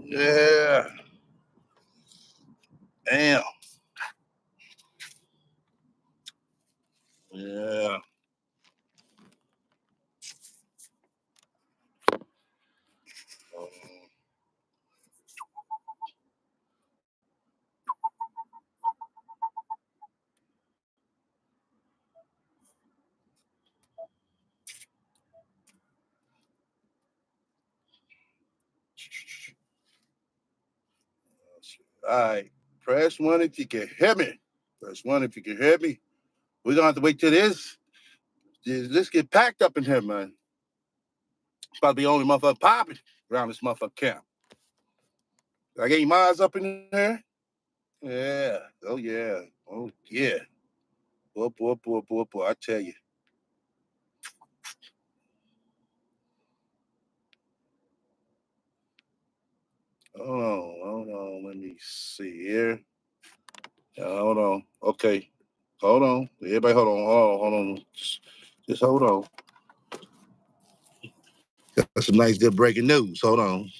Yeah. Damn. Yeah. All right. Press one if you can hear me. Press one if you can hear me. We're gonna have to wait till this. Let's get packed up in here, man. It's about to be the only motherfucker popping around this motherfucker camp. I got your minds up in here. Yeah. Oh yeah. Oh yeah. Boy. I tell you. Hold on. Let me see here. Hold on. Okay. Hold on. Everybody hold on. Hold on. Just hold on. Got some nice good breaking news. Hold on.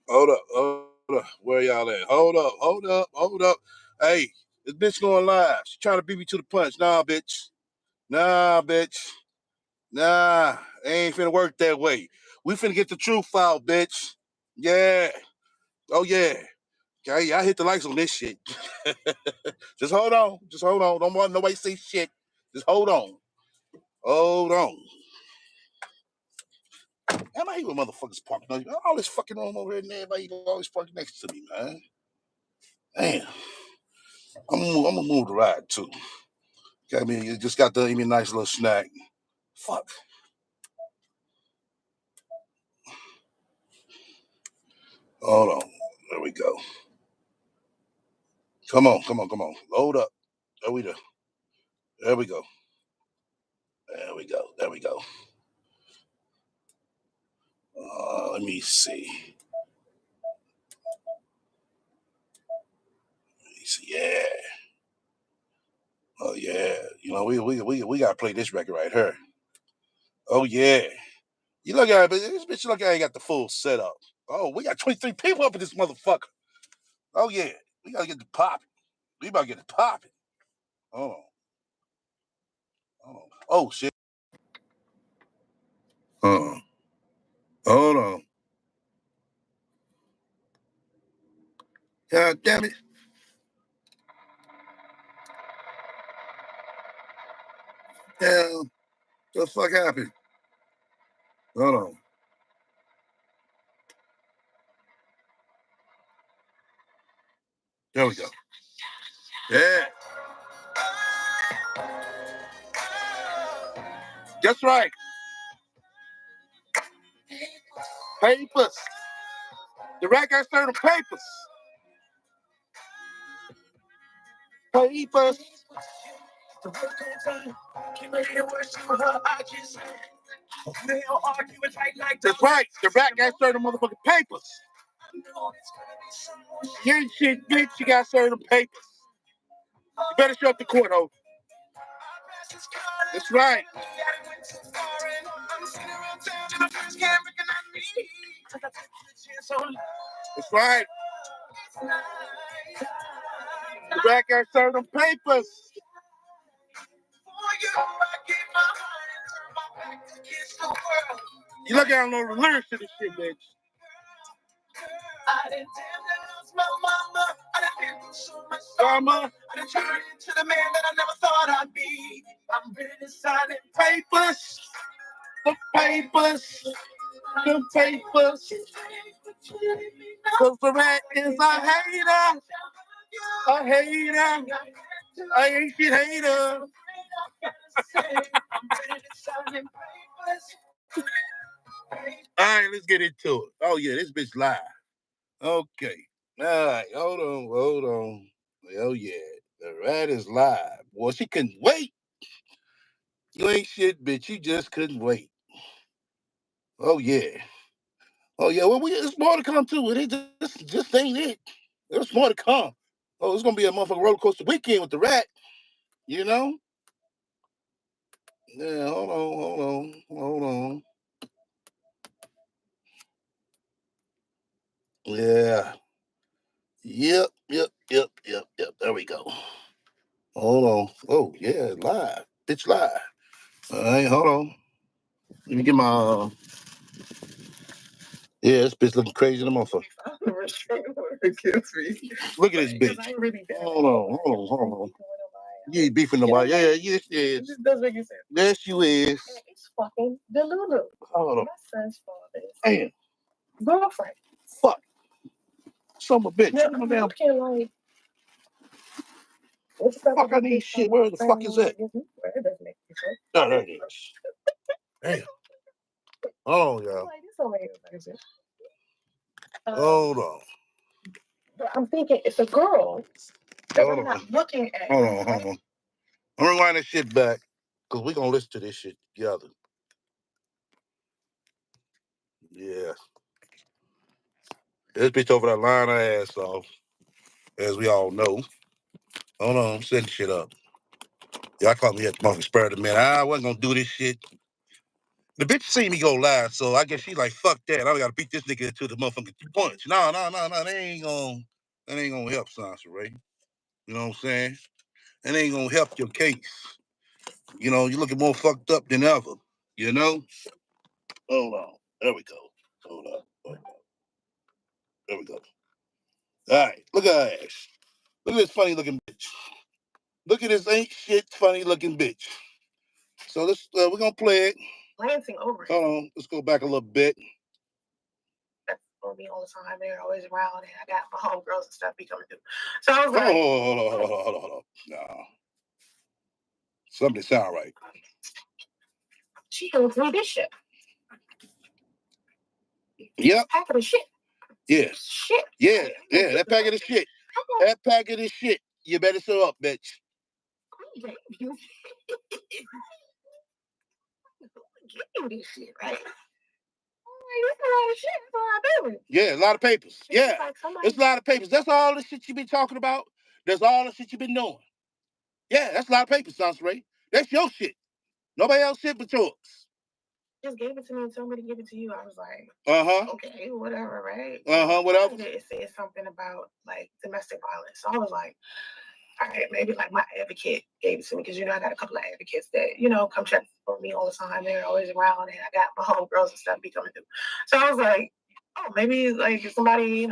Hold up. Where y'all at? Hold up. Hey, this bitch going live. She trying to beat me to the punch. Nah, bitch. Nah, it ain't finna work that way. We finna get the truth out, bitch. Yeah. Oh, yeah. Okay, I hit the likes on this shit. Just hold on. Don't want nobody say shit. Just hold on. Damn, I hate when motherfuckers parking. All this fucking room over here and everybody always parking next to me, man. Damn. I'm gonna move the ride too. Got me, you just got to eat me a nice little snack. Fuck. Hold on. There we go. Come on. Load up. There we go. There we go. Let me see. Yeah. Oh yeah. You know, we gotta play this record right here. Oh yeah. You look at it, but this bitch look at it, ain't got the full setup. Oh, we got 23 people up in this motherfucker. Oh yeah. We gotta get the popping. We about to get it popping. Hold on. Oh shit. Hold on. God damn it. Hell, what the fuck happened? Hold on. There we go. Yeah. That's right. Papers. The rat got certain papers. Papers. That's right. The rat got certain motherfucking papers. You ain't shit, bitch. You got certain papers. You better show up the court, ho. That's right. That's right. The rat got certain papers. You look at the lyrics to this shit, bitch. Summer, I turned into the man that I never thought I'd be. I'm really signing papers, the papers, the papers. Cause the rat is a hater, a hater, I ain't shit hater. All right, let's get into it. Oh yeah, this bitch live. Okay. All right, hold on. Oh yeah, the rat is live. Boy, she couldn't wait. You ain't shit, bitch. You just couldn't wait. Oh yeah. Oh yeah. Well, there's more to come too. It just ain't it. There's more to come. Oh, it's gonna be a motherfucking roller coaster weekend with the rat. You know? Yeah. Hold on. Yeah. Yep. There we go. Hold on. Oh yeah, live. Bitch live. All right, hold on. Let me get my. Yeah, this bitch looking crazy in the motherfucker. Look at this bitch. Hold on. You ain't beefing nobody. Yeah, yes, yes. It just doesn't make sense. Yes, you is. It's fucking Delulu. Hold on. My son's father. Damn. Girlfriend. Fuck. Son of a bitch. No, damn. Like, fuck, I need shit. Where the fuck is that? Oh, there it is. Damn. Oh, y'all. Hold on. But I'm thinking it's a girl that I'm not looking at. Hold on. I'm rewind this shit back because we're going to listen to this shit together. Yeah. This bitch over there lying her ass off, as we all know. Hold on, I'm setting shit up. Y'all caught me at the motherfucking spur of the minute. I wasn't going to do this shit. The bitch seen me go live, so I guess she like, fuck that. I got to beat this nigga into the motherfucking punch. No. That ain't going to help, Sansa Ray. You know what I'm saying? That ain't going to help your case. You know, you're looking more fucked up than ever. You know? Hold on. There we go. Hold on. There we go. All right. Look at her ass. Look at this funny looking bitch. Look at this ain't shit funny looking bitch. So we're gonna play it. Glancing over. Hold on. Let's go back a little bit. That's gonna be all the time. They're always around, and I got my homegirls and stuff be coming through. So I was like, hold on. No. Something sound right. She goes through this shit. Yep. Packet of shit. Yeah. Shit. Yeah. That packet of shit. That packet of shit. You better show up, bitch. Give you this shit, right? That's a lot of shit. That's a lot of papers. Yeah, a lot of papers. Yeah. It's a lot of papers. That's all the shit you been talking about. That's all the shit you been doing. Yeah, that's a lot of papers, Sansa Ray. That's your shit. Nobody else shit but yours. Just gave it to me and told me to give it to you. I was like, okay, whatever, right? Whatever. It said something about like domestic violence. So I was like, all right, maybe like my advocate gave it to me because I got a couple of advocates that come check for me all the time. They're always around, and I got my homegirls and stuff be coming through. So I was like, oh, maybe like somebody.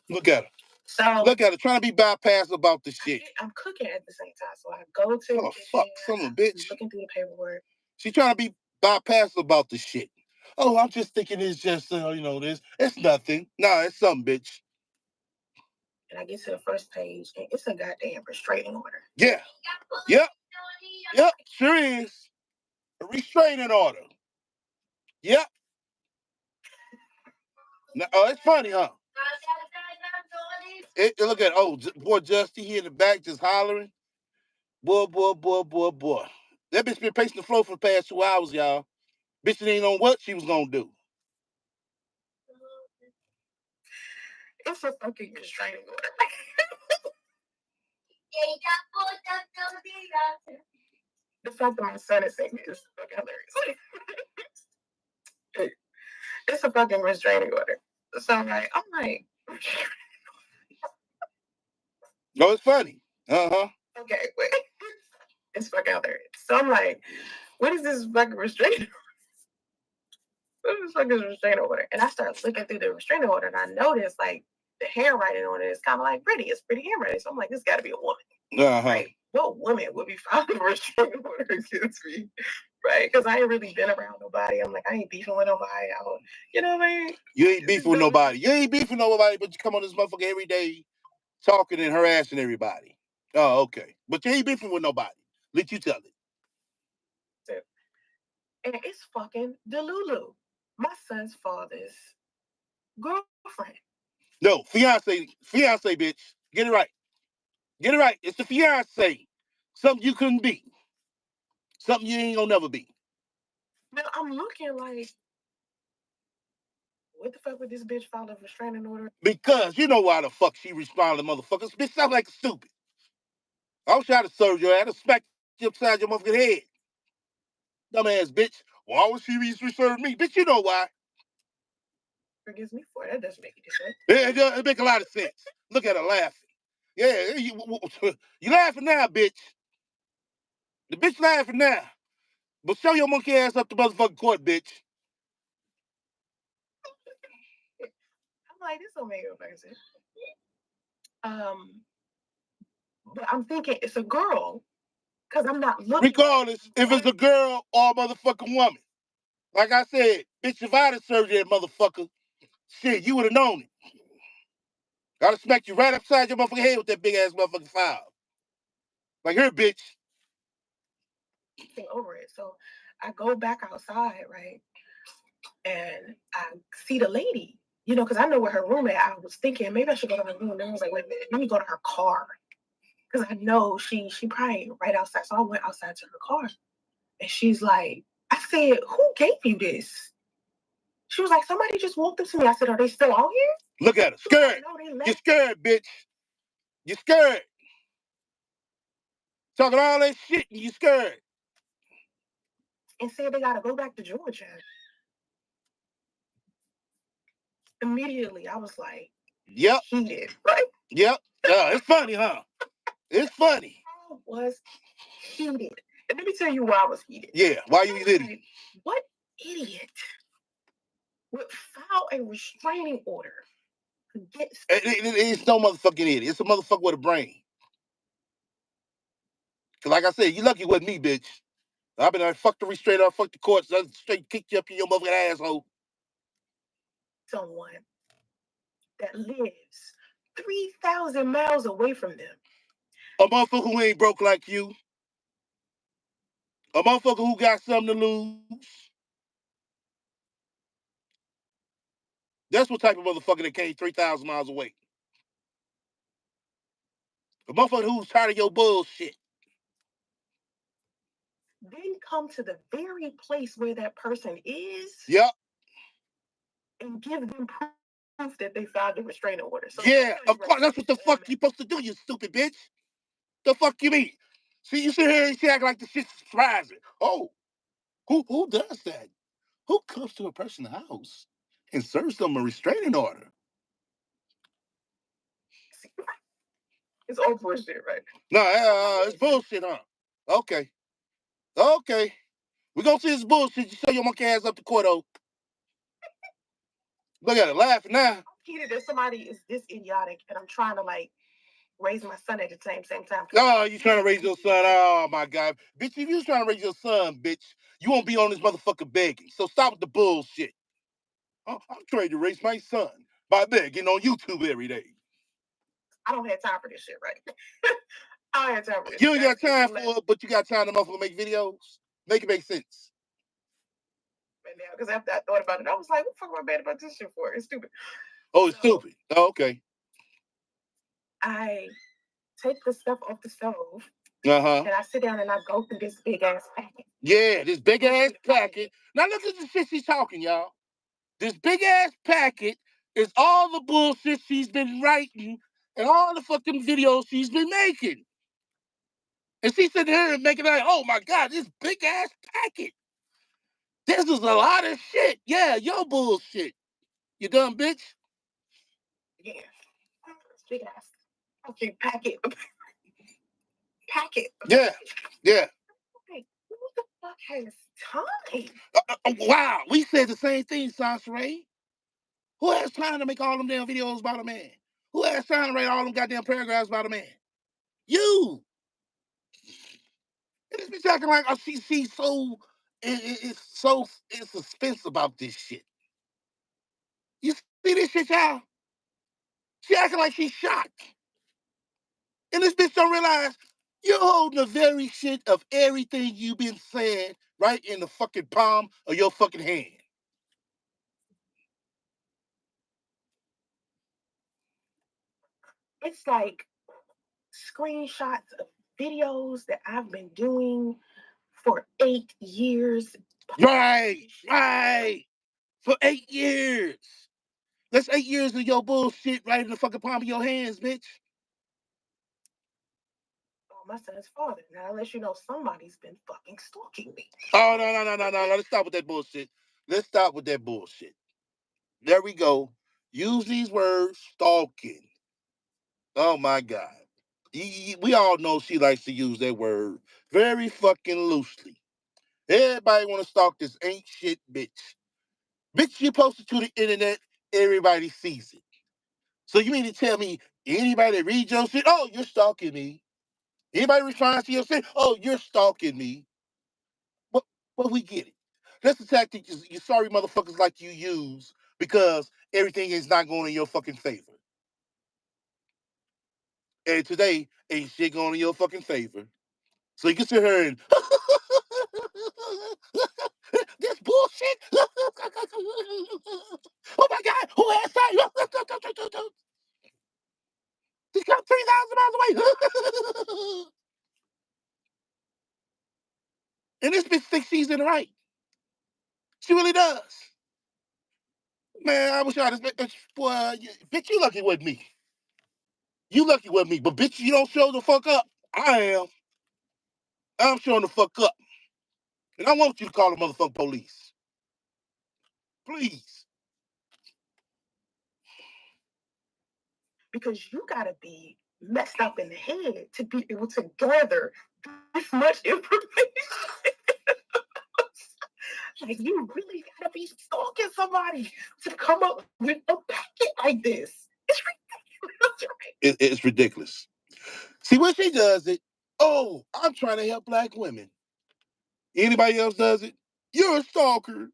Look at her. So look at her trying to be bypassed about the shit. I'm cooking at the same time, so I go to the fuck, son of a bitch. Looking through the paperwork. She's trying to be bypassed about the shit. Oh, I'm just thinking it's just this. It's nothing. Nah, it's something, bitch. And I get to the first page, and it's a goddamn restraining order. Yeah. Yep. Sure is. A restraining order. Yep. Oh, it's funny, huh? Look at boy Justy here in the back just hollering. Boy. That bitch been pacing the floor for the past 2 hours, y'all. Bitch ain't know what she was gonna do. It's a fucking restraining order. The fact that my son is saying is fucking hilarious. It's a fucking restraining order. So I'm like, no, it's funny. Okay, wait. It's fucking hilarious. So I'm like, what is this fucking restraining order? What the fuck is restraining order? And I started looking through the restraining order, and I noticed like the handwriting on it is kind of like pretty. It's pretty handwriting. So I'm like, this got to be a woman. Right? What woman would be filing a restraining order against me? Right? Because I ain't really been around nobody. I'm like, I ain't beefing with nobody. You know what I mean? You ain't beefing with nobody. You ain't beefing with nobody, but you come on this motherfucker every day talking and harassing everybody. Oh, okay. But you ain't beefing with nobody. Let you tell it. And it's fucking Delulu, my son's father's girlfriend. No, fiance, bitch. Get it right. Get it right. It's the fiance. Something you couldn't be. Something you ain't gonna never be. Now I'm looking like, what the fuck would this bitch file a restraining order? Because you know why the fuck she responded, motherfuckers. Bitch sound like stupid. I wish I'd have served your ass. I'd have smacked you upside your motherfucking head. Dumbass bitch. Why would she reserve me? Bitch, you know why. Forgives me for it. That doesn't make any sense. It make a lot of sense. Look at her laughing. Yeah, you laughing now, bitch. The bitch laughing now. But show your monkey ass up to motherfucking court, bitch. I'm like, this don't make no sense. But I'm thinking it's a girl because I'm not looking. Regardless, if it's a girl or a motherfucking woman. Like I said, bitch, if I'd have served that motherfucker, shit, you would have known it. I'd have smacked you right upside your motherfucking head with that big ass motherfucking file. Like her, bitch. Over it. So I go back outside, right? And I see the lady, you know, because I know where her room at. I was thinking maybe I should go to her room. And I was like, wait a minute, let me go to her car. Because I know she probably right outside. So I went outside to her car. And she's like, I said, who gave you this? She was like, somebody just walked up to me. I said, are they still out here? Look at her. Scared. You're scared, bitch. You're scared. Talking all that shit and you scared. And said they got to go back to Georgia. Immediately, I was like, yep. Heated, right? Yep. It's funny, huh? It's funny. I was heated. And let me tell you why I was heated. Yeah, why you heated? Like, what idiot would file a restraining order against... It's no motherfucking idiot. It's a motherfucker with a brain. Cause like I said, you lucky with me, bitch. I've been fuck the restrainer, fuck the courts, I straight kicked you up in your motherfucking asshole. Someone that lives 3,000 miles away from them. A motherfucker who ain't broke like you. A motherfucker who got something to lose. That's what type of motherfucker that came 3,000 miles away. A motherfucker who's tired of your bullshit. Then come to the very place where that person is. Yep. And give them proof that they filed a restraining order. So yeah, of course. That's what the fuck you supposed to do, you stupid bitch. The fuck you mean? See, you sit here and she act like the shit's surprising. Oh, who does that? Who comes to a person's house and serves them a restraining order? It's all bullshit, right? No, it's bullshit, huh? Okay. We're gonna see this bullshit. You show your monkey ass up the court, though. Look at it, laughing now. I'm heated that somebody is this idiotic and I'm trying to like raise my son at the same time. Oh, you trying to raise your son? Oh my God, bitch! If you was trying to raise your son, bitch, you won't be on this motherfucker begging. So stop with the bullshit. I'm trying to raise my son by begging on YouTube every day. I don't have time for this shit, right? I don't have time for this. You ain't got time for it, but you got time to motherfucker make videos. Make it make sense. Right now, because after I thought about it, I was like, what the fuck am I mad about this shit for? It's stupid. Oh, it's stupid. Oh, okay. I take the stuff off the stove. Uh-huh. And I sit down and I go through this big ass packet. Yeah, this big ass packet. Now look at the shit she's talking, y'all. This big ass packet is all the bullshit she's been writing and all the fucking videos she's been making. And she's sitting here and making like, oh my God, this big ass packet. This is a lot of shit. Yeah, your bullshit. You dumb bitch? Yeah. Big ass. Okay, packet. Packet. Yeah. Hey, who the fuck has time? Wow, we said the same thing, Sasha Ray. Who has time to make all them damn videos about a man? Who has time to write all them goddamn paragraphs about a man? You. And this bitch acting like she's so it's so in suspense about this shit. You see this shit, y'all? She acting like she's shocked. And this bitch don't realize you're holding the very shit of everything you've been saying right in the fucking palm of your fucking hand. It's like screenshots of videos that I've been doing for 8 years. Right. For 8 years. That's 8 years of your bullshit right in the fucking palm of your hands, bitch. Oh, my son's father. Now, unless you know somebody's been fucking stalking me. Oh, no. Let's stop with that bullshit. Let's stop with that bullshit. There we go. Use these words, stalking. Oh, my God. We all know she likes to use that word very fucking loosely. Everybody want to stalk this ain't shit bitch. Bitch, you posted to the internet, everybody sees it. So you mean to tell me anybody that reads your shit, oh, you're stalking me. Anybody responds to your shit, oh, you're stalking me. But we get it. That's the tactic you sorry motherfuckers like you use because everything is not going in your fucking favor. And today ain't shit going in your fucking favor. So you can sit here and this bullshit. Oh my God, who has time? He come 3,000 miles away. And this bitch thinks she's in the right. She really does. Man, I wish I this boy, bitch, you lucky with me. You lucky with me, but bitch, you don't show the fuck up. I am. I'm showing the fuck up. And I want you to call the motherfucking police. Please. Because you gotta be messed up in the head to be able to gather this much information. Like, you really gotta be stalking somebody to come up with a packet like this. It's ridiculous. It's ridiculous. See, when she does it, oh, I'm trying to help black women. Anybody else does it? You're a stalker.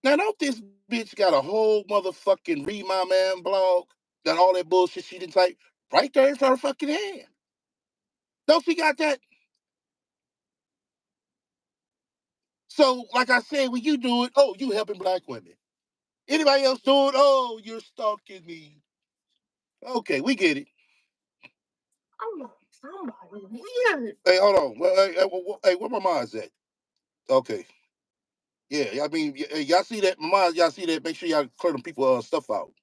Now, don't this bitch got a whole motherfucking Read My Man blog? Got all that bullshit she didn't type right there in her fucking hand. Don't she got that? So, like I said, when you do it, oh, you helping black women. Anybody else do it? Oh, you're stalking me. Okay, we get it. I'm like, somebody weird. Hey, hold on. Hey, where my mom's at? Okay. Yeah, I mean, y'all see that? My mom, y'all see that? Make sure y'all clear them people stuff out.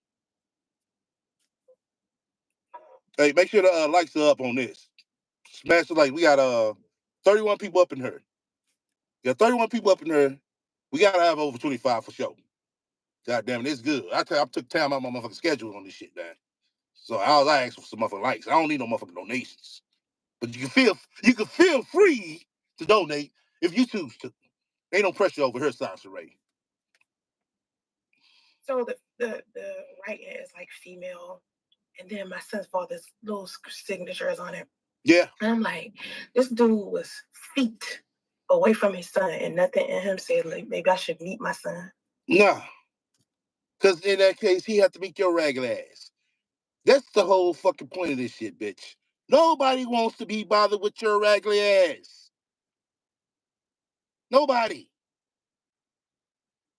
Hey, make sure the likes are up on this. Smash the like. We got 31 people up in here. Yeah, 31 people up in here. We gotta have over 25 for sure. God damn it, it's good. I took time out of my motherfucking schedule on this shit, man. So all I ask for some motherfucking likes. I don't need no motherfucking donations. But you can feel free to donate if you choose to. Ain't no pressure over here, Sasha Ray. So the writing is like female, and then my son's father's little signature is on it. Yeah. And I'm like, this dude was feet away from his son, and nothing in him said like maybe I should meet my son. Nah. Because in that case, he had to meet your ragged ass. That's the whole fucking point of this shit, bitch. Nobody wants to be bothered with your ragged ass. Nobody.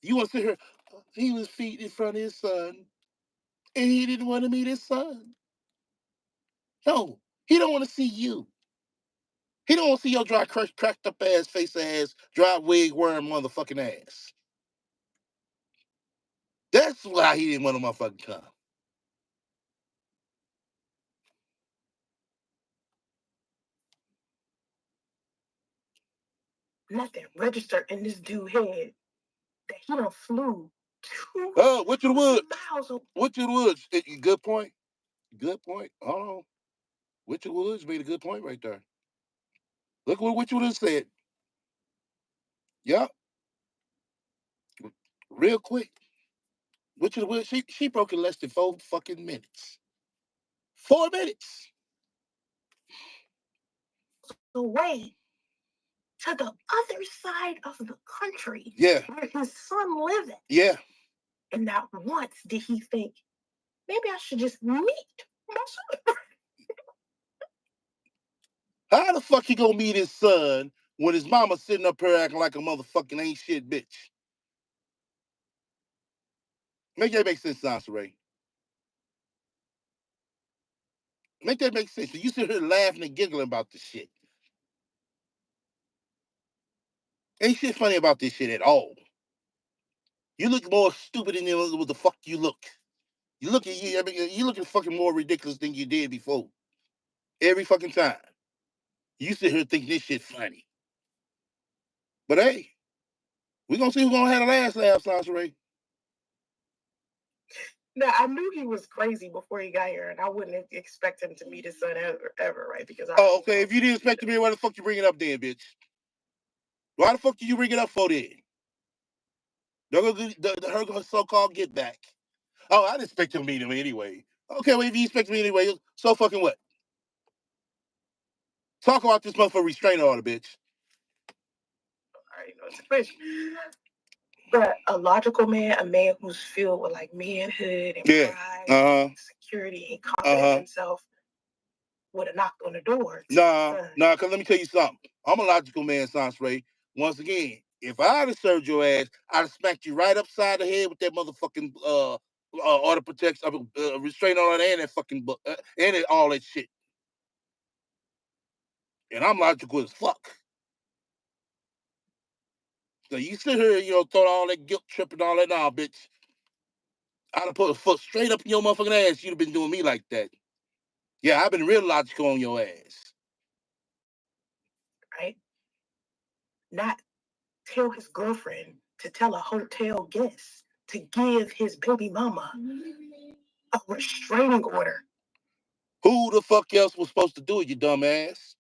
You want to sit here, he was feet in front of his son, and he didn't want to meet his son. No, he don't want to see you. He don't want to see your dry, cracked up ass, face ass, dry wig wearing motherfucking ass. That's why he didn't want to motherfucking come. Nothing registered in this dude's head that he done flew 2 Witcher Woods. miles away. Witcher Woods. Good point. Good point. Hold on. Witcher Woods made a good point right there. Look what Witcher Woods said. Yup. Real quick. Which is weird. She broke in less than 4 fucking minutes. 4 minutes. Away to the other side of the country. Yeah. Where his son living. Yeah. And not once did he think, maybe I should just meet my son. How the fuck he gonna meet his son when his mama sitting up here acting like a motherfucking ain't shit bitch? Make that make sense, Sansa Ray. Make that make sense. You sit here laughing and giggling about this shit. Ain't shit funny about this shit at all. You look more stupid than what the fuck you look. You looking fucking more ridiculous than you did before. Every fucking time. You sit here thinking this shit funny. But hey, we gonna see who's gonna have the last laugh, Sansa Ray. Now, I knew he was crazy before he got here, and I wouldn't expect him to meet his son ever, right? Because okay. If you didn't expect him to, why the fuck you bring it up then, bitch? Why the fuck did you bring it up for then? Her so-called get back. Oh, I didn't expect him to meet him anyway. Okay, well, if you expect me anyway, so fucking what? Talk about this motherfucker restraining order, bitch. All right, it's a question. But a logical man, a man who's filled with like manhood and pride, and security and confidence in himself, would have knocked on the door. Nah, because let me tell you something. I'm a logical man, Sans Ray. Once again, if I'd have served your ass, I'd have smacked you right upside the head with that motherfucking order protection, restraining order and that fucking book, and all that shit. And I'm logical as fuck. So you sit here, throw all that guilt trip and all that. Nah, bitch. I'd have put a foot straight up in your motherfucking ass. You'd have been doing me like that. Yeah, I've been real logical on your ass. Right? Not tell his girlfriend to tell a hotel guest to give his baby mama a restraining order. Who the fuck else was supposed to do it, you dumbass?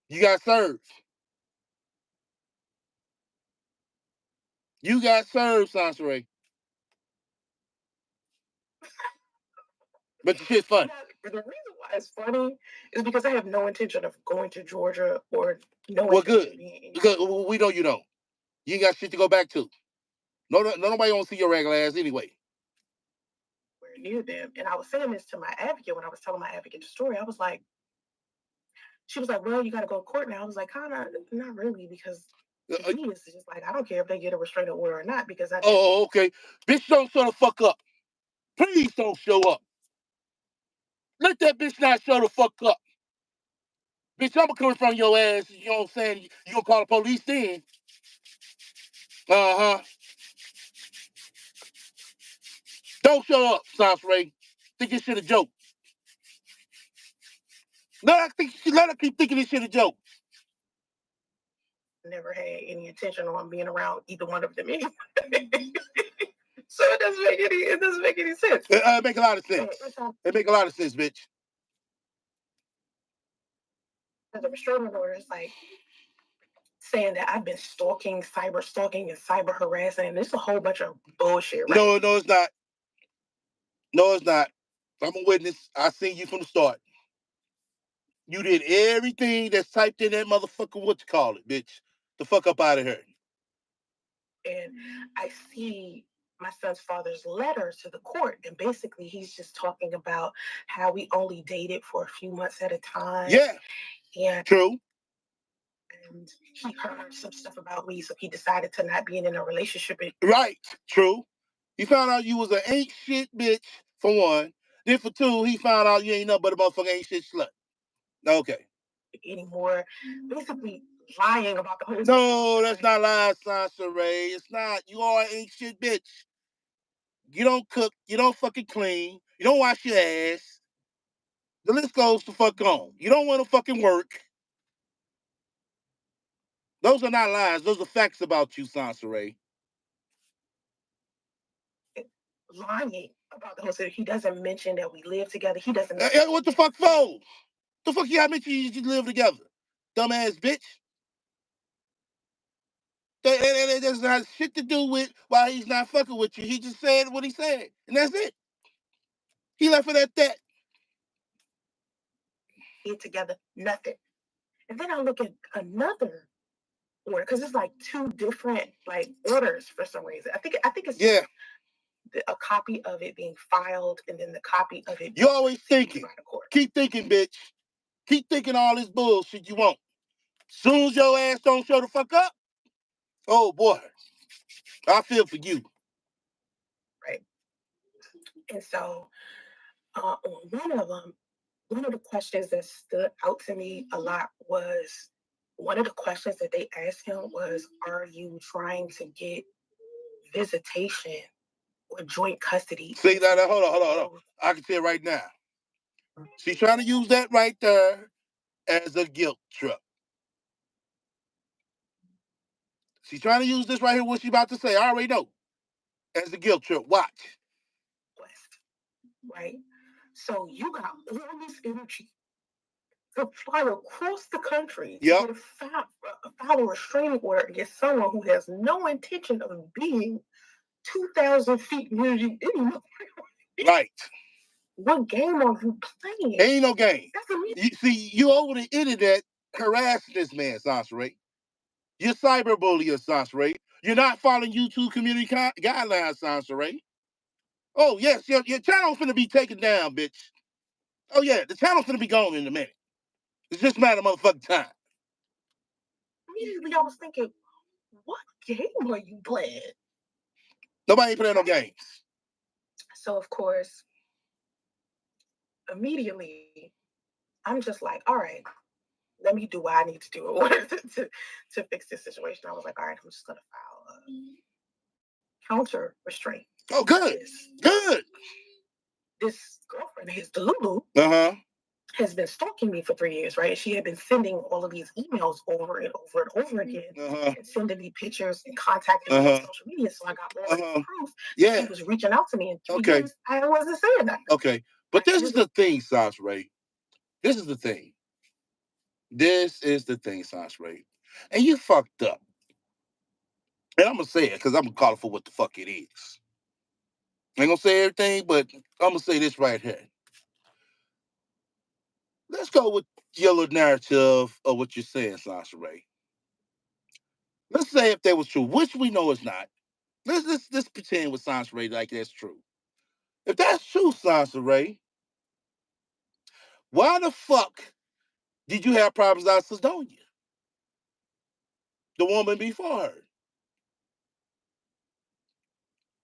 You got served. You got served, Sansa Ray. But the shit's funny. The reason why it's funny is because I have no intention of going to Georgia or no. Well, good. Because we know you don't. You ain't got shit to go back to. Nobody wants to see your regular ass anyway. We're near them. And I was saying this to my advocate when I was telling my advocate the story. I was like, she was like, well, you got to go to court now. I was like, kind of, not really, because to me, it's just like, I don't care if they get a restraining order or not, because I. Oh, okay. Bitch, don't show the fuck up. Please don't show up. Let that bitch not show the fuck up. Bitch, I'm gonna come from your ass. You know what I'm saying? You gonna call the police then? Don't show up, Sans Ray. Think this shit a joke. Let her keep thinking this shit a joke. Never had any intention on being around either one of them anyway. So it doesn't make any sense. It make a lot of sense. It make a lot of sense, bitch. The restraining order is like saying that I've been cyber stalking and cyber harassing, and it's a whole bunch of bullshit, right? No, it's not. No, it's not. I'm a witness. I seen you from the start. You did everything that's typed in that motherfucker, what you call it, bitch. The fuck up out of here. And I see my son's father's letter to the court, and basically he's just talking about how we only dated for a few months at a time. Yeah. And true. And he heard some stuff about me, so he decided to not be in a relationship. Right. True. He found out you was an ain't shit bitch, for one. Then for two, he found out you ain't nothing but a motherfucking ain't shit slut. Okay. Anymore. Basically lying about the whole. No, that's not lies, Sansa Ray. It's not. You are an ain't shit bitch. You don't cook. You don't fucking clean. You don't wash your ass. The list goes to fuck on. You don't want to fucking work. Those are not lies. Those are facts about you, Sansa Ray. Lying about the whole situation. He doesn't mention that we live together. He doesn't. What the fuck for? The fuck you got mentioned you live together? Dumbass bitch. That doesn't have shit to do with why he's not fucking with you. He just said what he said, and that's it. He left it at that. Get together, nothing. And then I look at another order because it's like two different like orders for some reason. I think it's a copy of it being filed and then the copy of it. You always thinking. Keep thinking, bitch. Keep thinking all this bullshit you want. Soon as your ass don't show the fuck up, oh boy, I feel for you. Right. And so on one of them, one of the questions that stood out to me a lot was one of the questions that they asked him was, are you trying to get visitation or joint custody? See, now, hold on. I can tell right now. She's trying to use that right there as a guilt trip. She's trying to use this right here, what she's about to say. I already know. As a guilt trip. Watch. Right? So you got all this energy to fly across the country to get file a restraining order against someone who has no intention of being 2,000 feet near you anymore. Right. What game are you playing? Ain't no game. You over the internet harassing this man, Sansare. You're cyberbullying, Sansare. You're not following YouTube community guidelines, Sansare. Oh, yes, your channel's finna be taken down, bitch. Oh, yeah, the channel's finna be gone in a minute. It's just a matter of motherfucking time. Immediately, I was thinking, what game are you playing? Nobody ain't playing no games. So, of course, immediately, I'm just like, all right, let me do what I need to do in order to fix this situation. I was like, all right, I'm just going to file a counter restraint. Oh, good. Good. This girlfriend, his Delulu, has been stalking me for 3 years, right? She had been sending all of these emails over and over and over again, and sending me pictures and contacting me on social media. So I got all the proof that she was reaching out to me in 3 years. I wasn't saying that. Okay. But this is the thing, Sansare. This is the thing. Sansare. And you fucked up. And I'm going to say it because I'm going to call it for what the fuck it is. I ain't going to say everything, but I'm going to say this right here. Let's go with your little narrative of what you're saying, Sansare. Let's say if that was true, which we know is not. Let's pretend with Sansare like that's true. If that's true, Sansare, why the fuck did you have problems out of Sidonia? The woman before her.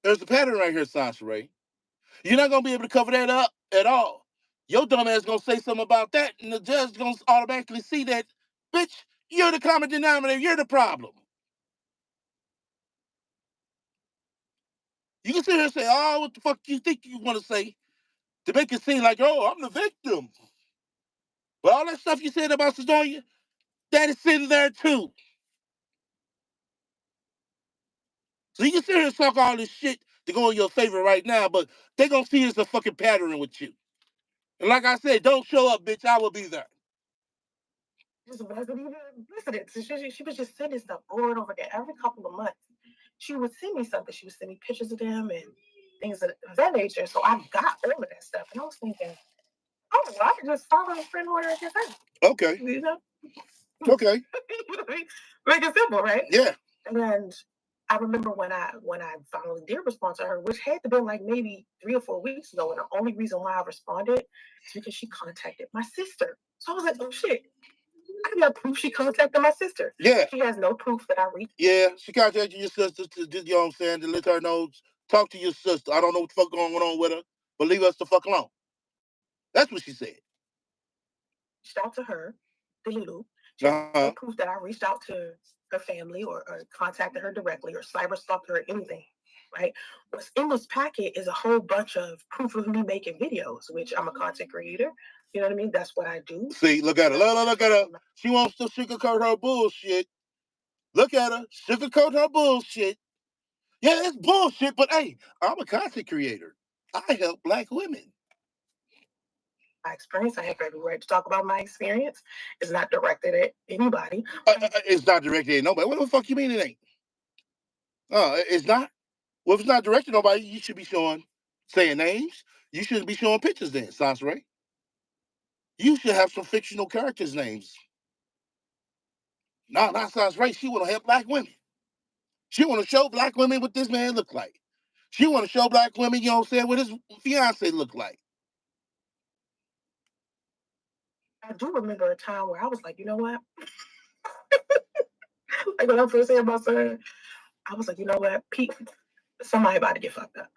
There's a pattern right here, Sansare. You're not going to be able to cover that up at all. Your dumb ass going to say something about that, and the judge is going to automatically see that, bitch, you're the common denominator. You're the problem. You can sit here and say, oh, what the fuck you think you want to say to make it seem like, oh, I'm the victim. But all that stuff you said about Sidonia, that is sitting there too. So you can sit here and talk all this shit to go in your favor right now, but they're going to see it's a fucking pattern with you. And like I said, don't show up, bitch. I will be there. Just wasn't even listening. She was just sending stuff over and over again. Every couple of months, she would send me something. She would send me pictures of them and things of that nature. So I got all of that stuff. And I was thinking, oh, well, I can just follow a friend order against her. Okay. You know? Okay. Make it simple, right? Yeah. And I remember when I finally did respond to her, which had to be like maybe 3 or 4 weeks ago, and the only reason why I responded is because she contacted my sister. So I was like, oh shit. I got proof she contacted my sister. Yeah. She has no proof that I reached. Yeah, she contacted your sister to, you know what I'm saying, to let her know, talk to your sister. I don't know what the fuck going on with her, but leave us the fuck alone. That's what she said. Reached out to her, the Lulu. She has no proof that I reached out to her family or contacted her directly or cyber stalked her or anything, right? What's in this packet is a whole bunch of proof of me making videos, which I'm a content creator. You know what I mean? That's what I do. See, look at her. Look at her. She wants to sugarcoat her bullshit. Look at her. Sugarcoat her bullshit. Yeah, it's bullshit, but hey, I'm a content creator. I help Black women. My experience, I have every right to talk about my experience. It's not directed at anybody. It's not directed at nobody. What the fuck you mean it ain't? It's not. Well, if it's not directed to nobody, you should be saying names. You shouldn't be showing pictures then, Sans Ray. You should have some fictional characters' names. No, not Sans Ray. She want to help black women. She want to show black women what this man look like. She want to show black women, you know what I'm saying, what his fiance look like. I do remember a time where I was like, you know what? Like when I first said my son, I was like, you know what? Somebody about to get fucked up.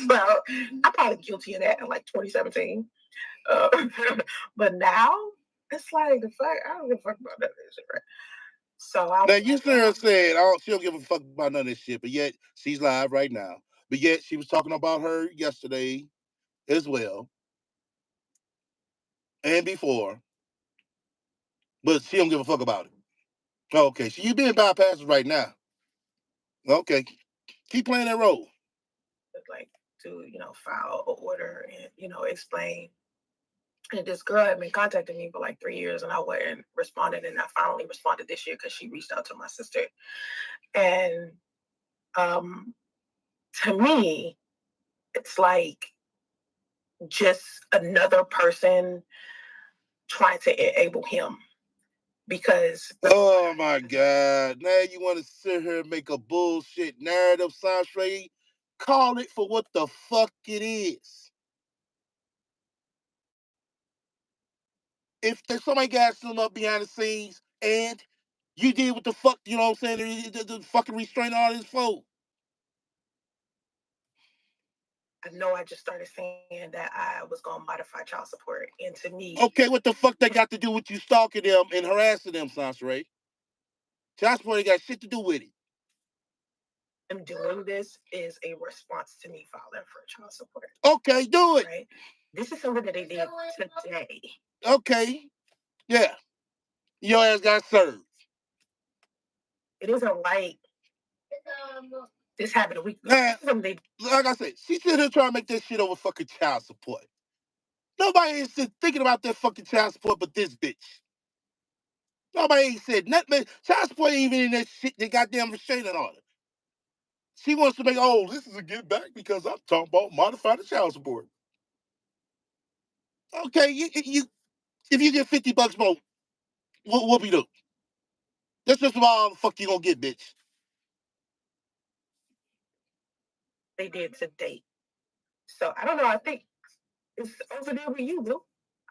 So I'm probably guilty of that in like 2017. But now it's like the fuck. I don't give a fuck about that shit, right? So now you see her saying, "Oh, she don't give a fuck about none of this shit," but yet she's live right now. But yet she was talking about her yesterday as well and before, but she don't give a fuck about it. Okay, so you being bypassed right now. Okay, keep playing that role. Like to file an order and explain. And this girl had been contacting me for like 3 years, and I wasn't responding. And I finally responded this year because she reached out to my sister. And to me, it's like just another person trying to enable him because oh my god, now you want to sit here and make a bullshit narrative, Sanshray. Call it for what the fuck it is. If there's somebody got some up behind the scenes and you did what the fuck, you know what I'm saying, the fucking restraint artist for. I know I just started saying that I was going to modify child support. And to me... Okay, what the fuck they got to do with you stalking them and harassing them, Sanshray? Child support ain't got shit to do with it. I'm doing this is a response to me filing for child support. Okay, do it. Right? This is something that they did today. Okay. Yeah. Your ass got served. It isn't like this happened a week ago. Like I said, she's sitting here trying to make that shit over fucking child support. Nobody ain't thinking about that fucking child support but this bitch. Nobody ain't said nothing. Child support ain't even in that shit, they goddamn restraining order. She wants to make, oh, this is a get back because I'm talking about modify the child support. Okay, you if you get $50 more, what we do? That's just about all the fuck you gonna get, bitch. They did to date. So I don't know. I think it's over there with you, Bill.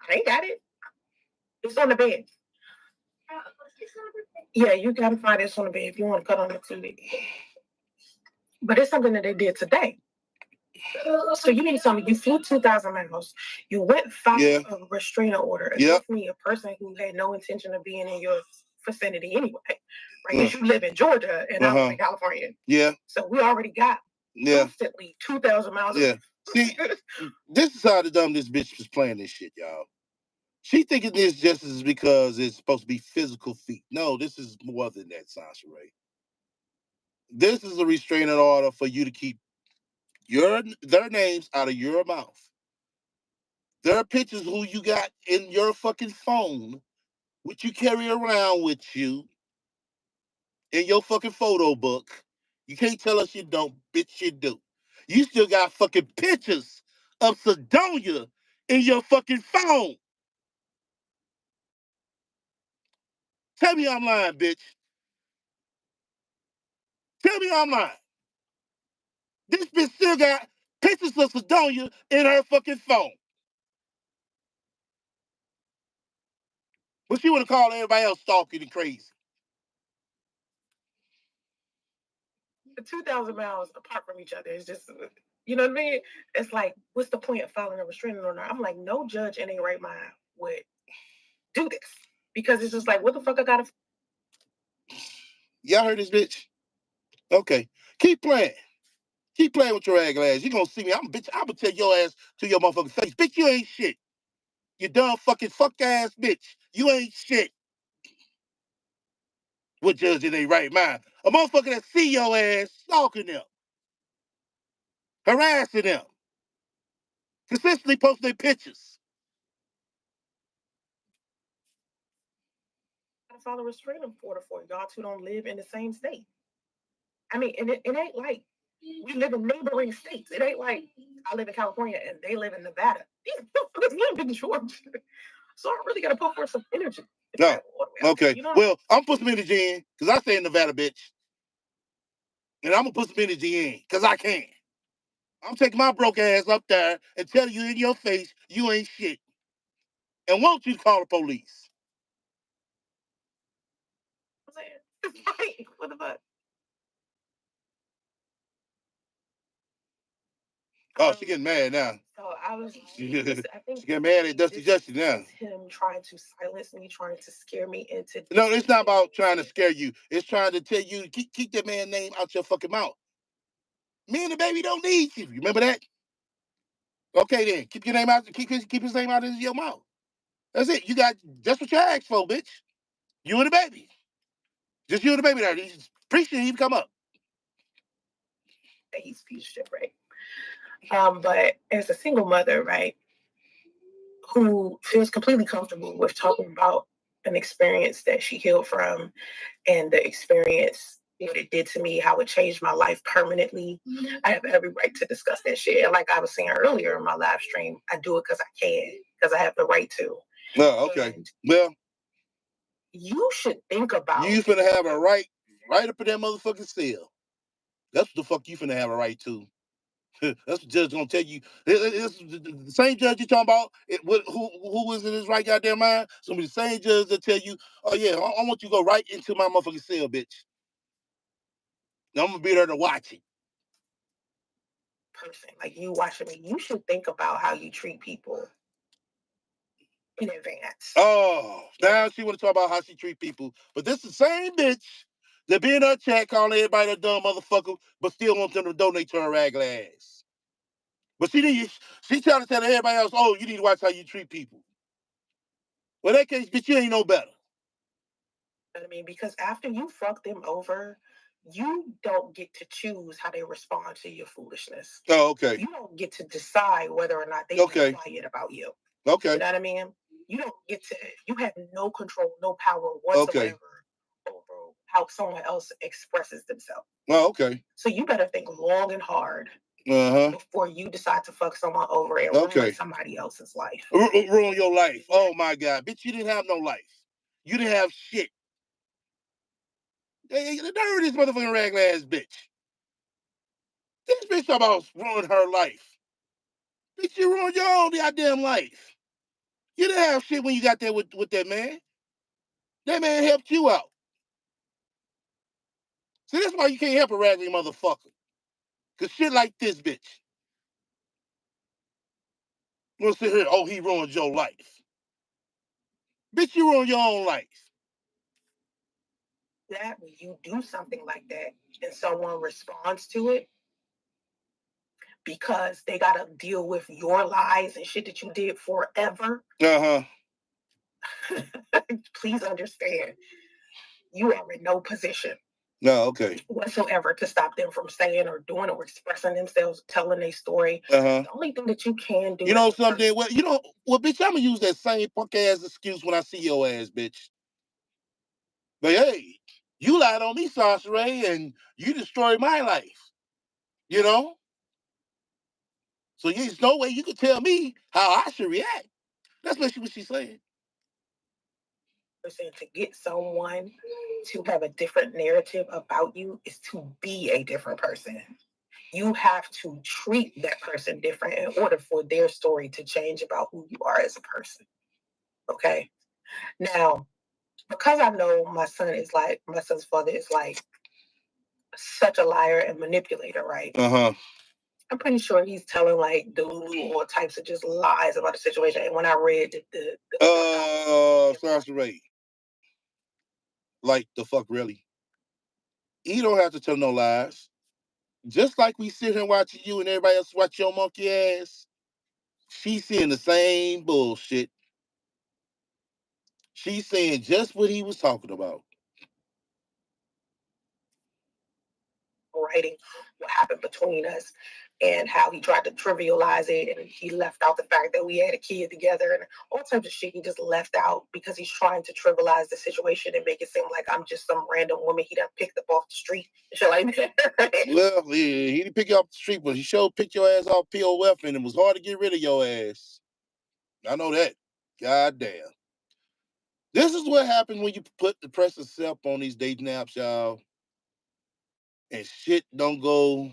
I ain't got it. It's on the bed. Yeah, you gotta find this on the bed if you want to cut on the TV. But it's something that they did today. So you mean to tell me you flew 2,000 miles, you went filed a restraining order against me, a person who had no intention of being in your vicinity anyway, right? Because you live in Georgia and I live in California. Yeah. So we already got instantly 2,000 miles. Yeah. See, this is how the dumb this bitch was playing this shit, y'all. She thinking this just is because it's supposed to be physical feat. No, this is more than that, Sasha Ray. This is a restraining order for you to keep their names out of your mouth. Their pictures who you got in your fucking phone, which you carry around with you in your fucking photo book. You can't tell us you don't, bitch, you do. You still got fucking pictures of Sedonia in your fucking phone. Tell me I'm lying, bitch. Tell me I'm lying. This bitch still got pictures of Sedonia in her fucking phone. But she would have called everybody else stalking and crazy. 2,000 miles apart from each other is just, you know what I mean? It's like, what's the point of filing a restraining order? I'm like, no judge in their right mind would do this because it's just like, what the fuck I gotta. Y'all heard this bitch? Okay, keep playing. Keep playing with your ugly ass. You gonna see me? I'm gonna tell your ass to your motherfucking face, bitch. You ain't shit. You dumb fucking fuck ass bitch. You ain't shit. What judge in their right mind? A motherfucker that see your ass stalking them, harassing them, consistently posting their pictures. I file a restraining order for y'all two don't live in the same state. I mean, and it ain't like we live in neighboring states. It ain't like I live in California and they live in Nevada. These motherfuckers live in Georgia. So I really got to put forth some energy. No. Okay. You know? Well, I'm putting some energy in because I stay in Nevada, bitch. And I'm going to put some energy in because I can. I'm taking my broke ass up there and telling you in your face, you ain't shit. And won't you call the police? What the fuck? Oh, she getting mad now. So I was, I think she getting mad at Dusty Justice now. Him trying to silence me, trying to scare me into. No, it's not about trying to scare you. It's trying to tell you keep that man's name out your fucking mouth. Me and the baby don't need you. Remember that? Okay, then keep your name out. Keep his name out of your mouth. That's it. You got that's what you asked for, bitch. You and the baby. Just you and the baby there. He's appreciate he come up. He's fugitive, right? But as a single mother, right, who feels completely comfortable with talking about an experience that she healed from and the experience, what it did to me, how it changed my life permanently. Mm-hmm. I have every right to discuss that shit. And like I was saying earlier in my live stream, I do it because I can, because I have the right to. Oh, okay. And well, you should think about you finna have a right up in that motherfucking cell. That's what the fuck you finna have a right to. That's what the judge gonna tell you. It's the same judge you talking about. Who was in his right goddamn mind? Some of the same judge that tell you, oh yeah, I want you to go right into my motherfucking cell, bitch. Now I'm gonna be there to watch it. Person, like you watching me, you should think about how you treat people in advance. Oh, now she want to talk about how she treat people, but this is the same bitch that be in her chat calling everybody a dumb motherfucker, but still want them to donate to her ragged ass. But she trying to tell everybody else, oh, you need to watch how you treat people. Well, that case, bitch, you ain't no better. I mean, because after you fuck them over, you don't get to choose how they respond to your foolishness. Oh, okay. You don't get to decide whether or not they be quiet about you. Okay. You know what I mean? You don't get to, you have no control, no power whatsoever over how someone else expresses themselves. Oh, okay. So you better think long and hard before you decide to fuck someone over and ruin somebody else's life. Ruin your life. Oh my God. Bitch, you didn't have no life. You didn't have shit. Hey, the nerve of this motherfucking raglan ass bitch. This bitch talking about ruin her life. Bitch, you ruined your own goddamn life. You didn't have shit when you got there with that man. That man helped you out. See, that's why you can't help a raggedy motherfucker. Cause shit like this bitch. You wanna sit here, oh, he ruined your life. Bitch, you ruined your own life. That when you do something like that and someone responds to it because they gotta deal with your lies and shit that you did forever. Please understand, you are in no position. No, okay. Whatsoever to stop them from saying or doing or expressing themselves, telling their story. The only thing that you can do. You know something? Well, bitch, I'm gonna use that same punk ass excuse when I see your ass, bitch. But hey, you lied on me, Sorcery, and you destroyed my life. You know? So there's no way you can tell me how I should react. That's basically what she's saying. To get someone to have a different narrative about you is to be a different person. You have to treat that person different in order for their story to change about who you are as a person. Okay? Now, because I know my son's father is like such a liar and manipulator, right? I'm pretty sure he's telling like Delulu all types of just lies about the situation. And when I read sounds right. Like the fuck really? He don't have to tell no lies. Just like we sit here watching you and everybody else watch your monkey ass, she's seeing the same bullshit. She's saying just what he was talking about. Writing what happened between us. and how he tried to trivialize it, and he left out the fact that we had a kid together and all types of shit he just left out because he's trying to trivialize the situation and make it seem like I'm just some random woman he done picked up off the street and shit like that. Well, he didn't pick you off the street, but he sure picked your ass off POF, and it was hard to get rid of your ass. I know that. God damn. This is what happens when you put the press of self on these dating apps, y'all, and shit don't go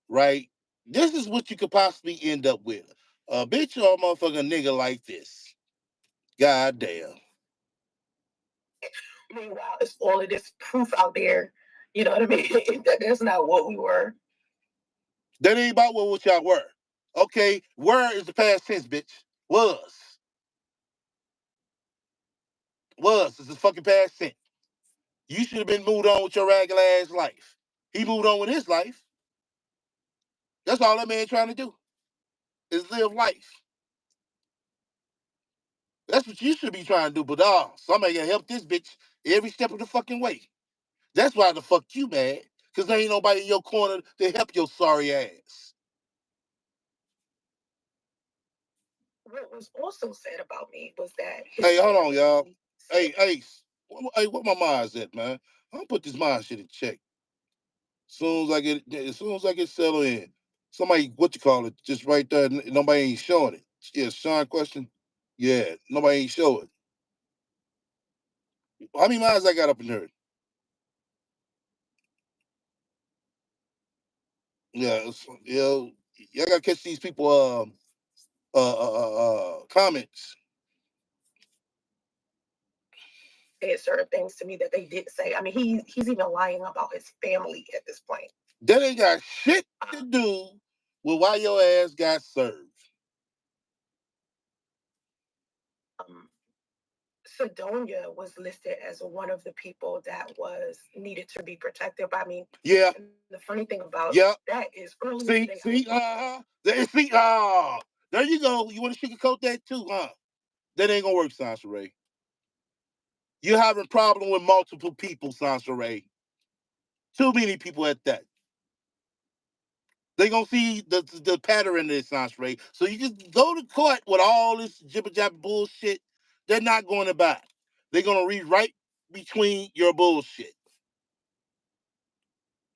right. This is what you could possibly end up with. A bitch or a motherfucking nigga like this. God damn. Meanwhile, it's all of this proof out there. You know what I mean? That that's not what we were. That ain't about what y'all were. Okay, were is the past tense, bitch. Was. Was is the fucking past tense. You should have been moved on with your regular ass life. He moved on with his life. That's all that man trying to do is live life. That's what you should be trying to do, but somebody gotta help this bitch every step of the fucking way. That's why the fuck you mad, because there ain't nobody in your corner to help your sorry ass. What was also said about me was that Hey, hold on, y'all. Hey, Ace. Hey, what my mind's at, man? I'm gonna put this mind shit in check. As soon as I get settled in, somebody, what you call it, just right there, nobody ain't showing it. Yeah, Sean question. Yeah, nobody ain't showing. How many minds I got up in here? Yeah, y'all gotta catch these people comments. Said certain things to me that they didn't say. I mean, he's even lying about his family at this point. That ain't got shit to do with why your ass got served. Sedonia was listed as one of the people that was needed to be protected by me. Yeah. And the funny thing about that is earlier see, today. See, there you go. You want to sugarcoat that too, huh? That ain't gonna work, Sansa Ray. You're having a problem with multiple people, Sansa Ray. Too many people at that. They gonna see the pattern in this, Sansa Ray. So you can go to court with all this jibber jabber bullshit. They're not going to buy. They're gonna read right between your bullshit.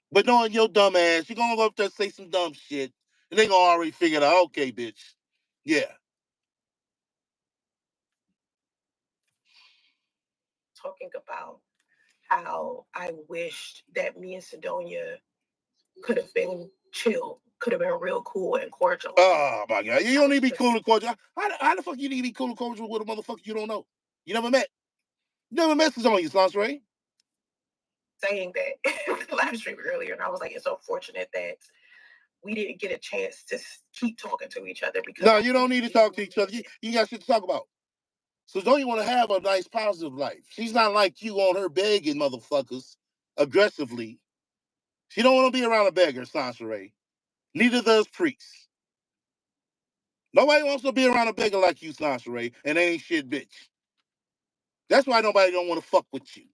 But knowing your dumb ass, you're gonna go up there and say some dumb shit, and they gonna already figure it out. Okay, bitch. Yeah. Talking about how I wished that me and Sedonia could have been chill, could have been real cool and cordial. Oh my god, you don't need to be cool and cordial. How the fuck you need to be cool and cordial with a motherfucker you don't know? You never met. You never met Sedonia, Sansa Ray. Saying that live stream earlier, and I was like, it's unfortunate that we didn't get a chance to keep talking to each other because no, you don't need to talk to each other. You got shit to talk about. So don't you want to have a nice, positive life? She's not like you on her begging motherfuckers aggressively. She don't want to be around a beggar, Sansa Ray. Neither does priests. Nobody wants to be around a beggar like you, Sansa Ray, and they ain't shit, bitch. That's why nobody don't want to fuck with you.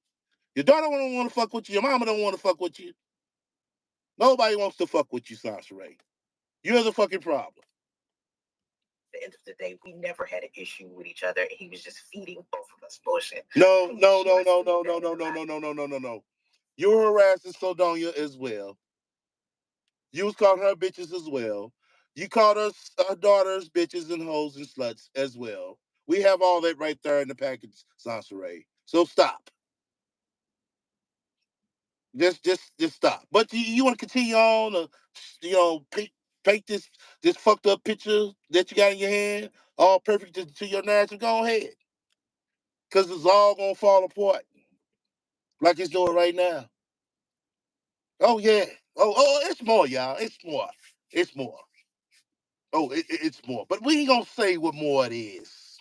Your daughter don't want to fuck with you. Your mama don't want to fuck with you. Nobody wants to fuck with you, Sansa Ray. You're the fucking problem. At the end of the day, we never had an issue with each other. He was just feeding both of us bullshit. No. You were harassing Sedonia as well. You was calling her bitches as well. You called her daughters bitches and hoes and sluts as well. We have all that right there in the package, Sansa Ray. So stop. Just stop. But you want to continue on, paint this fucked up picture that you got in your hand, all perfect to your narrative. Go ahead, because it's all gonna fall apart like it's doing right now. Oh yeah. Oh, it's more, y'all. It's more. It's more. Oh, it's more. But we ain't gonna say what more it is,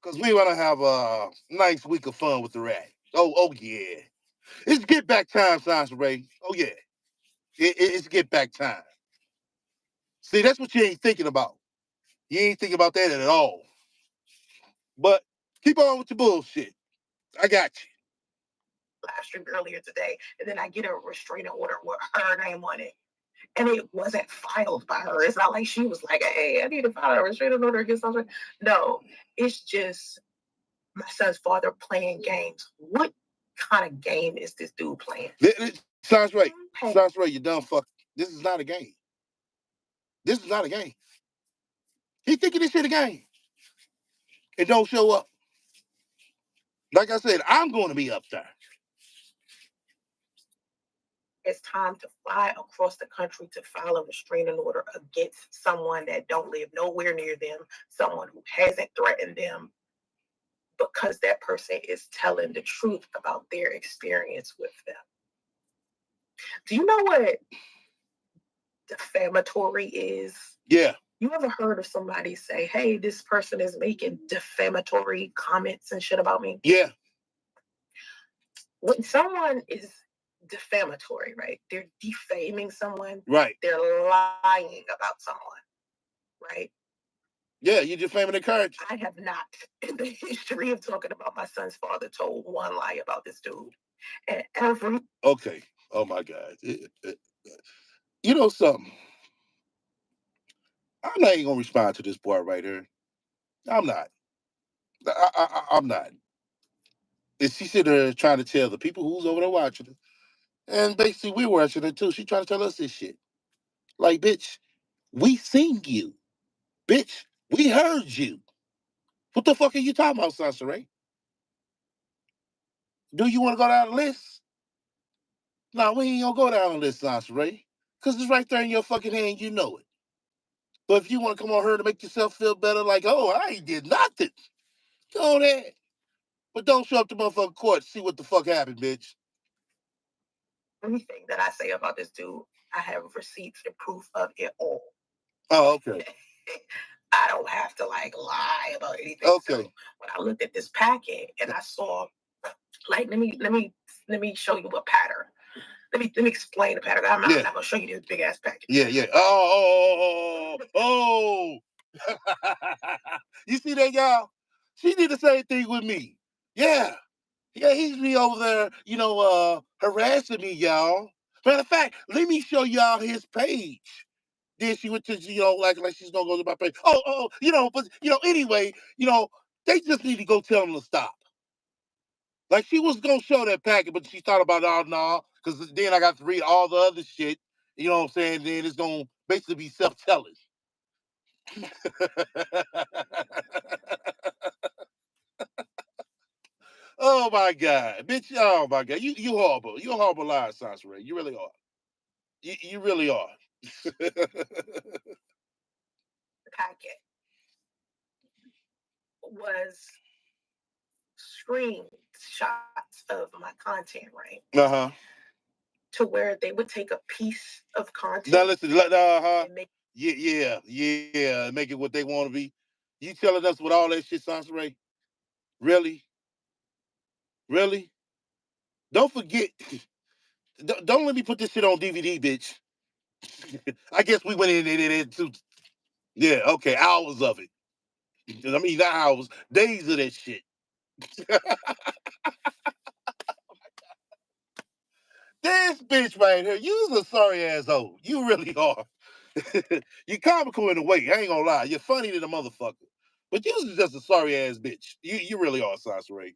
because we wanna have a nice week of fun with the rat. Oh yeah. It's get back time, Sansa Ray. Oh yeah. It's get back time. See, that's what you ain't thinking about. You ain't thinking about that at all. But keep on with your bullshit. I got you. Live stream earlier today, and then I get a restraining order with her name on it. And it wasn't filed by her. It's not like she was like, hey, I need to file a restraining order against something. No, it's just my son's father playing games. What kind of game is this dude playing? Sounds right. Sounds right, you dumb fuck. This is not a game. This is not a game. He thinking this shit a game. It don't show up. Like I said, I'm going to be up there. It's time to fly across the country to file a restraining order against someone that don't live nowhere near them, someone who hasn't threatened them, because that person is telling the truth about their experience with them. Do you know what defamatory is? Yeah. You ever heard of somebody say, hey, this person is making defamatory comments and shit about me? Yeah. When someone is defamatory, right? They're defaming someone. Right. They're lying about someone, right? Yeah, you're defaming the character. I have not, in the history of talking about my son's father, told one lie about this dude. And every... Okay. Oh, my God. You know something? I'm not even going to respond to this part right here. I'm not. I'm not. And she sitting there trying to tell the people who's over there watching it. And basically, we're watching it too. She trying to tell us this shit. Like, bitch, we seen you. Bitch, we heard you. What the fuck are you talking about, Sansa Ray? Do you want to go down the list? No, we ain't gonna go down the list, Sansa Ray. Because it's right there in your fucking hand, you know it. But if you want to come on here to make yourself feel better, like, oh, I ain't did nothing. Go on there. But don't show up to motherfucking court to see what the fuck happened, bitch. Anything that I say about this dude, I have receipts and proof of it all. Oh, okay. I don't have to like lie about anything. Okay. So when I looked at this packet and I saw, like, let me show you a pattern. Let me explain the pattern. I'm not gonna show you this big ass packet. Yeah. Oh. You see that, y'all? She did the same thing with me. Yeah, he's me over there, harassing me, y'all. Matter of fact, let me show y'all his page. Then she went to, like she's gonna go to my page. Anyway, they just need to go tell him to stop. Like, she was gonna show that packet, but she thought about, oh, no, because then I got to read all the other shit. You know what I'm saying? Then it's gonna basically be self-telling. Oh my God, bitch! Oh my God, you horrible. You a horrible liar, Sansa Ray. You really are. You really are. Packet was screenshots of my content, right? Uh-huh. To where they would take a piece of content. Now listen, yeah, make it what they want to be. You telling us with all that shit, Sansa Ray? Really? Really? Don't forget. Don't let me put this shit on DVD, bitch. I guess we went in it too. Yeah, okay, hours of it. I mean, not hours, days of that shit. This bitch right here, you's a sorry asshole. You really are. You comical in a way. I ain't gonna lie. You're funny than a motherfucker. But you's just a sorry ass bitch. You really are, Sansa Ray.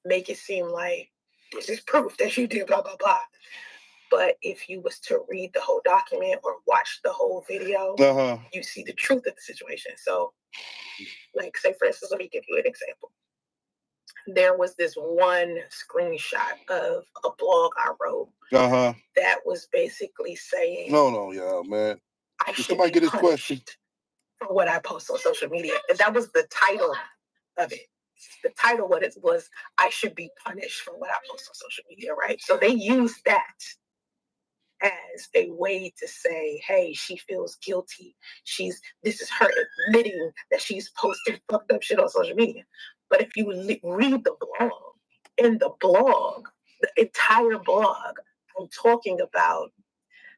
Make it seem like this is proof that you did blah blah blah. But if you was to read the whole document or watch the whole video, you see the truth of the situation. So, like, say for instance, let me give you an example. There was this one screenshot of a blog I wrote that was basically saying, no, yeah, man. I should somebody get his question for what I post on social media. And that was the title of it. The title what it was, I should be punished for what I post on social media, right? So they used that as a way to say, hey, she feels guilty. This is her admitting that she's posting fucked up shit on social media. But if you read the blog, in the blog, the entire blog, I'm talking about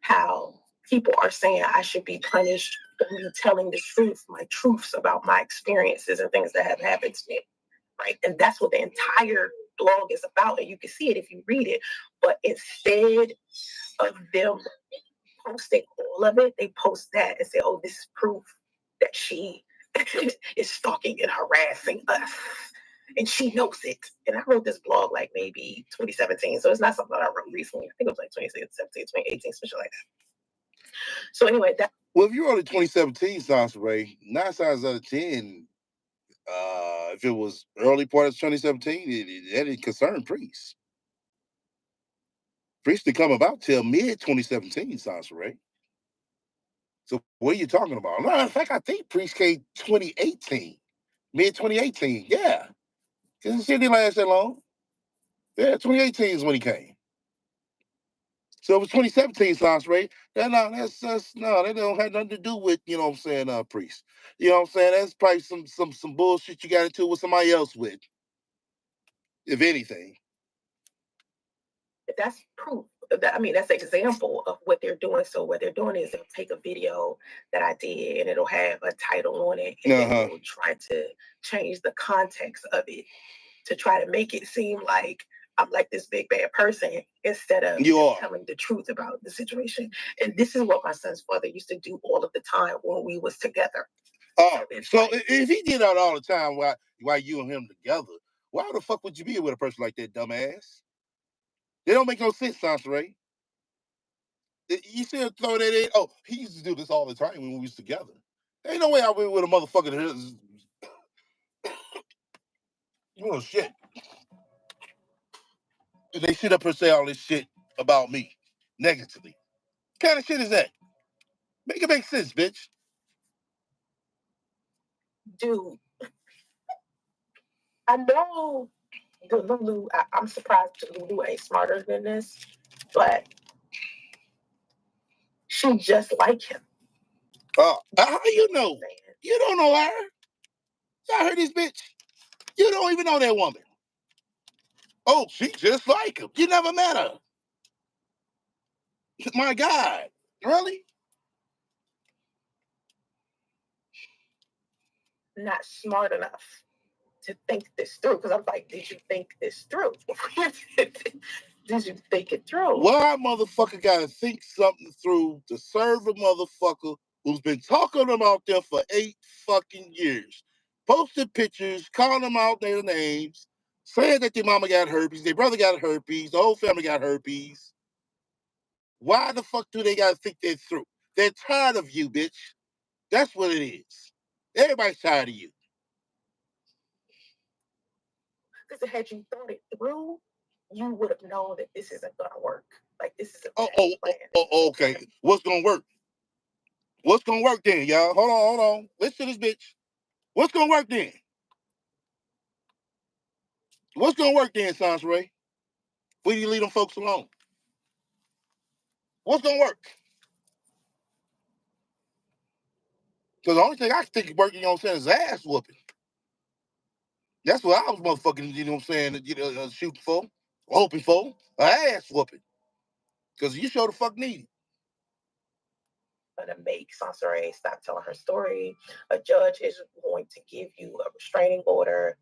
how people are saying I should be punished for me telling the truth, my truths about my experiences and things that have happened to me, right? And that's what the entire blog is about, and you can see it if you read it. But instead of them posting all of it, they post that and say, "Oh, this is proof that she is stalking and harassing us, and she knows it." And I wrote this blog like maybe 2017, so it's not something that I wrote recently. I think it was like 2017, 2018, something like that. So anyway, well, if you wrote in 2017, Sansa Ray, 9 times out of 10, if it was early part of 2017, that didn't concern priests. Priests didn't come about till mid 2017, Sansa Ray. So what are you talking about? Matter of fact, I think Priest came 2018, mid 2018. Yeah, because the shit didn't last that long. Yeah, 2018 is when he came. So it was 2017, Sansa Ray. That's no, that don't have nothing to do with, you know what I'm saying, Priest. You know what I'm saying? That's probably some bullshit you got into with somebody else with, if anything. That's proof. I mean, that's an example of what they're doing. So what they're doing is they'll take a video that I did and it'll have a title on it, and they will try to change the context of it to try to make it seem like I'm like this big bad person instead of telling the truth about the situation. And this is what my son's father used to do all of the time when we was together. Oh, so if he did that all the time while you and him together, why the fuck would you be with a person like that, dumbass? They don't make no sense, Sansa Ray. You see him throw that in? Oh, he used to do this all the time when we was together. Ain't no way I went with a motherfucker that oh shit. And they sit up and say all this shit about me negatively. What kind of shit is that? Make it make sense, bitch. Dude, I know Lulu, I'm surprised Lulu ain't smarter than this, but she just like him. How you know? You don't know her. I heard this bitch. You don't even know that woman. Oh, she just like him. You never met her. My God. Really? Not smart enough to think this through. Because I'm like, did you think this through? Did you think it through? Why motherfucker gotta think something through to serve a motherfucker who's been talking about them for 8 fucking years? Posted pictures, calling them out their names, saying that their mama got herpes, their brother got herpes, the whole family got herpes. Why the fuck do they gotta think that through? They're tired of you, bitch. That's what it is. Everybody's tired of you. Because had you thought it through, you would have known that this isn't gonna work. Like this is a plan. Okay. What's gonna work? What's gonna work then, y'all? Hold on. Listen to this bitch. What's gonna work then? What's gonna work then, Sansa Ray? Where do you leave them folks alone? What's gonna work? Because the only thing I can think of working, you know what I'm saying, is ass whooping. That's what I was motherfucking, you know what I'm saying, shooting for, hoping for, ass whooping. Because you sure the fuck need it. To make Sansa Ray stop telling her story, a judge is going to give you a restraining order.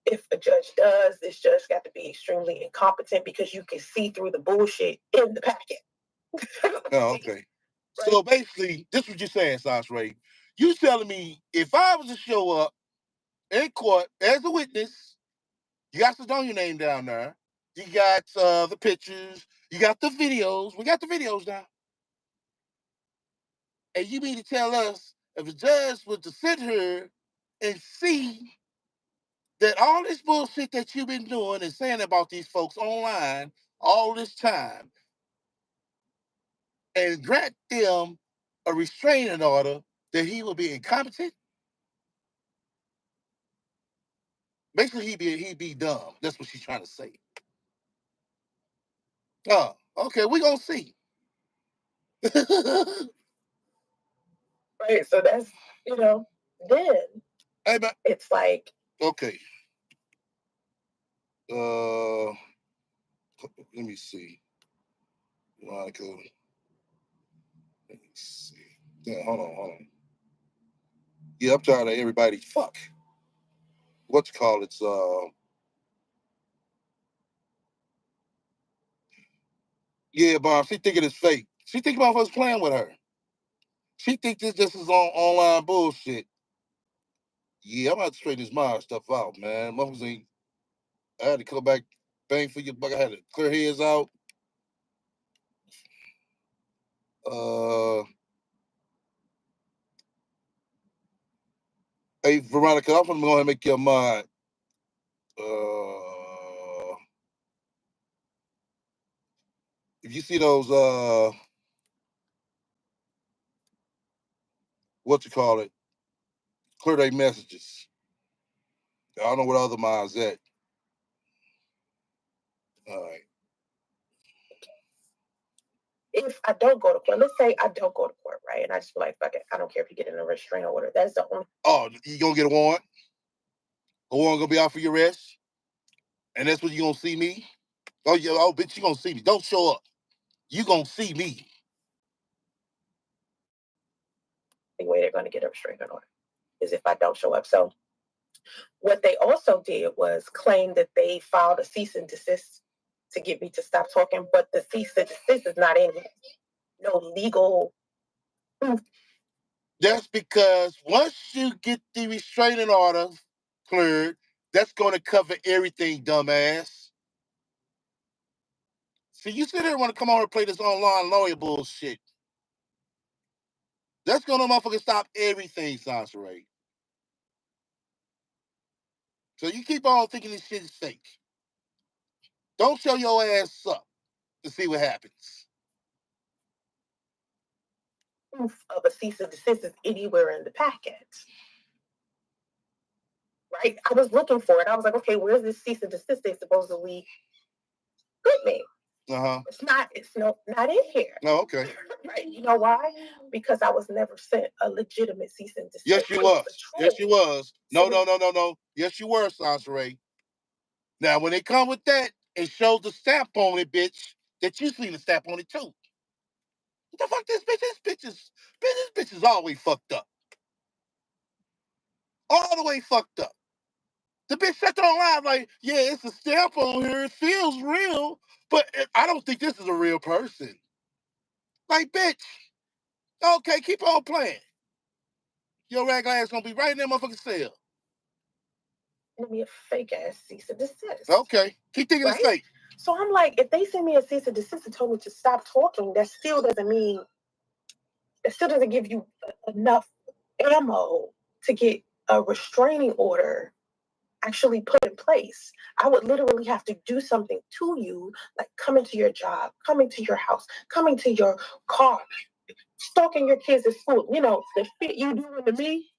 If a judge does, this judge got to be extremely incompetent because you can see through the bullshit in the packet. Oh, okay. Right. So basically, this is what you're saying, Sansa Ray. You telling me if I was to show up in court as a witness, you got Sedonia's name down there, you got the pictures, you got the videos, we got the videos now. And you mean to tell us if a judge was to sit here and see that all this bullshit that you've been doing and saying about these folks online all this time and grant them a restraining order, that he will be incompetent? Basically, he'd be dumb. That's what she's trying to say. Oh, okay, we're gonna see. Right, so that's, then it's like, okay. Let me see. Monica. Let me see. Yeah, hold on. Yeah, I'm tired of everybody. Fuck. What you call it? Yeah, Bob, she thinking it's fake. She think motherfuckers playing with her. She think this just is online bullshit. Yeah, I'm about to straighten this mind stuff out, man. Motherfuckers ain't. I had to come back, bang for your buck. I had to clear heads out. Hey, Veronica, I'm gonna go ahead and make your mind. If you see those, what you call it, clear their messages. I don't know what other mine's at. All right. If I don't go to court, let's say I don't go to court, right? And I just feel like, fuck it, I don't care if you get in a restraining order. That's the only. Oh, you gonna get a warrant? A warrant gonna be out for your arrest? And that's when you gonna see me? Oh, yeah, oh, bitch, you gonna see me. Don't show up. You gonna see me. The way they're gonna get a restraining order is if I don't show up. So what they also did was claim that they filed a cease and desist to get me to stop talking, but the cease and desist is not in no legal proof. That's because once you get the restraining order cleared, that's going to cover everything, dumbass. See, you sit there and want to come on and play this online lawyer bullshit. That's going to motherfucking stop everything, Sansaray. So you keep on thinking this shit is fake. Don't show your ass up to see what happens. Proof of a cease and desist is anywhere in the packet. Right? I was looking for it. I was like, okay, where's this cease and desist they supposedly put me? It's not in here. No, okay. Right. You know why? Because I was never sent a legitimate cease and desist. Yes, you was. Yes, you was. No. Yes, you were, Sansaray. Now, when they come with that, it shows the stamp on it, bitch, that you seen the stamp on it too. What the fuck, this bitch is always fucked up. All the way fucked up. The bitch sat there online like, yeah, it's a stamp on here. It feels real, but I don't think this is a real person. Like, bitch, okay, keep on playing. Your rag ass gonna be right in that motherfucking cell. It'll be a fake ass cease and desist. Okay, keep thinking it's fake. So I'm like, if they send me a cease and desist and told me to stop talking, that still doesn't give you enough ammo to get a restraining order actually put in place. I would literally have to do something to you, like coming to your job, coming to your house, coming to your car, stalking your kids at school. You know, the shit you doing to me,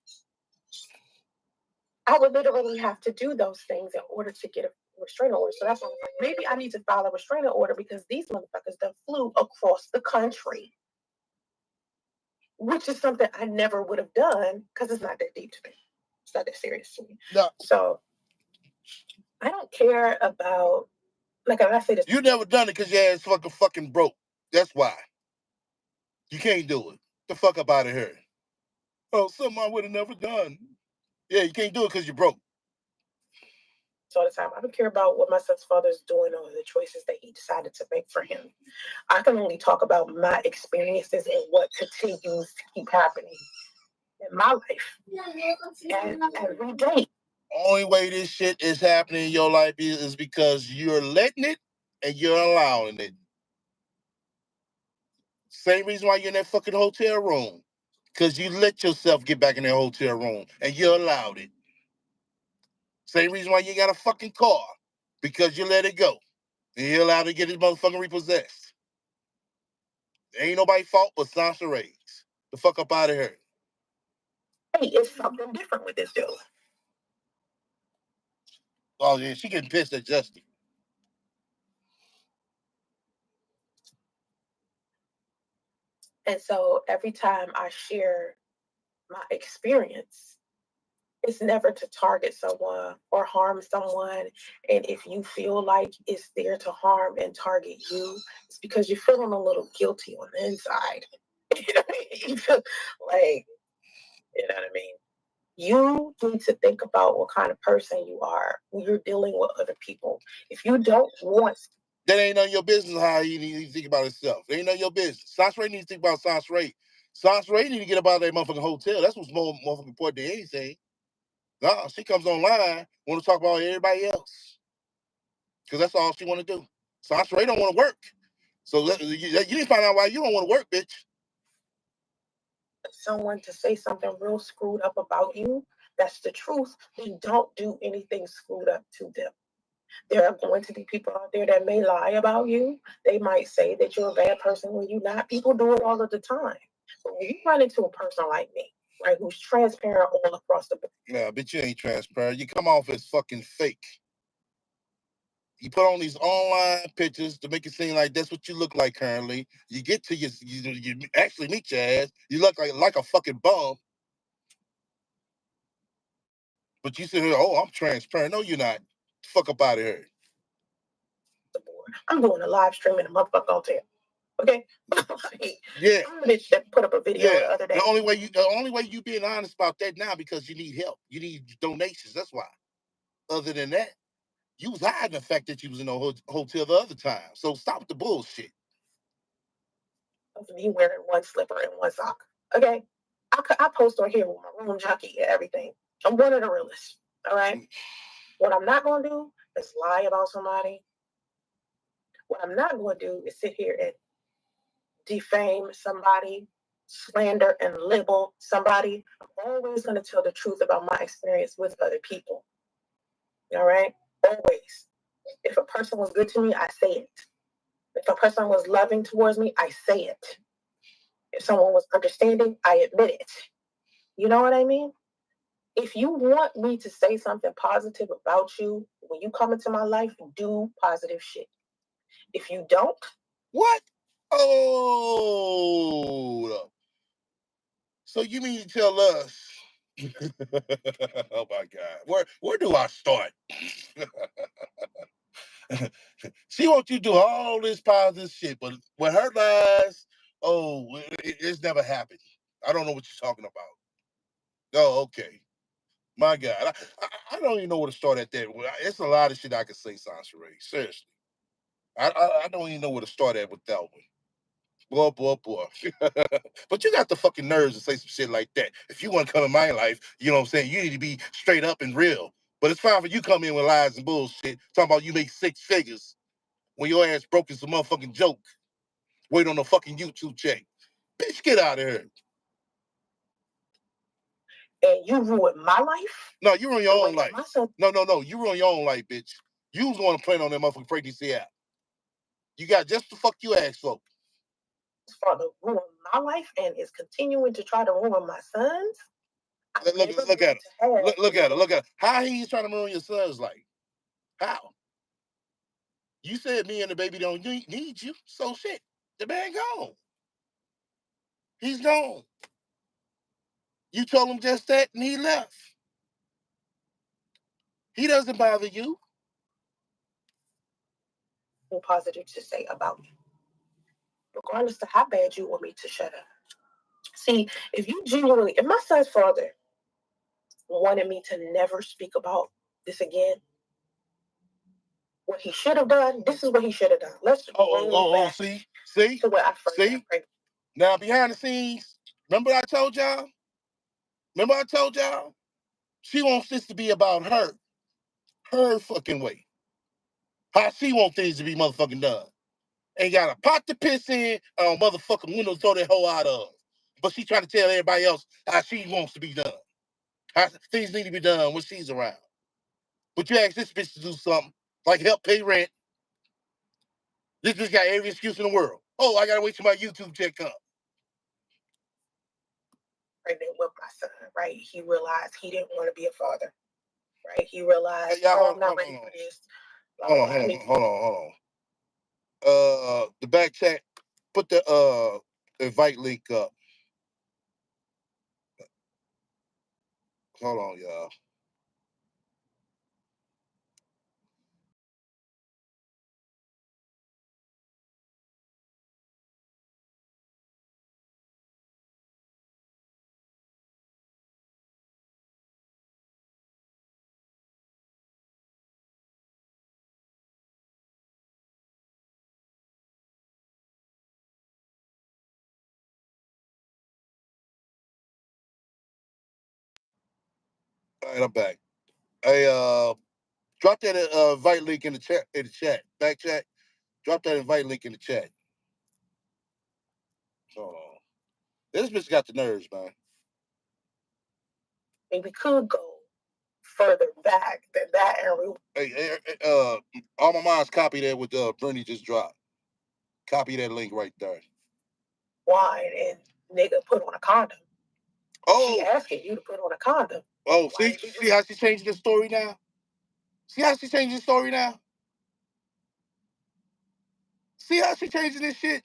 I would literally have to do those things in order to get a restraining order. So that's why I was like, maybe I need to file a restraining order because these motherfuckers done flew across the country, which is something I never would have done because it's not that deep to me. It's not that serious to me. No. So I don't care about, like I say this. You never done it because your ass fucking broke. That's why. You can't do it. The fuck up out of here. Oh, something I would have never done. Yeah, you can't do it because you're broke. All the time. I don't care about what my son's father is doing or the choices that he decided to make for him. I can only talk about my experiences and what continues to keep happening in my life. And every day. Only way this shit is happening in your life is because you're letting it and you're allowing it. Same reason why you're in that fucking hotel room. Because you let yourself get back in that hotel room and you allowed it. Same reason why you got a fucking car. Because you let it go. And you're allowed to get his motherfucking repossessed. Ain't nobody fault but Sansa Ray's. The fuck up out of here. Hey, it's something different with this dude. Oh, yeah, she getting pissed at Justin. And so every time I share my experience, it's never to target someone or harm someone. And if you feel like it's there to harm and target you, it's because you're feeling a little guilty on the inside. You know what I mean? You feel like, you know what I mean? You need to think about what kind of person you are when you're dealing with other people. If you don't want... That ain't none of your business how he need to think about himself. That ain't none of your business. Sauce Ray needs to think about Sauce Ray. Sauce Ray need to get about that motherfucking hotel. That's what's more motherfucking important than anything. No, she comes online, want to talk about everybody else. Because that's all she want to do. Sauce Ray don't want to work. So you need to find out why you don't want to work, bitch. Someone to say something real screwed up about you, that's the truth, then don't do anything screwed up to them. There are going to be people out there that may lie about you. They might say that you're a bad person when you're not. People do it all of the time. But when you run into a person like me, right, who's transparent all across the board. Yeah, bitch, you ain't transparent. You come off as fucking fake. You put on these online pictures to make it seem like that's what you look like currently. You get to you actually meet your ass. You look like a fucking bum. But you sit here, oh, I'm transparent. No, you're not. Fuck up out of here. I'm doing a live stream in a motherfucker hotel. Okay? Yeah. I'm the bitch that put up a video the other day. The only way you being honest about that now because you need help. You need donations. That's why. Other than that, you was hiding the fact that you was in a hotel the other time. So stop the bullshit. Me wearing one slipper and one sock. Okay? I post on here with my room junkie and everything. I'm one of the realest. All right? What I'm not going to do is lie about somebody. What I'm not going to do is sit here and defame somebody, slander and libel somebody. I'm always going to tell the truth about my experience with other people. All right? Always. If a person was good to me, I say it. If a person was loving towards me, I say it. If someone was understanding, I admit it. You know what I mean? If you want me to say something positive about you, when you come into my life, do positive shit. If you don't, what? Oh, so you mean to tell us? Oh my God, where do I start? She wants you to do all this positive shit, but with her lies, oh, it's never happened. I don't know what you're talking about. Oh, okay. My God, I don't even know where to start at that. It's a lot of shit I could say, Sansaray. Seriously, I don't even know where to start at with that one. Boy. But you got the fucking nerves to say some shit like that. If you want to come in my life, you know what I'm saying? You need to be straight up and real. But it's fine for you come in with lies and bullshit, talking about you make 6 figures when your ass broke is a motherfucking joke. Wait on a fucking YouTube check. Bitch, get out of here. And you ruined my life? No, you ruined your own life. No. You ruined your own life, bitch. You was going to plan on that motherfucking pregnancy app. You got just the fuck you asked for. For to ruin my life and is continuing to try to ruin my son's. Look at her. Look at her. How he's trying to ruin your son's life? How? You said me and the baby don't need you, so shit. The man gone. He's gone. You told him just that, and he left. He doesn't bother you. Positive to say about you, regardless of how bad you want me to shut up. See, if my son's father wanted me to never speak about this again, what he should have done, this is what he should have done. Let's see to where I first got pregnant. Now behind the scenes, remember I told y'all? She wants this to be about her fucking way. How she want things to be motherfucking done. Ain't got a pot to piss in or motherfucking window to throw that hoe out of. But she trying to tell everybody else how she wants to be done. How things need to be done when she's around. But you ask this bitch to do something, like help pay rent. This bitch got every excuse in the world. Oh, I gotta wait till my YouTube check comes. Pregnant with my son, right? He realized he didn't want to be a father. Right? He realized, I'm not ready for this. Hold on. The back chat, put the invite link up. Hold on, y'all. All right, I'm back. Hey, drop that invite link in the chat. In the chat, back chat. Drop that invite link in the chat. Hold on. This bitch got the nerves, man. And we could go further back than that, and we. All my minds copy that with Bernie just dropped. Copy that link right there. Wine and nigga put on a condom. Oh, she asking you to put on a condom. Oh, see how she changed the story now? See how she changed the story now? See how she changing this shit?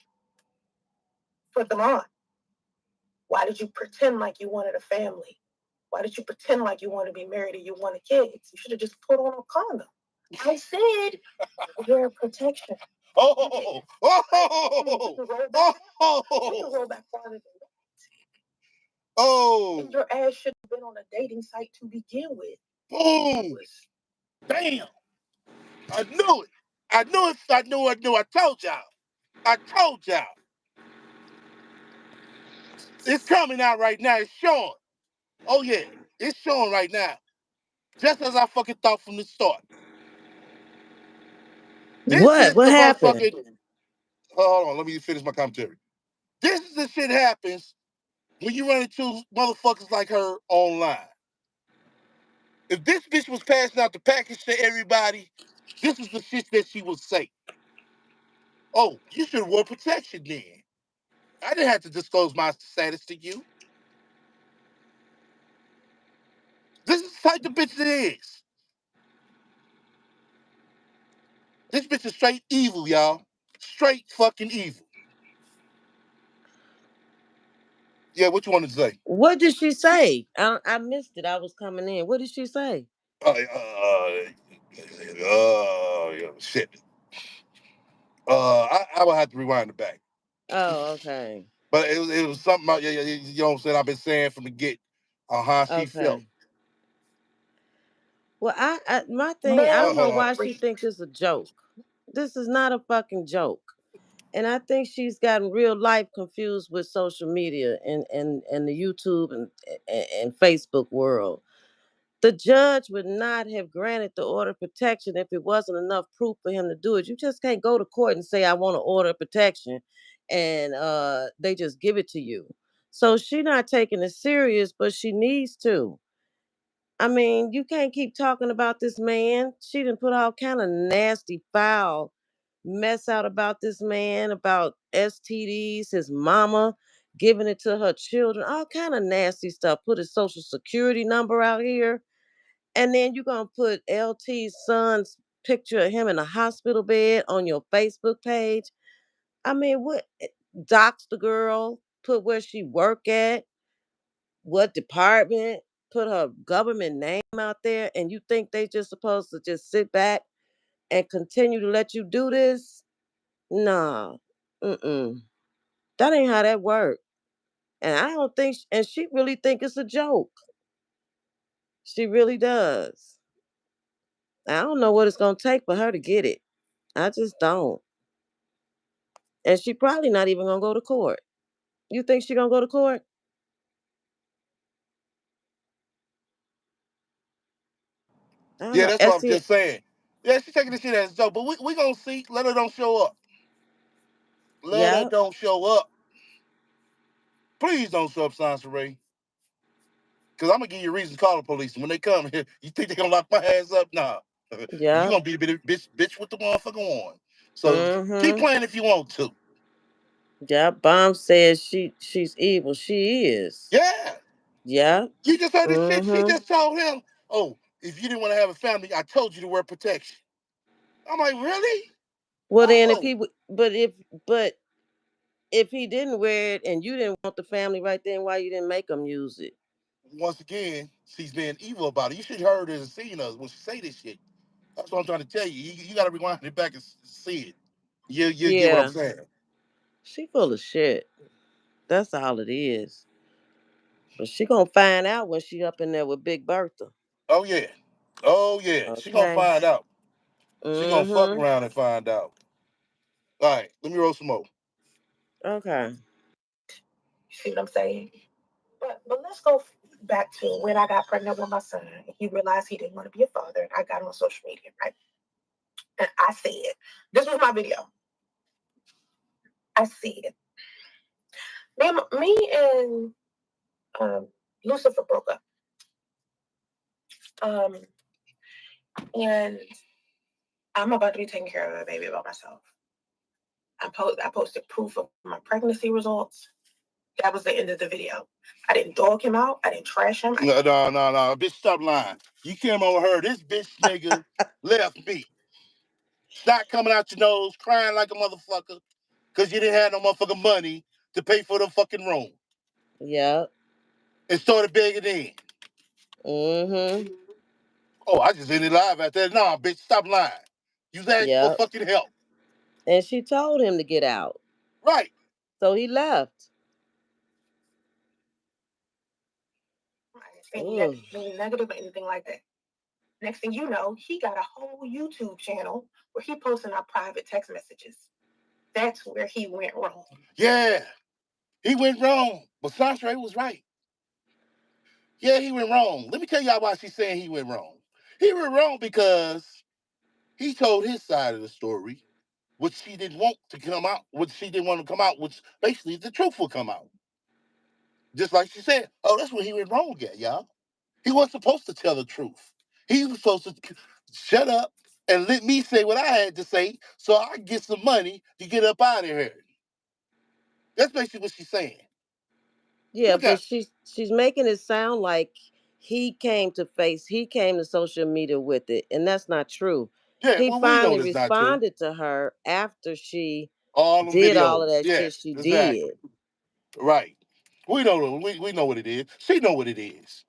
Put them on. Why did you pretend like you wanted a family? Why did you pretend like you wanted to be married and you wanted kids? You should have just put on a condom. I said wear protection. Oh, We can roll back farther than that. Oh. And your ass should have been on a dating site to begin with. Boom. Damn. I knew it. I knew it. I knew. I told y'all. I told y'all. It's coming out right now. It's showing. Oh, yeah. It's showing right now. Just as I fucking thought from the start. This is What the happened? motherfucking. Hold on. Let me finish my commentary. This is the shit happens when you run into motherfuckers like her online. If this bitch was passing out the package to everybody, this is the shit that she would say. Oh, you should have wore protection then. I didn't have to disclose my status to you. This is the type of bitch it is. This bitch is straight evil, y'all. Straight fucking evil. Yeah, what you want to say? What did she say? I missed it. I was coming in. What did she say? Shit. I would have to rewind it back. Oh, okay. But it was something about, you know what I'm saying, I've been saying from the get on how she felt. Okay. Well, my thing, I don't know Hold on. why she thinks it's a joke. This is not a fucking joke. And I think she's gotten real life confused with social media and the YouTube and Facebook world. The judge would not have granted the order of protection if it wasn't enough proof for him to do it. You just can't go to court and say I want an order of protection, and they just give it to you. So she not taking it serious, but she needs to. I mean, you can't keep talking about this man. She done put all kind of nasty, foul mess out about this man, about STDs, his mama giving it to her children, all kind of nasty stuff. Put his social security number out here. And then you're gonna put LT's son's picture of him in a hospital bed on your Facebook page. I mean, what dox the girl, put where she work at, what department, put her government name out there, and you think they just supposed to just sit back and continue to let you do this? Nah. Mm-mm. That ain't how that work. And I don't think, and she really think it's a joke. She really does. I don't know what it's gonna take for her to get it. I just don't. And she probably not even gonna go to court. You think she gonna go to court? I don't Yeah, know. that's what I'm Essie, just saying. Yeah, she's taking this shit as a joke, but we gonna see. Let her don't show up. Let her yeah, don't show up. Please don't show up, Sansaray. Because I'm gonna give you a reason to call the police. And when they come here, you think they're gonna lock my ass up? Nah. You yeah. gonna be a bitch with the motherfucker on. So keep Mm-hmm. playing if you want to. Yeah, Bomb says she's evil. She is. Yeah. Yeah. You just heard this shit. She Mm-hmm. just told him, oh, if you didn't want to have a family, I told you to wear protection. I'm like, really? Well then if Oh. he but if he didn't wear it and you didn't want the family right then, why you didn't make him use it? Once again, she's being evil about it. You should have heard her and seen us when she say this shit. That's what I'm trying to tell you. You got to rewind it back and see it. You get what I'm Yeah. saying. She full of shit. That's all it is. But she gonna find out when she up in there with Big Bertha. Oh, yeah. Oh, yeah. She going to Okay. find out. She going to fuck Mm-hmm. around and find out. All right. Let me roll some more. Okay. See what I'm saying? But let's go. back to when I got pregnant with my son. He realized he didn't want to be a father, and I got on social media, right? And I said, this was my video. I said, me and Lucifer broke up. And I'm about to be taking care of a baby by myself. I posted proof of my pregnancy results. That was the end of the video. I didn't dog him out. I didn't trash him. No. Bitch, stop lying. You came over her. This bitch nigga left me. Snot coming out your nose, crying like a motherfucker, because you didn't have no motherfucking money to pay for the fucking room. Yep. And started begging in. Mm-hmm. Oh, I just ended live after that. Nah, bitch, stop lying. You was asking for fucking help. And she told him to get out. Right. So he left. I didn't say anything negative or anything like that. Next thing you know, he got a whole YouTube channel where he posting our private text messages. That's where he went wrong. Yeah, he went wrong. But Sasha was right. Yeah, he went wrong. Let me tell y'all why she's saying he went wrong. He went wrong because he told his side of the story, which she didn't want to come out, which basically the truth will come out. Just like she said, oh, that's where he went wrong at, y'all. He wasn't supposed to tell the truth. He was supposed to shut up and let me say what I had to say so I could get some money to get up out of here. That's basically what she's saying. Yeah, but she's making it sound like he came to social media with it, and that's not true. Yeah, he well, finally responded to her after she did all of that shit she did. Right. We know what it is. She know what it is.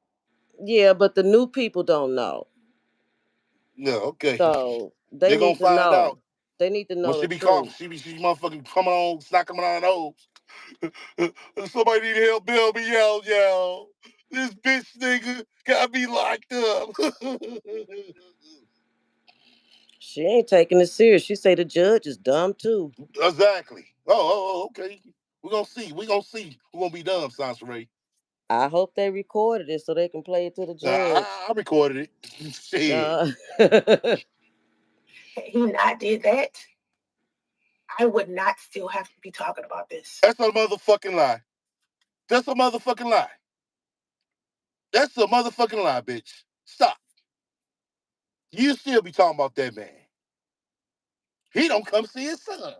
Yeah, but the new people don't know. No, okay. So they're gonna find out. They need to know when the she truth. She motherfucking coming on, it's not coming on those. Somebody need help, bail me out, y'all. This bitch nigga got me locked up. She ain't taking it serious. She say the judge is dumb too. Exactly. Okay. We're gonna see. We're gonna see who gonna be dumb, Sansa Ray. I hope they recorded it so they can play it to the judge. I recorded it. Shit. Had he not did that, I would not still have to be talking about this. That's a motherfucking lie. That's a motherfucking lie. That's a motherfucking lie, bitch. Stop. You still be talking about that man. He don't come see his son.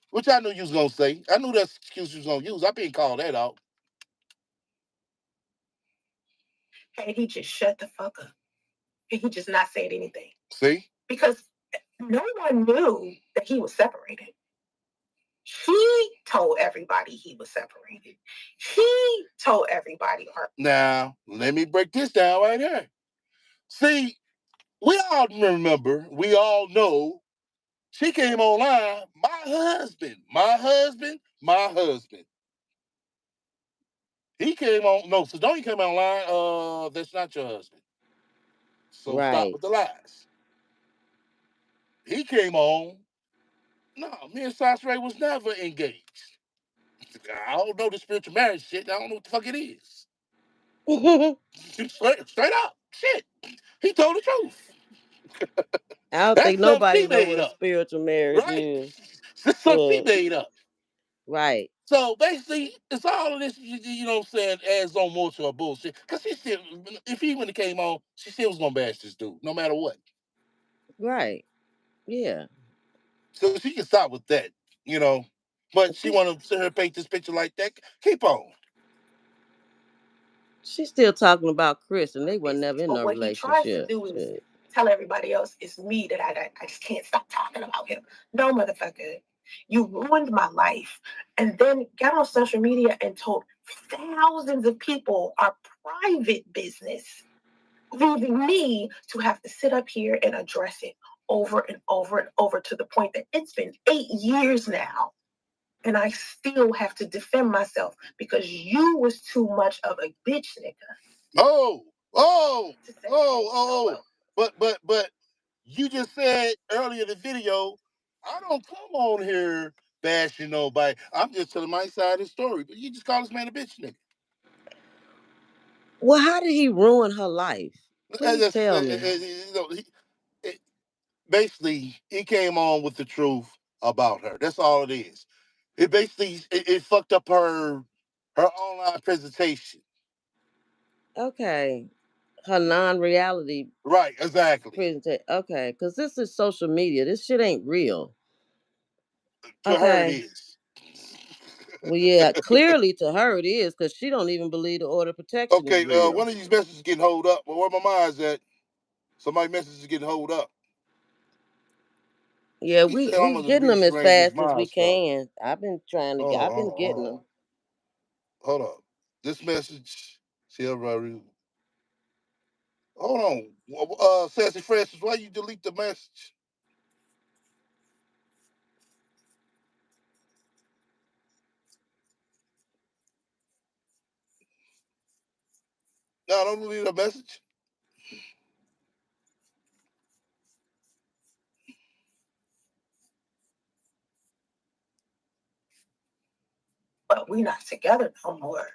Which I knew you was gonna say. I knew that's the excuse you was gonna use. I been called that out. And he just shut the fuck up. And he just not said anything. See? Because no one knew that he was separated. He told everybody he was separated. He told everybody. Now, let me break this down right here. See, we all remember, we all know, she came online, my husband. He came on, no, so don't you come online, that's not your husband. So stop with the lies. He came on, no, me and Sasha Ray was never engaged. I don't know the spiritual marriage shit. I don't know what the fuck it is. straight up. Shit. He told the truth. I don't think nobody knows what a spiritual marriage is. That's something she made up. Right. So basically, it's all of this, you know what I'm saying, adds on more to her bullshit. Because she still, if he wouldn't have came on, she still was going to bash this dude, no matter what. Right. Yeah. So she can stop with that, you know. But she want to sit here and paint this picture like that. Keep on. She's still talking about Chris, and they were never in no what relationship. What he tries to do is tell everybody else it's me that I just can't stop talking about him. No, motherfucker. You ruined my life. And then got on social media and told thousands of people our private business, leaving me to have to sit up here and address it over and over and over to the point that it's been 8 years now. And I still have to defend myself because you was too much of a bitch nigga. But you just said earlier in the video, I don't come on here bashing nobody. I'm just telling my side of the story. But you just call this man a bitch nigga. Well, how did he ruin her life? And Please that's, tell me. it- basically, he came on with the truth about her. That's all it is. It basically it fucked up her online presentation. Okay. Her non-reality Right, exactly. presentation. Okay, because this is social media. This shit ain't real. To her, it Okay. is. Well, yeah, clearly to her it is because she don't even believe the order of protection is Okay, real. one of these messages getting hold up. Well, where my mind's at? Somebody message is getting hold up. Yeah, He said I'm we gonna getting them as rearrange his fast as we mind stuff. can. I've been getting them. Hold on. This message, see everybody. Hold on. Sassy Francis, why you delete the message? No, don't delete the message. But we not together no more.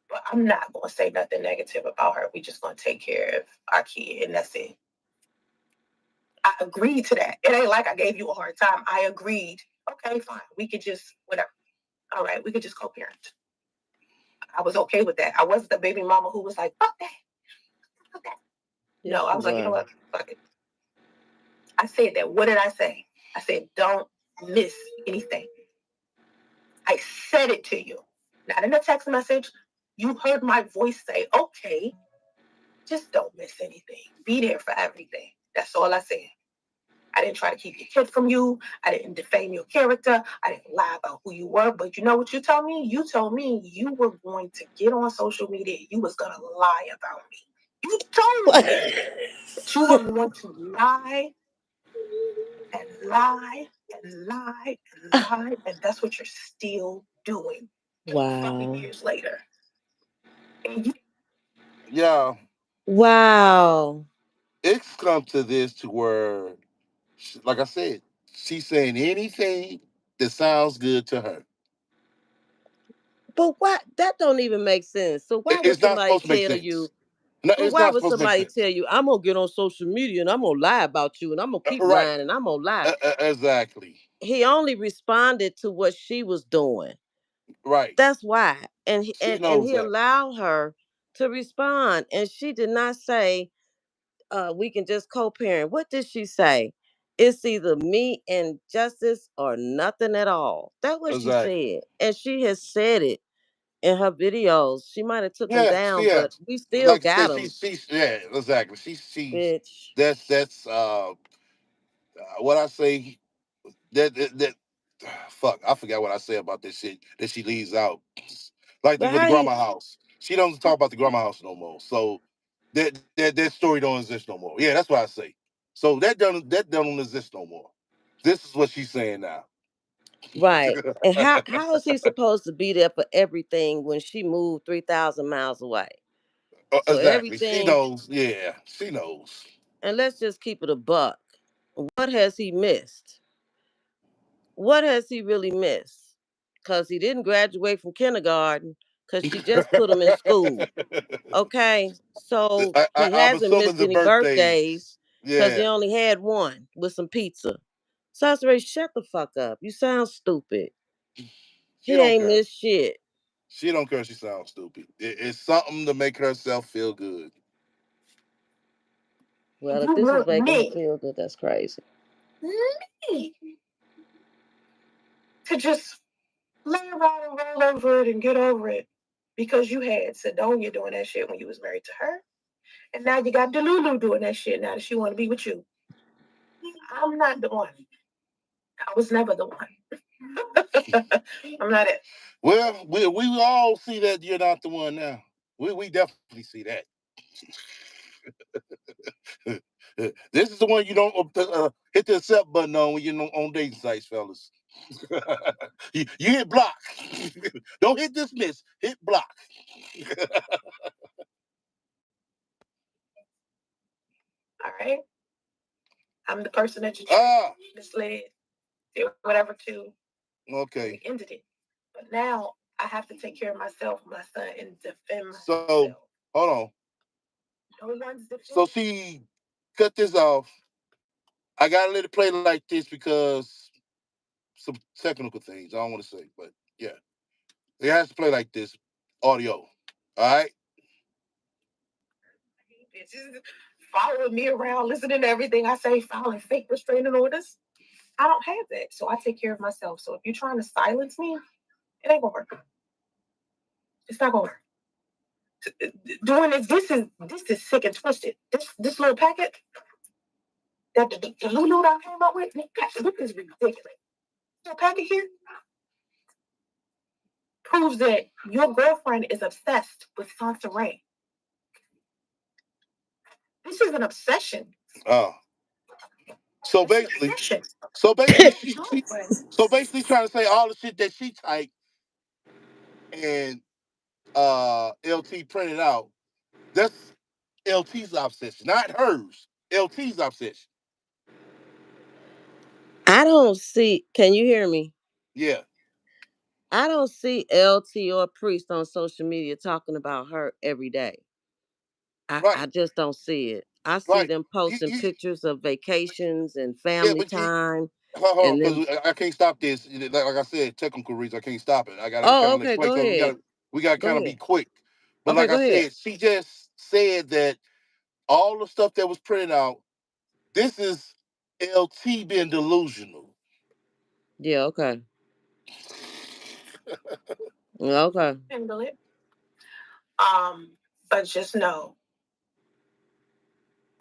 But I'm not gonna say nothing negative about her. We just gonna take care of our kid, and that's it. I agreed to that. It ain't like I gave you a hard time. I agreed. Okay, fine. We could just whatever. All right, we could just co-parent. I was okay with that. I wasn't the baby mama who was like, fuck that, fuck that. Yes, No, I you was like, you know were. what? Fuck it. I said that. What did I say? I said, don't miss anything. I said it to you, not in a text message. You heard my voice say, okay, just don't miss anything. Be there for everything. That's all I said. I didn't try to keep your kid from you. I didn't defame your character. I didn't lie about who you were. But you know what you told me? You told me you were going to get on social media. You was going to lie about me. You told me that you were going to lie and lie and lie and lie. And that's what you're still doing 2 fucking Wow. years later. And you Yeah, Wow. it's come to this to where, like I said, she's saying anything that sounds good to her. But why that don't even make sense. So why would It's not somebody supposed to make tell sense. you No, but it's why not would supposed to make somebody sense. tell you I'm gonna get on social media and I'm gonna lie about you and I'm gonna keep Right. lying and I'm gonna lie? Exactly. He only responded to what she was doing. Right. That's why. And She and knows he that. allowed her to respond. And she did not say, we can just co-parent. What did she say? It's either me and justice or nothing at all. That's what she Exactly. said. And she has said it in her videos. She might have took them Yeah, down, yeah. but we still Like I got said, them, she's yeah, exactly. She's bitch. that's what I say that fuck, I forgot what I said about this shit that she leaves out. Like But with the how you grandma house. She doesn't talk about the grandma house no more. So that story don't exist no more. Yeah, that's what I say. So that don't exist no more. This is what she's saying now. right? And how is he supposed to be there for everything when she moved 3,000 miles away? So Exactly. She everything, knows. Yeah, she knows. and let's just keep it a buck. What has he missed? What has he really missed? Because he didn't graduate from kindergarten because she just put him in school. Okay. So he I'm hasn't assuming missed the any birthdays birthdays. because he Yeah, only had one with some pizza. So I said, shut the fuck up. You sound stupid. she He don't ain't care. missed shit. She don't care. She sounds stupid. It's something to make herself feel good. Well, if you this is want making her me, feel good, that's crazy. me to just lay around and roll over it and get over it because you had Sedonia doing that shit when you was married to her. And now you got Delulu doing that shit now that she want to be with you. I'm not the one. I was never the one. I'm not it. Well, we all see that you're not the one now. We definitely see that. This is the one you don't hit the accept button on when you're on dating sites, fellas. You hit block. Don't hit dismiss. Hit block. All right. I'm the person that you Ah, misled, did whatever to. We okay. ended it. But now I have to take care of myself, my son, and defend myself. So hold on. No one's defending. So she cut this off. I gotta let it play like this because some technical things. I don't want to say, but yeah, it has to play like this. Audio. All right. Bitches following me around, listening to everything I say, filing fake restraining orders. I don't have that, so I take care of myself. So if you're trying to silence me, it ain't gonna work. It's not gonna work. Doing this is sick and twisted. This little packet that the Lulu that I came up with, this is ridiculous. This packet here proves that your girlfriend is obsessed with Sansaray. This is an obsession. Oh. So It's an basically, obsession. so basically, Girlfriend. so basically, trying to say all the shit that she typed and LT printed out. That's LT's obsession, not hers. LT's obsession. I don't see. Can you hear me? Yeah. I don't see LT or Priest on social media talking about her every day. I Right. just don't see it. I see Right. them posting He pictures of vacations and yeah, family but time hold on, and them. because I can't stop this. Like I said, technical reasons, I can't stop it. I gotta kind Oh, of let it okay, play go because ahead. we gotta Go kind of be ahead. quick. But Okay, like I go ahead. said, she just said that all the stuff that was printed out, this is LT being delusional. Yeah, okay. Okay. Handle it. But just know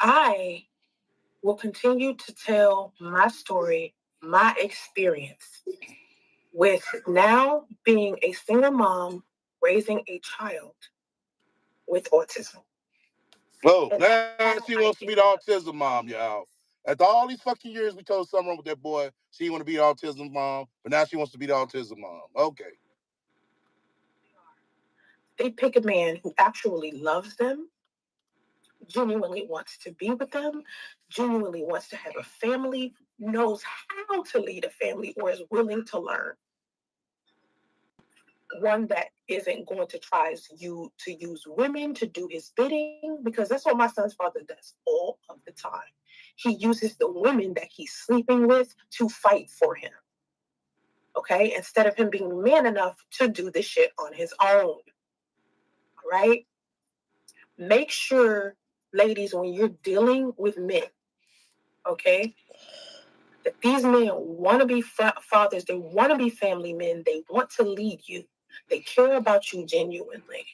I will continue to tell my story, my experience with now being a single mom raising a child with autism. Oh, And now how she I wants to be the ended up autism mom, y'all. After all these fucking years, we told something wrong with that boy. She want to be the autism mom, but now she wants to be the autism mom. Okay. they pick a man who actually loves them, genuinely wants to be with them, genuinely wants to have a family, knows how to lead a family, or is willing to learn. One that isn't going to try to use women to do his bidding, because that's what my son's father does all of the time. He uses the women that he's sleeping with to fight for him. Okay, instead of him being man enough to do this shit on his own. Right? Make sure, ladies, when you're dealing with men, okay, that these men want to be fathers, they want to be family men, they want to lead you, they care about you genuinely.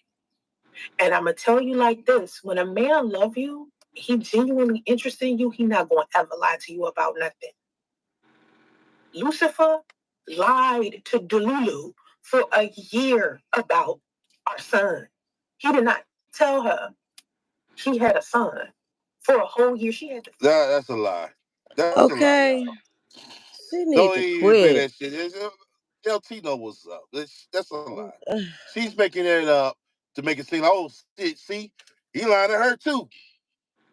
And I'm gonna tell you like this: when a man love you, he genuinely interested in you, he not gonna ever lie to you about nothing. Lucifer lied to Delulu for a year about our son. He did not tell her he had a son. For a whole year, she had to. That's a lie. That's a lie, Okay. y'all. She need Don't to even say quit. that shit. LT know what's up. That's a lie. She's making it up to make it seem like, oh, shit, see, he lied to her too.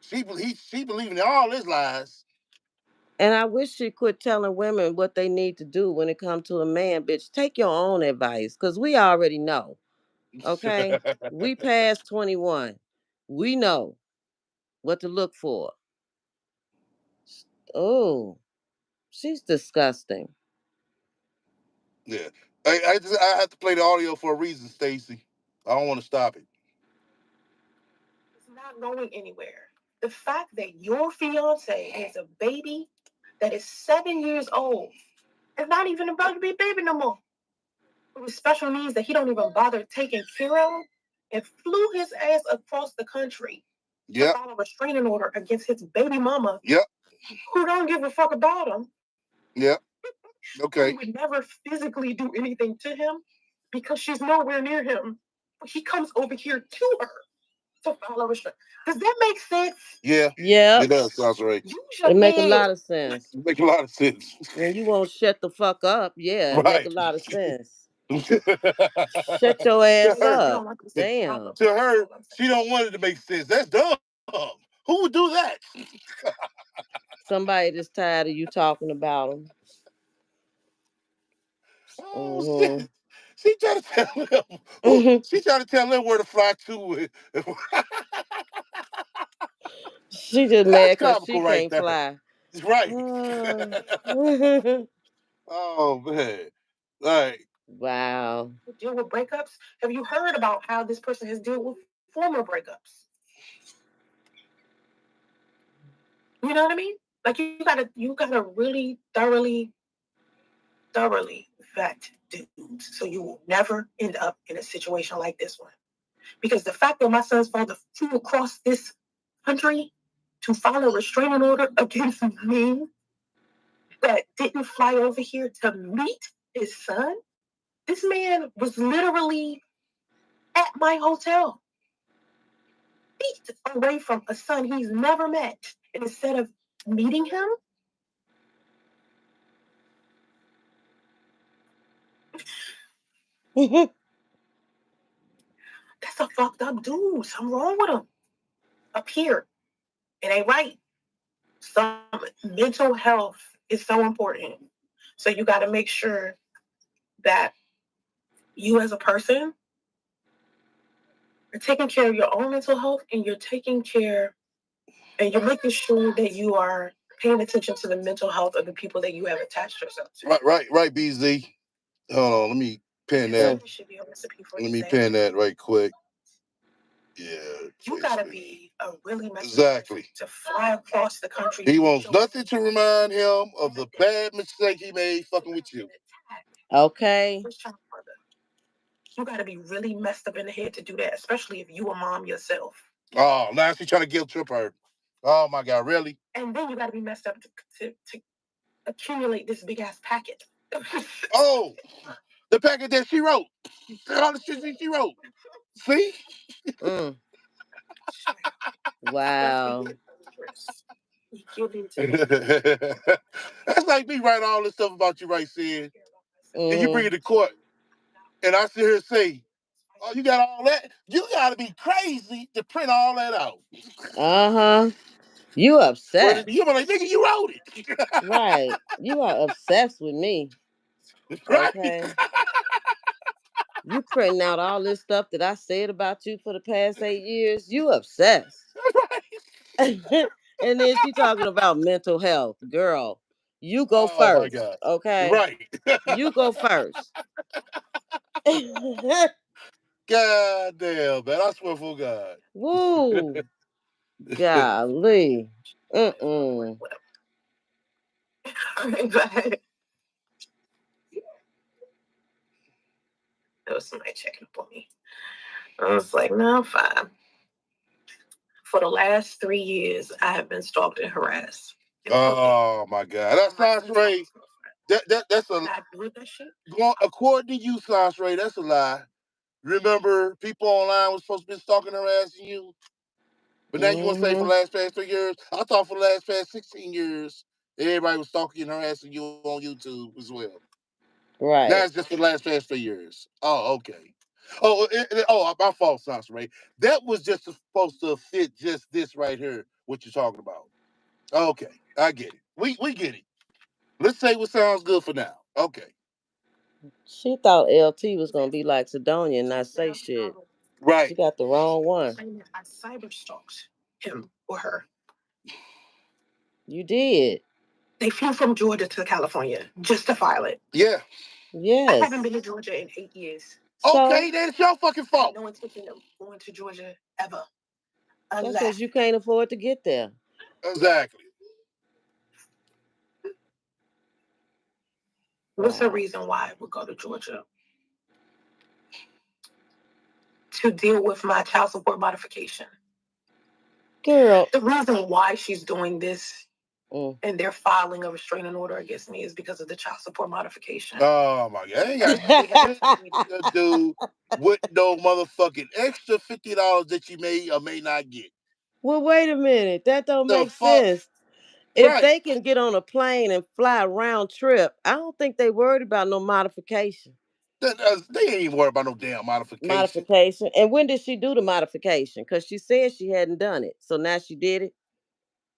She believing in all his lies. And I wish she quit telling women what they need to do when it comes to a man, bitch. Take your own advice, because we already know. Okay? We past 21. We know what to look for. Oh, she's disgusting. Yeah. I have to play the audio for a reason, Stacy. I don't want to stop it. It's not going anywhere. The fact that your fiance has a baby that is 7 years old is not even about to be a baby no more. With special needs that he don't even bother taking care of, and flew his ass across the country to Yep. file a restraining order against his baby mama, Yep. who don't give a fuck about him. Yep. Who Okay. would never physically do anything to him because she's nowhere near him. But he comes over here to her to file a restraint. Does that make sense? Yeah. It Yep. does, sounds right. Use It your make a head. lot of sense. It makes a lot of sense. When you won't shut the fuck up, yeah, it make a Right. lot of sense. to Shut your ass Ladies, you her, don't up. understand. Damn. to her, she don't want it to make sense. That's dumb. Who would do that? Somebody that's tired of you talking about them. Oh Mm-hmm. shit. She trying to tell him. She trying to tell him where to fly to. She just That's mad because she comical right can't there. fly. Right. Oh. Oh man. Like, Wow. Deal with breakups. Have you heard about how this person has dealt with former breakups? You know what I mean? Like you gotta really thoroughly vet dudes so you will never end up in a situation like this one. Because the fact that my son's father flew across this country to file a restraining order against me that didn't fly over here to meet his son, this man was literally at my hotel, feet away from a son he's never met. And instead of meeting him, that's a fucked up dude. Something wrong with him. Up here. It ain't right. Some mental health is so important. So you got to make sure that you as a person are taking care of your own mental health and you're taking care and you're making sure that you are paying attention to the mental health of the people that you have attached yourself to. right, BZ. Hold on, let me pin that. There should be a recipe for Let me disaster. pin that right quick. Yeah. You gotta be a really exactly to fly across the country. He wants nothing to remind him of the bad mistake he made fucking with you. Okay. You gotta be really messed up in the head to do that, especially if you a mom yourself. Oh, now she's trying to guilt trip her. Oh my God, really? And then you gotta be messed up to accumulate this big ass packet. Oh, the packet that she wrote. All the shit that she wrote. See? Mm. Wow. That's like me writing all this stuff about you, right, Sid? And you bring it Mm-hmm. to court, and I sit here and say, "Oh, you got all that? You got to be crazy to print all that out." Uh-huh. You But obsessed. you be like, "Nigga, you wrote it." Right. You are obsessed with me. Right? Okay. You printing out all this stuff that I said about you for the past 8 years. You obsessed. And then she talking about mental health. Girl, you go Oh my first. God. Okay. Right. You go first. God damn, man. I swear for God. Woo. Golly. Mm-mm. There was somebody checking up on me. I was like, no, I'm fine. For the last 3 years, I have been stalked and harassed. Oh my God. That's Science Ray. That's a I do that shit. according to you, Science Ray, that's a lie. Remember, people online was supposed to be stalking harassing you? But now you want to say for the last past 3 years? I thought for the last past 16 years, everybody was stalking and harassing you on YouTube as well. Now Right. it's just for the last past 3 years. Oh, okay. My fault, Science Ray. That was just supposed to fit just this right here, what you're talking about. Okay, I get it. We get it. Let's say what sounds good for now. Okay. She thought LT was gonna be like Sidonia and not say shit. She Right. got the wrong one. I cyber stalked him or her. You did. They flew from Georgia to California just to file it. Yeah. I haven't Yes. been to Georgia in 8 years. So Okay, then it's your fucking I have fault. no intention of going to Georgia ever. that's because Unless you can't afford to get there. Exactly. what's the Wow. reason why I would go to Georgia? To deal with my child support modification. Girl. The reason why she's doing this Mm. and they're filing a restraining order against me is because of the child support modification. Oh my God. Ain't got shit to do with no motherfucking extra $50 that you may or may not get. Well, wait a minute. That don't The make fuck? sense. If Right. they can get on a plane and fly a round trip, I don't think they worried about no modification. They ain't even worried about no damn modification. Modification. And when did she do the modification? Because she said she hadn't done it. So now she did it.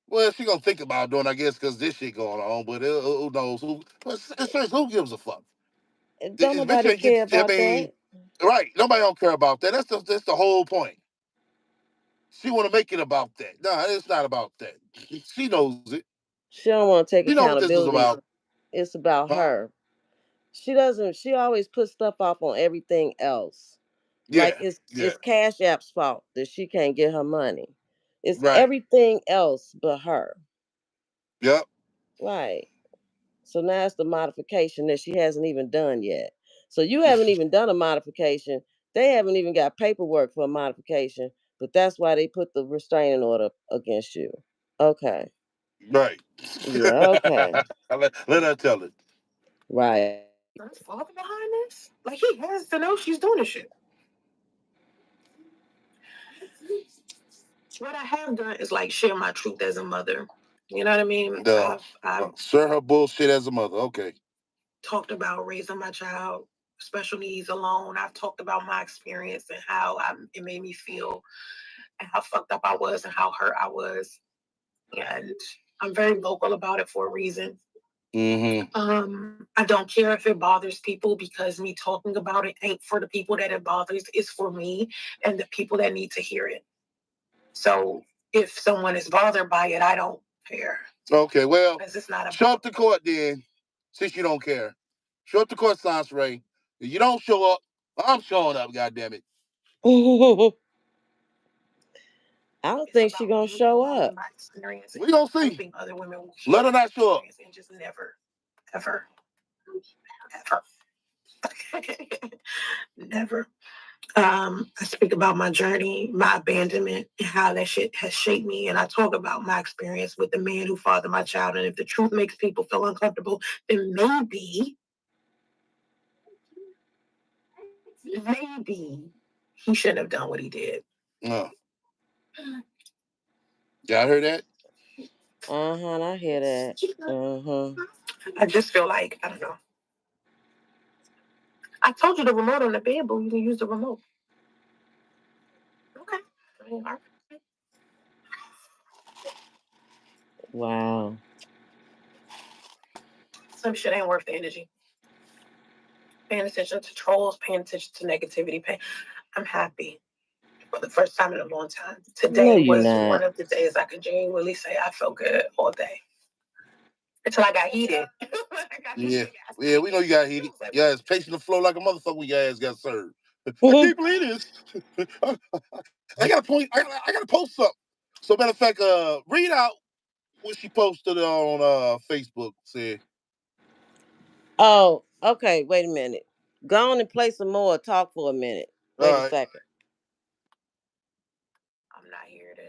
Well, she gonna think about doing, I guess, because this shit going on. But who knows? Who gives a fuck? Don't nobody care about that. Right? Nobody don't care about that. That's the whole point. She want to make it about that. No, it's not about that. She knows it. She don't want to take She know what this is accountability. about. It's about Huh? her. She doesn't. She always puts stuff off on everything else. Like Yeah. Yeah. it's Cash App's fault that she can't get her money. It's Right. everything else but her. Yep. Right. So now it's the modification that she hasn't even done yet. So you haven't even done a modification. They haven't even got paperwork for a modification, but that's why they put the restraining order against you. Okay. Right. Yeah, okay. Let her tell it. Right. There's father behind this. Like he has to know she's doing this shit. What I have done is like share my truth as a mother. You know what I mean? I've Share her bullshit as a mother. Okay. talked about raising my child, special needs alone. I've talked about my experience and how it made me feel and how fucked up I was and how hurt I was. And I'm very vocal about it for a reason. I don't care if it bothers people because me talking about it ain't for the people that it bothers. It's for me and the people that need to hear it. So if someone is bothered by it, I don't care. Okay, well, it's not show up to court then, since you don't care. Show up to court, Sans Ray. If you don't show up, I'm showing up, goddammit. I don't think she's gonna show up. We gonna see. Other women let her not show up. And just never, ever, ever, never. I speak about my journey, my abandonment, and how that shit has shaped me. And I talk about my experience with the man who fathered my child. And if the truth makes people feel uncomfortable, then maybe he shouldn't have done what he did. No. Y'all heard that? I hear that. I just feel like, I don't know. I told you the remote on the bed, but you can use the remote. Okay. Wow. Some shit ain't worth the energy. Paying attention to trolls, paying attention to negativity. I'm happy for the first time in a long time. Today was one of the days I could genuinely say I felt good all day. Until I got heated. Yeah, we know you got heated. Yeah, it's pacing the floor like a motherfucker when your ass got served. I can't believe this. I got a point. I got to post something. So, matter of fact, read out what she posted on Facebook. Said, oh, okay. Wait a minute. Go on and play some more. Talk for a minute. Wait a second. I'm not here to,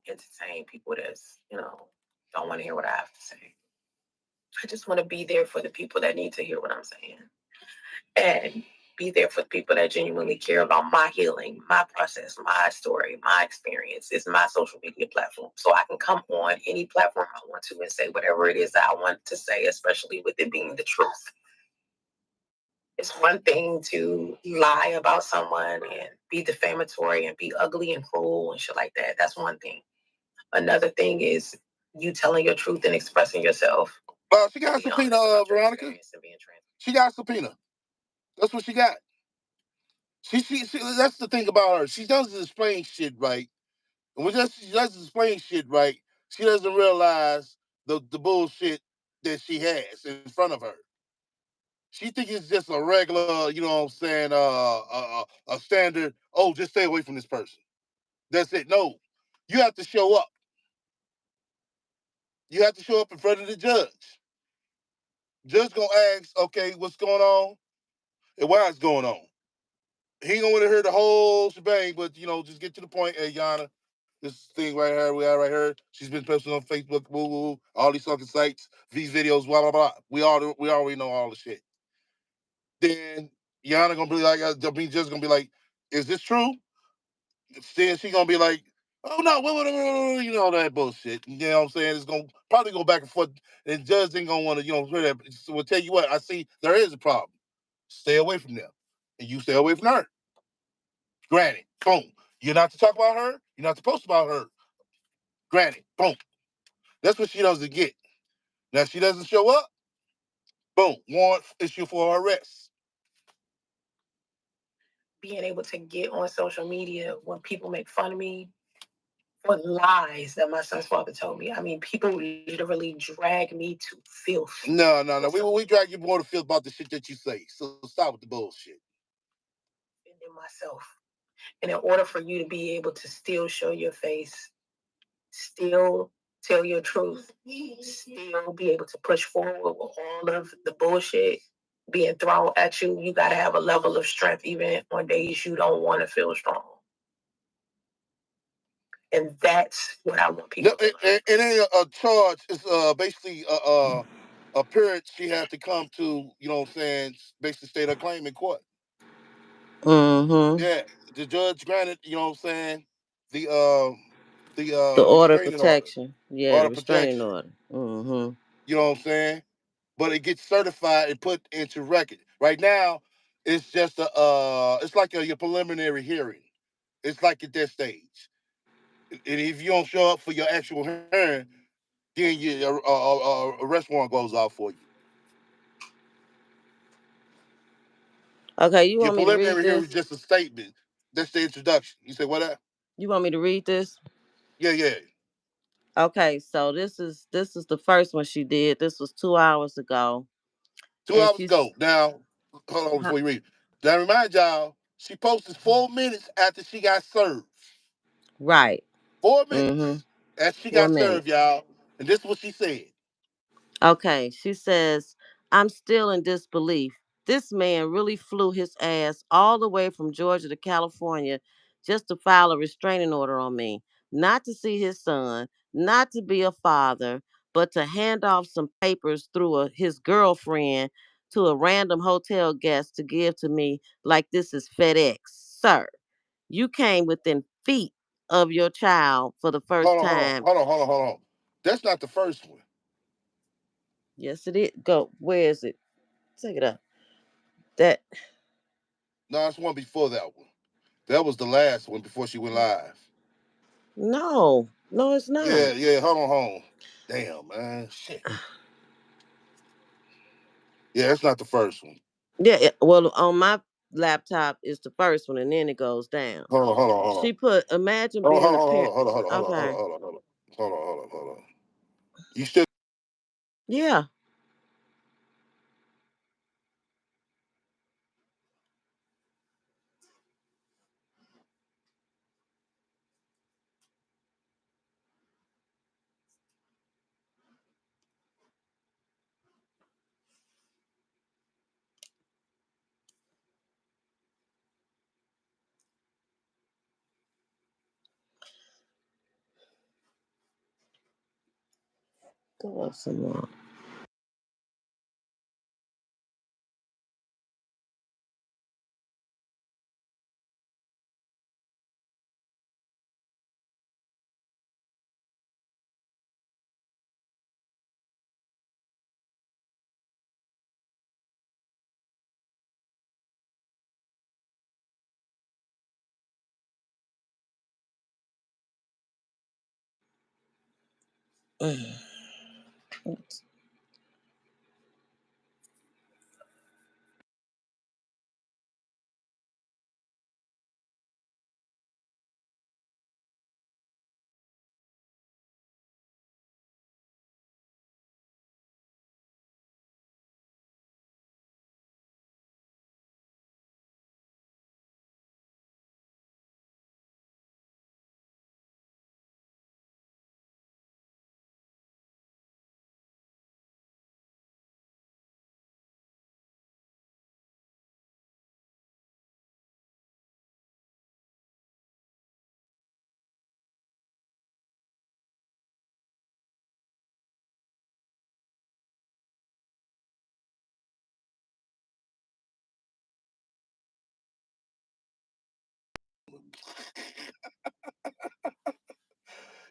entertain people that's, don't want to hear what I have to say. I just want to be there for the people that need to hear what I'm saying. And be there for the people that genuinely care about my healing, my process, my story, my experience. It's my social media platform. So I can come on any platform I want to and say whatever it is that I want to say, especially with it being the truth. It's one thing to lie about someone and be defamatory and be ugly and cruel and shit like that. That's one thing. Another thing is you telling your truth and expressing yourself. She got a subpoena, Veronica. She got a subpoena. That's what she got. She that's the thing about her. She doesn't explain shit right. And when she doesn't explain shit right, she doesn't realize the bullshit that she has in front of her. She thinks it's just a regular, you know what I'm saying, a standard, oh, just stay away from this person. That's it. No. You have to show up. You have to show up in front of the judge. Judge gonna ask, okay, what's going on? And why it's going on. He ain't gonna want to hear the whole shebang, but just get to the point. Hey, Yana, this thing right here, we are right here. She's been posting on Facebook, woo woo, all these fucking sites, these videos, blah blah blah. We already know all the shit. Then Yana gonna be like, just gonna be like, is this true? Then she gonna be like, oh no, that bullshit. You know what I'm saying? It's gonna probably go back and forth, and judge ain't gonna want to, hear that. So we'll tell you what, I see there is a problem. Stay away from them, and you stay away from her. Granted, boom. You're not to talk about her. You're not to post about her. Granted, boom. That's what she doesn't get. Now, if she doesn't show up, Boom, warrant issue for arrest. Being able to get on social media when people make fun of me for lies that my son's father told me. I mean, people literally drag me to filth. No. We drag you more to feel about the shit that you say. So stop with the bullshit. Defending myself. And in order for you to be able to still show your face, still tell your truth, still be able to push forward with all of the bullshit being thrown at you, you got to have a level of strength even on days you don't want to feel strong. And that's what I want people to learn. It ain't a charge. It's basically a period she has to come to, you know what I'm saying, basically state her claim in court. Mm-hmm. Yeah, the judge granted, you know what I'm saying, the The order of restraining order, protection. Yeah, the order of restraining protection. order. Mm-hmm. You know what I'm saying? But it gets certified and put into record. Right now, it's just it's like your preliminary hearing. It's like at that stage. And if you don't show up for your actual hearing, then your arrest warrant goes out for you. Okay, you Your want me to read preliminary hearing is this? just a statement. That's the introduction. You say what? That? You want me to read this? Yeah. Okay, so this is the first one she did. This was 2 hours ago, Two and hours she's ago. Now, hold on huh, before you read. Now, remind y'all, she posted 4 minutes after she got served. right. 4 minutes Mm-hmm. after she Four got served, minutes. y'all. And this is what she said. Okay, she says, I'm still in disbelief. This man really flew his ass all the way from Georgia to California just to file a restraining order on me. Not to see his son, not to be a father, but to hand off some papers through his girlfriend to a random hotel guest to give to me like this is FedEx. Sir, you came within feet of your child for the first time. Hold on. That's not the first one. Yes, it is. Go. Where is it? Take it up. That No, it's one before that one. That was the last one before she went live. no, it's not. Yeah. Hold on. Damn, man. Shit. Yeah, that's not the first one. Yeah, well, on my laptop is the first one, and then it goes down. Hold on. She put, imagine Hold on, being hold a on, hold parent. on, hold on, hold on, hold on, hold on, Okay, hold on, hold on. Hold on. You still yeah. Go up some more.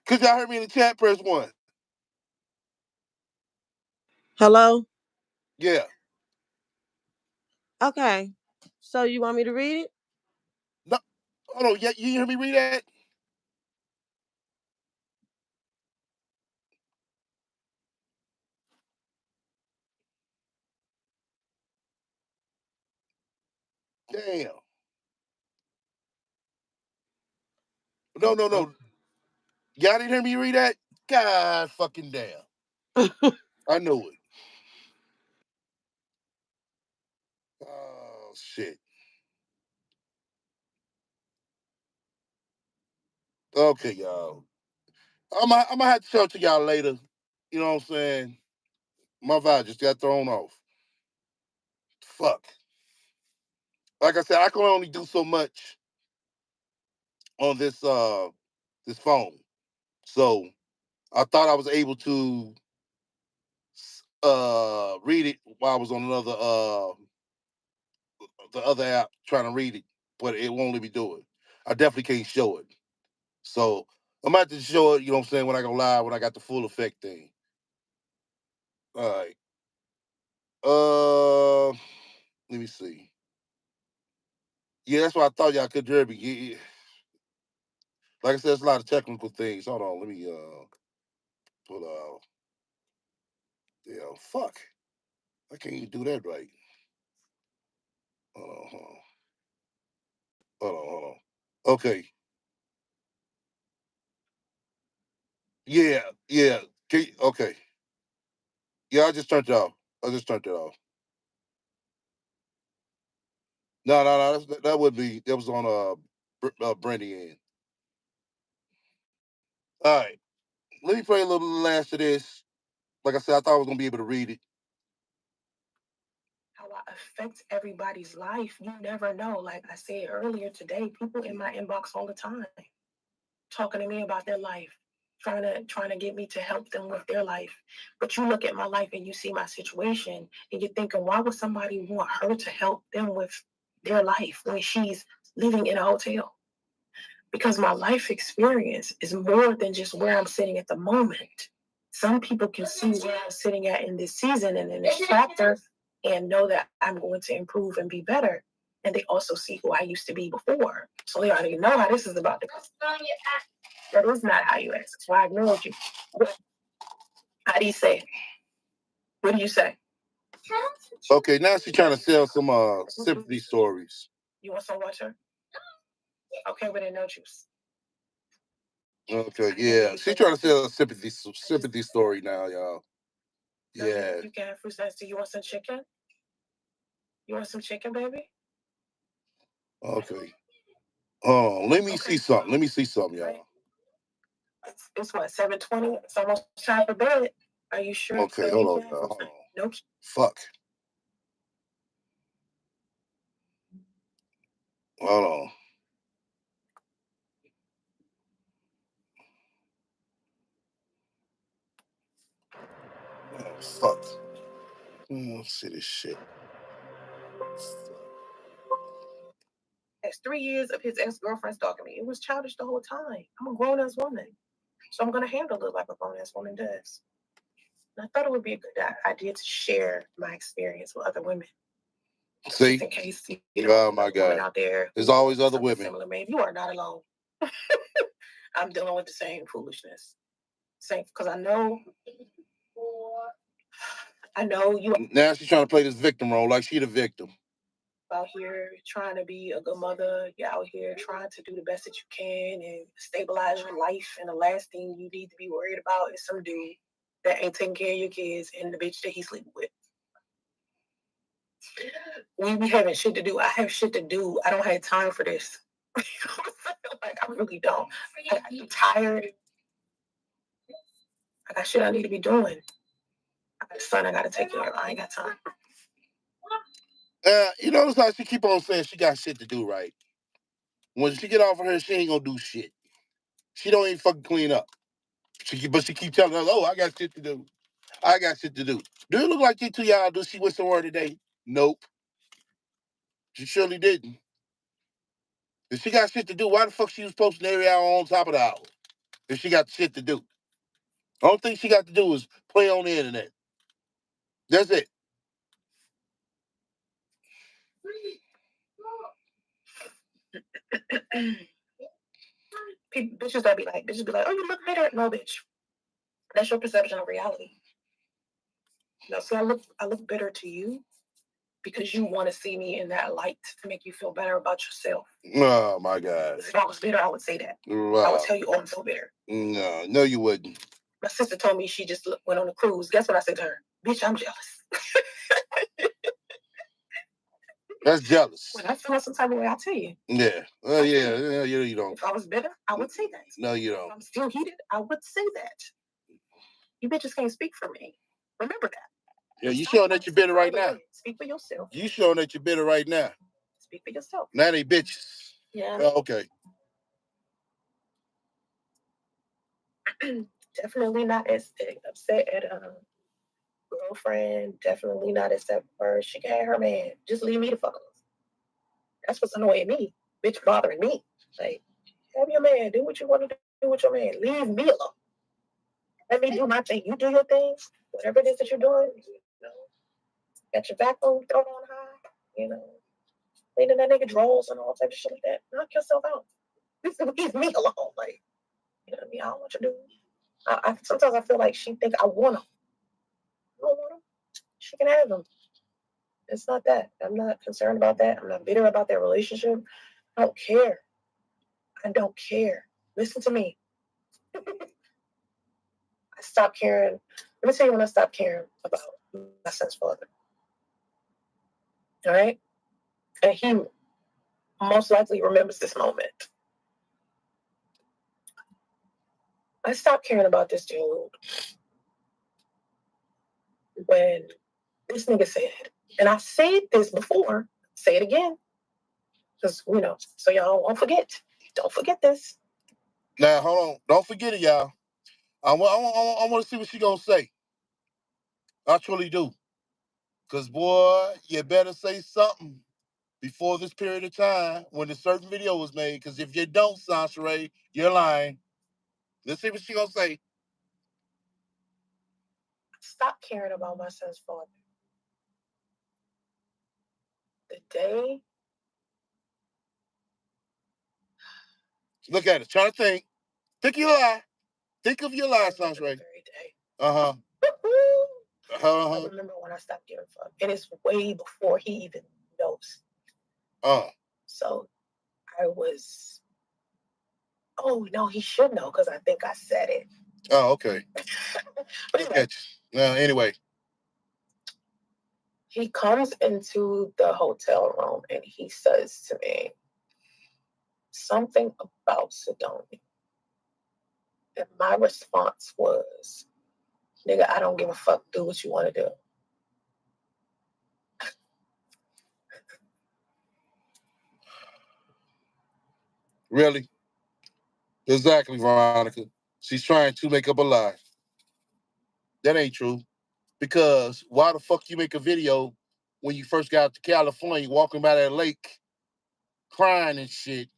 could y'all hear me in the chat? Press one. Hello. Yeah. Okay. So you want me to read it? No, hold on. Yeah, you hear me read that? Damn. No. Y'all didn't hear me read that? God fucking damn. I knew it. Oh, shit. Okay, y'all. I'm gonna have to show it to y'all later. You know what I'm saying? My vibe just got thrown off. Fuck. Like I said, I can only do so much on this phone. So I thought I was able to read it while I was on the other app trying to read it, but it won't let me do it. I definitely can't show it. So I'm about to show it, you know what I'm saying, when I go live, when I got the full effect thing. All right. Let me see. Yeah, that's why I thought y'all could hear me. Yeah. Like I said, there's a lot of technical things. Hold on, let me pull out. Yeah, fuck. I can't even do that right. Hold on, hold on. Hold on. Okay. Yeah. Okay. Yeah, I just turned it off. No. That would be that was on Brandy end. All right. Let me play a little last of this. Like I said, I thought I was gonna be able to read it. How I affect everybody's life. You never know. Like I said earlier today, people in my inbox all the time talking to me about their life, trying to get me to help them with their life. But you look at my life and you see my situation and you're thinking, why would somebody want her to help them with their life when she's living in a hotel? Because my life experience is more than just where I'm sitting at the moment. Some people can see where I'm sitting at in this season and in this chapter and know that I'm going to improve and be better. And they also see who I used to be before. So they already know how this is about to go. That is not how you ask. That's why I ignored you. How do you say it? What do you say? Okay, now she's trying to sell some sympathy stories. You want some water? Okay, but no juice. Okay, yeah. She's trying to sell a sympathy story now, y'all. Yeah. You can have fruit snacks. Do you want some chicken? You want some chicken, baby? Okay. Oh, let me see something, y'all. It's what, 7:20? It's almost time for bed. Are you sure? Okay, hold on, y'all. Hold on. Nope. Fuck. Hold on. Oh, fuck. Let's see this shit. That's 3 years of his ex-girlfriend stalking me. It was childish the whole time. I'm a grown-ass woman. So I'm going to handle it like a grown-ass woman does. And I thought it would be a good idea to share my experience with other women. See? Just in case, Oh my God. Out there, there's always other women. Similar, maybe you are not alone. I'm dealing with the same foolishness. Same, because I know you Now she's trying to play this victim role like she the victim. out here trying to be a good mother. You're out here trying to do the best that you can and stabilize your life. And the last thing you need to be worried about is some dude that ain't taking care of your kids and the bitch that he's sleeping with. We having shit to do. I have shit to do. I don't have time for this. Like, I really don't. I'm tired. I got shit I need to be doing. I got a son I got to take care of. I ain't got time. You notice how she keep on saying she got shit to do, right? When she get off of her, she ain't gonna do shit. She don't even fucking clean up. But she keep telling us, "Oh, I got shit to do. I got shit to do." Do it look like you two y'all do? She went somewhere today? Nope. She surely didn't. If she got shit to do, why the fuck she was posting every hour on top of the hour? If she got shit to do, the only thing she got to do is play on the internet. That's it. Bitches be like, "Oh, you look better." No, bitch. That's your perception of reality. No, see, I look better to you. because you want to see me in that light to make you feel better about yourself. Oh my God. If I was bitter, I would say that. Wow. I would tell you, oh, I'm so bitter. No, you wouldn't. My sister told me she just went on a cruise. Guess what I said to her? Bitch, I'm jealous. That's jealous. When I feel some type of way, I'll tell you. Yeah. Yeah, you don't. If I was bitter, I would say that. No, you don't. If I'm still heated, I would say that. You bitches can't speak for me. Remember that. Yeah, you showing that you're bitter right now. Speak for yourself. You showing that you're bitter right now. Speak for yourself. Now they bitches. Yeah. Oh, okay. Definitely not as upset at girlfriend. Definitely not upset for her. She can have her man. Just leave me the fuck alone. That's what's annoying me. Bitch bothering me. Like, have your man. Do what you want to do with your man. Leave me alone. Let me do my thing. You do your thing. Whatever it is that you're doing, you know, got your backbone thrown on high, you know, cleaning that nigga drawers and all type of shit like that. Knock yourself out. Leave me alone. Like, you know what I mean? I don't want you to do. Sometimes I feel like she think I want him. I don't want him. She can have him. It's not that. I'm not concerned about that. I'm not bitter about that relationship. I don't care. I don't care. Listen to me. I stopped caring. Let me tell you when I stopped caring about my son's father. All right? And he most likely remembers this moment. I stopped caring about this dude when this nigga said, and I said this before, say it again. Because, you know, so y'all won't forget. Don't forget this. Now, hold on. Don't forget it, y'all. I want to see what she going to say. I truly do. Because, boy, you better say something before this period of time when a certain video was made. Because if you don't, Sansaray, you're lying. Let's see what she going to say. Stop caring about my son's father. The day. Look at it. Try to think. Think of your lie. Think of your lie, Sansaray. Uh-huh. I remember when I stopped giving a fuck. And it's way before he even knows. So I was, oh, no, he should know because I think I said it. Oh, okay. But anyway, anyway. He comes into the hotel room and he says to me something about Sidonia. And my response was, nigga, I don't give a fuck. Do what you want to do. Really? Exactly, Veronica. She's trying to make up a lie. That ain't true. Because why the fuck you make a video when you first got to California, walking by that lake, crying and shit?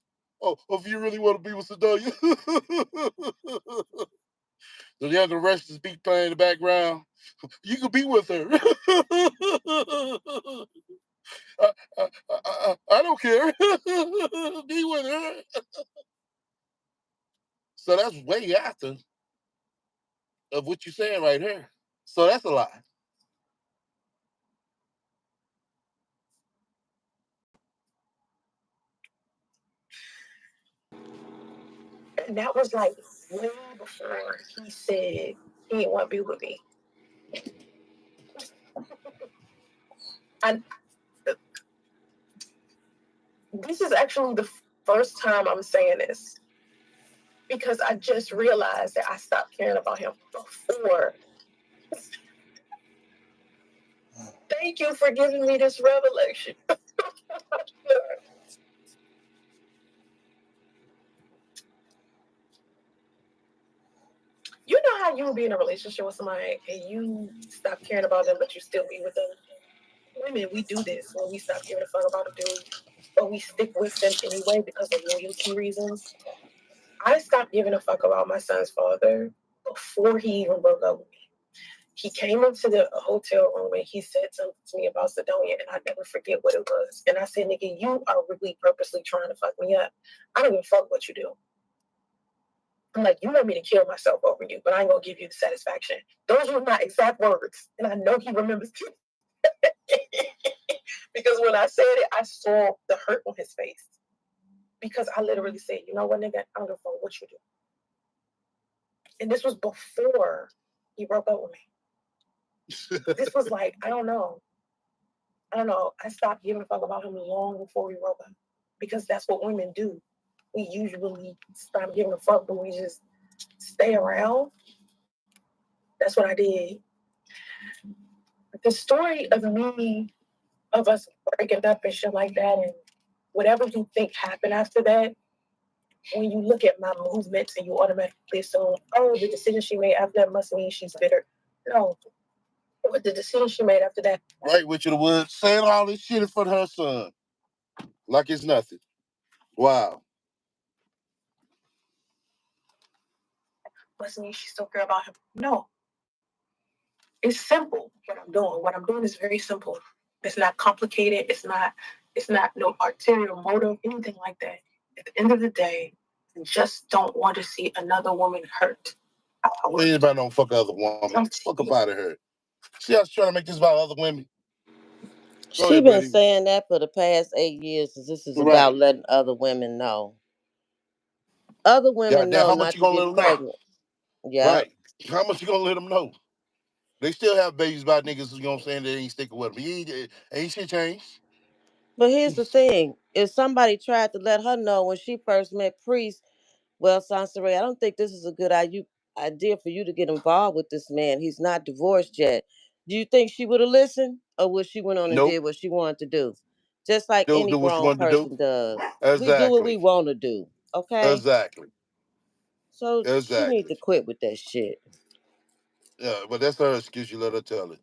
Oh, if you really want to be with Sidonia. The younger wrestlers be playing in the background. You could be with her. I don't care. Be with her. So that's way after of what you're saying right here. So that's a lie. And that was like way before he said he didn't want to be with me. This is actually the first time I'm saying this because I just realized that I stopped caring about him before. Thank you for giving me this revelation. You know how you be in a relationship with somebody and you stop caring about them, but you still be with them? Women, we do this when we stop giving a fuck about a dude, but we stick with them anyway because of loyalty reasons. I stopped giving a fuck about my son's father before he even broke up with me. He came into the hotel room and he said something to me about Sidonia, and I never forget what it was. And I said, nigga, you are really purposely trying to fuck me up. I don't give a fuck what you do. I'm like, you want me to kill myself over you, but I ain't gonna give you the satisfaction. Those were my exact words. And I know he remembers too. Because when I said it, I saw the hurt on his face. Because I literally said, you know what, nigga, I don't give a fuck what you do. And this was before he broke up with me. This was like, I don't know. I stopped giving a fuck about him long before we broke up. Because that's what women do. We usually stop giving a fuck, but we just stay around. That's what I did. The story of me, of us breaking up and shit like that, and whatever you think happened after that, when you look at my movements and you automatically assume, oh, the decision she made after that must mean she's bitter. No. But the decision she made after that. Right, Richard the Woods, saying all this shit in front of her son. Like it's nothing. Wow. Must mean she still care about him. No. It's simple what I'm doing. What I'm doing is very simple. It's not complicated. It's not no ulterior motive, anything like that. At the end of the day, I just don't want to see another woman hurt. Anybody don't fuck other woman. Fuck about it hurt. See, I was trying to make this about other women. She been saying that for the past 8 years. This is about letting other women know. Other women know not to get pregnant. Yeah. Right. How much you gonna let them know? They still have babies by niggas, you know what I'm saying, they ain't sticking with them. Ain't shit changed. But here's the thing. If somebody tried to let her know when she first met Priest, well, Sansaray, I don't think this is a good idea for you to get involved with this man. He's not divorced yet. Do you think she would have listened? Or would she went on and did what she wanted to do? Just like any grown person does. Exactly. We do what we want to do. Okay? Exactly. So she need to quit with that shit. Yeah, but that's her excuse. You let her tell it.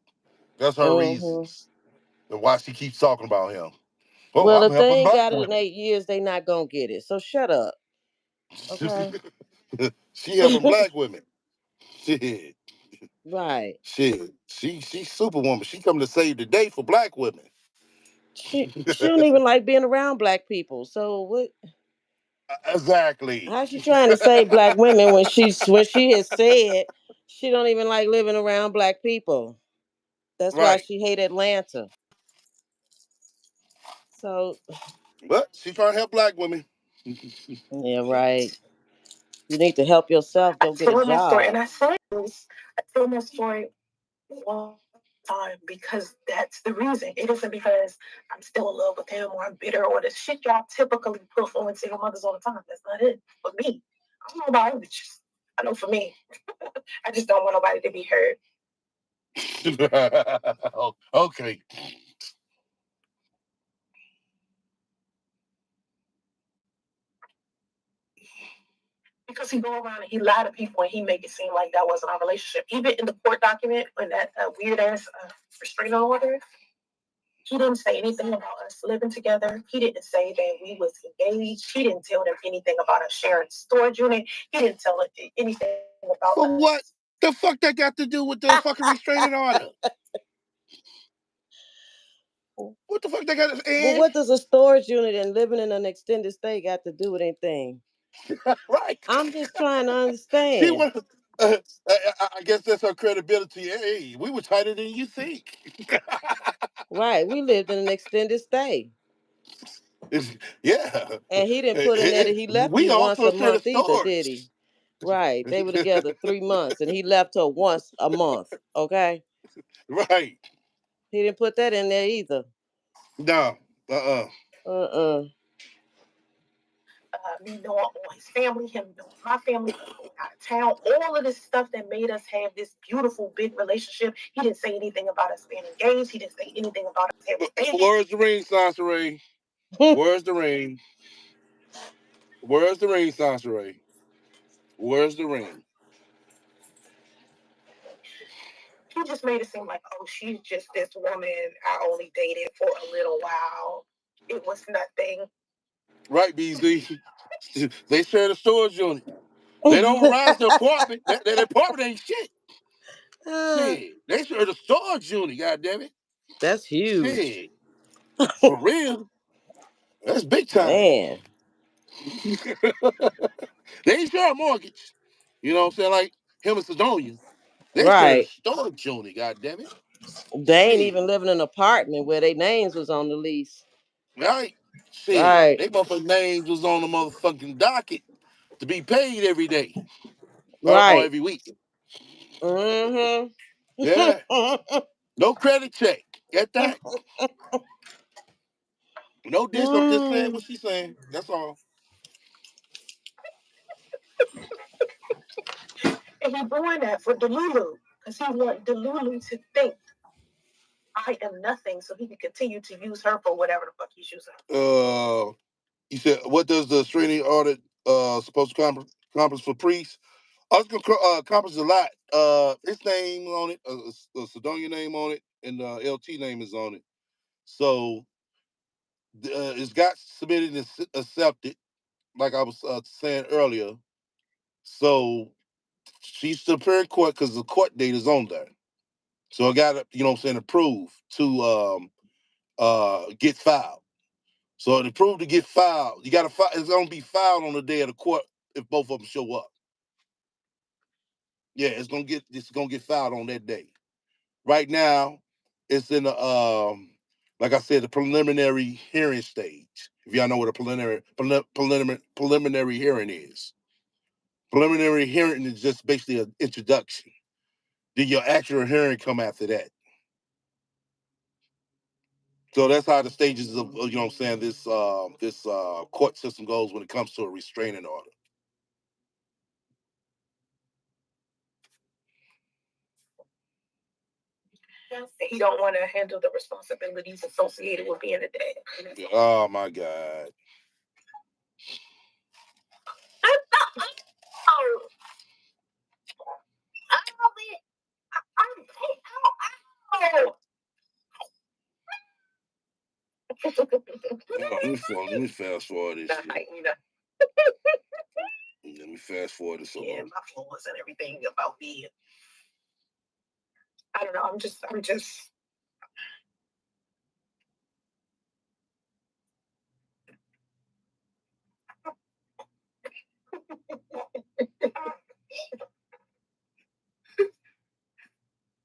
That's her reasons. And why she keeps talking about him. Oh, well, if they ain't got it in 8 years, they not gonna get it. So shut up. Okay. She helping black women. Shit. Right. Shit. She's superwoman. She come to save the day for black women. She don't even like being around black people. So what? Exactly. How's she trying to save black women when she has said she don't even like living around black people? That's why she hate Atlanta. So, but she trying to help black women. Yeah, right. You need to help yourself. Go get a job. And I tell my story all the time because that's the reason. It isn't because I'm still in love with him or I'm bitter or the shit y'all typically put on single mothers all the time. That's not it. For me, I don't know about other bitches. I know for me, I just don't want nobody to be hurt. Okay. Because he go around and he lie to people and he make it seem like that wasn't our relationship. Even in the court document, when that weird ass restraining order, he didn't say anything about us living together. He didn't say that we was engaged. He didn't tell them anything about us sharing storage unit. He didn't tell them anything about For us. what the fuck that got to do with the fucking restraining order? What the fuck they got? Well, what does a storage unit and living in an extended stay got to do with anything? Right. I'm just trying to understand. I guess that's her credibility. Hey, we were tighter than you think. Right. We lived in an extended stay. Yeah. And he didn't put in there that he left you once a month either, did he? Right. They were together 3 months and he left her once a month. Okay. Right. He didn't put that in there either. No. Me knowing all his family, him knowing my family, going out of town, all of this stuff that made us have this beautiful big relationship. He didn't say anything about us being engaged. He didn't say anything about us having babies. Where's the ring, Sansaray? Where's the ring? Where's the ring, Sansaray? Where's the ring? He just made it seem like, oh, she's just this woman I only dated for a little while. It was nothing. Right, BZ. They share the storage unit. They don't rise the apartment. That apartment ain't shit. Shit. They share the storage unit, goddammit. That's huge. Shit. For real. That's big time. Man. They ain't share a mortgage. You know what I'm saying? Like him and Sidonia. They share the storage unit, goddammit. They ain't Shit. even living in an apartment where their names was on the lease. Right? Shit. Right. They motherfucking names was on the motherfucking docket to be paid every day or Right. every week. Mm-hmm. Yeah. No credit check. Get that? No diss. I'm just saying what she's saying. That's all. And he's doing that for Delulu because he want Delulu to think I am nothing, so he can continue to use her for whatever the fuck he's using her. You said, what does the restraining order supposed to accomplish for priests? I was gonna accomplish a lot. His name on it, a Sidonia name on it, and LT name is on it. So it's got submitted and accepted, like I was saying earlier. So she's to appear in court because the court date is on there. So I got to, you know what I'm saying, approved to get filed. So to prove to get filed, you got to file. It's gonna be filed on the day of the court if both of them show up. Yeah, it's gonna get filed on that day. Right now, it's in the like I said, the preliminary hearing stage. If y'all know what a preliminary hearing is, preliminary hearing is just basically an introduction. Then your actual hearing come after that. So that's how the stages of you know what I'm saying this court system goes when it comes to a restraining order. He don't want to handle the responsibilities associated with being a dad. Oh my God. Let me fast forward this. Let me fast forward this. Yeah, my flaws and everything about me. I don't know. I'm just.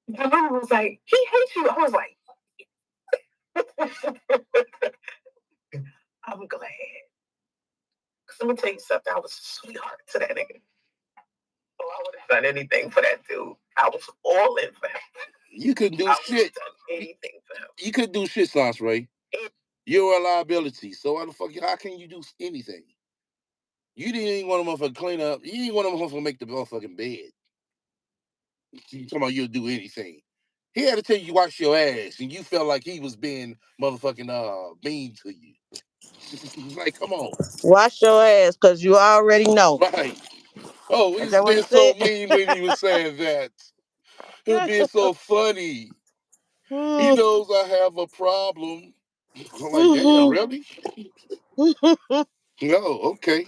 My mom was like, he hates you. I was like, I'm glad. Because I'm going to tell you something. I was a sweetheart to that nigga. Oh, I would have done anything for that dude. I was all in for him. You couldn't do shit. Done anything for him. You couldn't do shit, Sans Ray. You're a liability. So why the fuck? How can you do anything? You didn't even want a motherfucker clean up. You didn't want a motherfucker make the motherfucking bed. You talking about you'll do anything. He had to tell you wash your ass, and you felt like he was being motherfucking mean to you. Like, come on. Wash your ass, cause you already know. Right. Oh, Is he's that what he being so said? mean when he was saying that. He's being so funny. He Hmm. knows I have a problem. I'm like, damn, really? No, okay.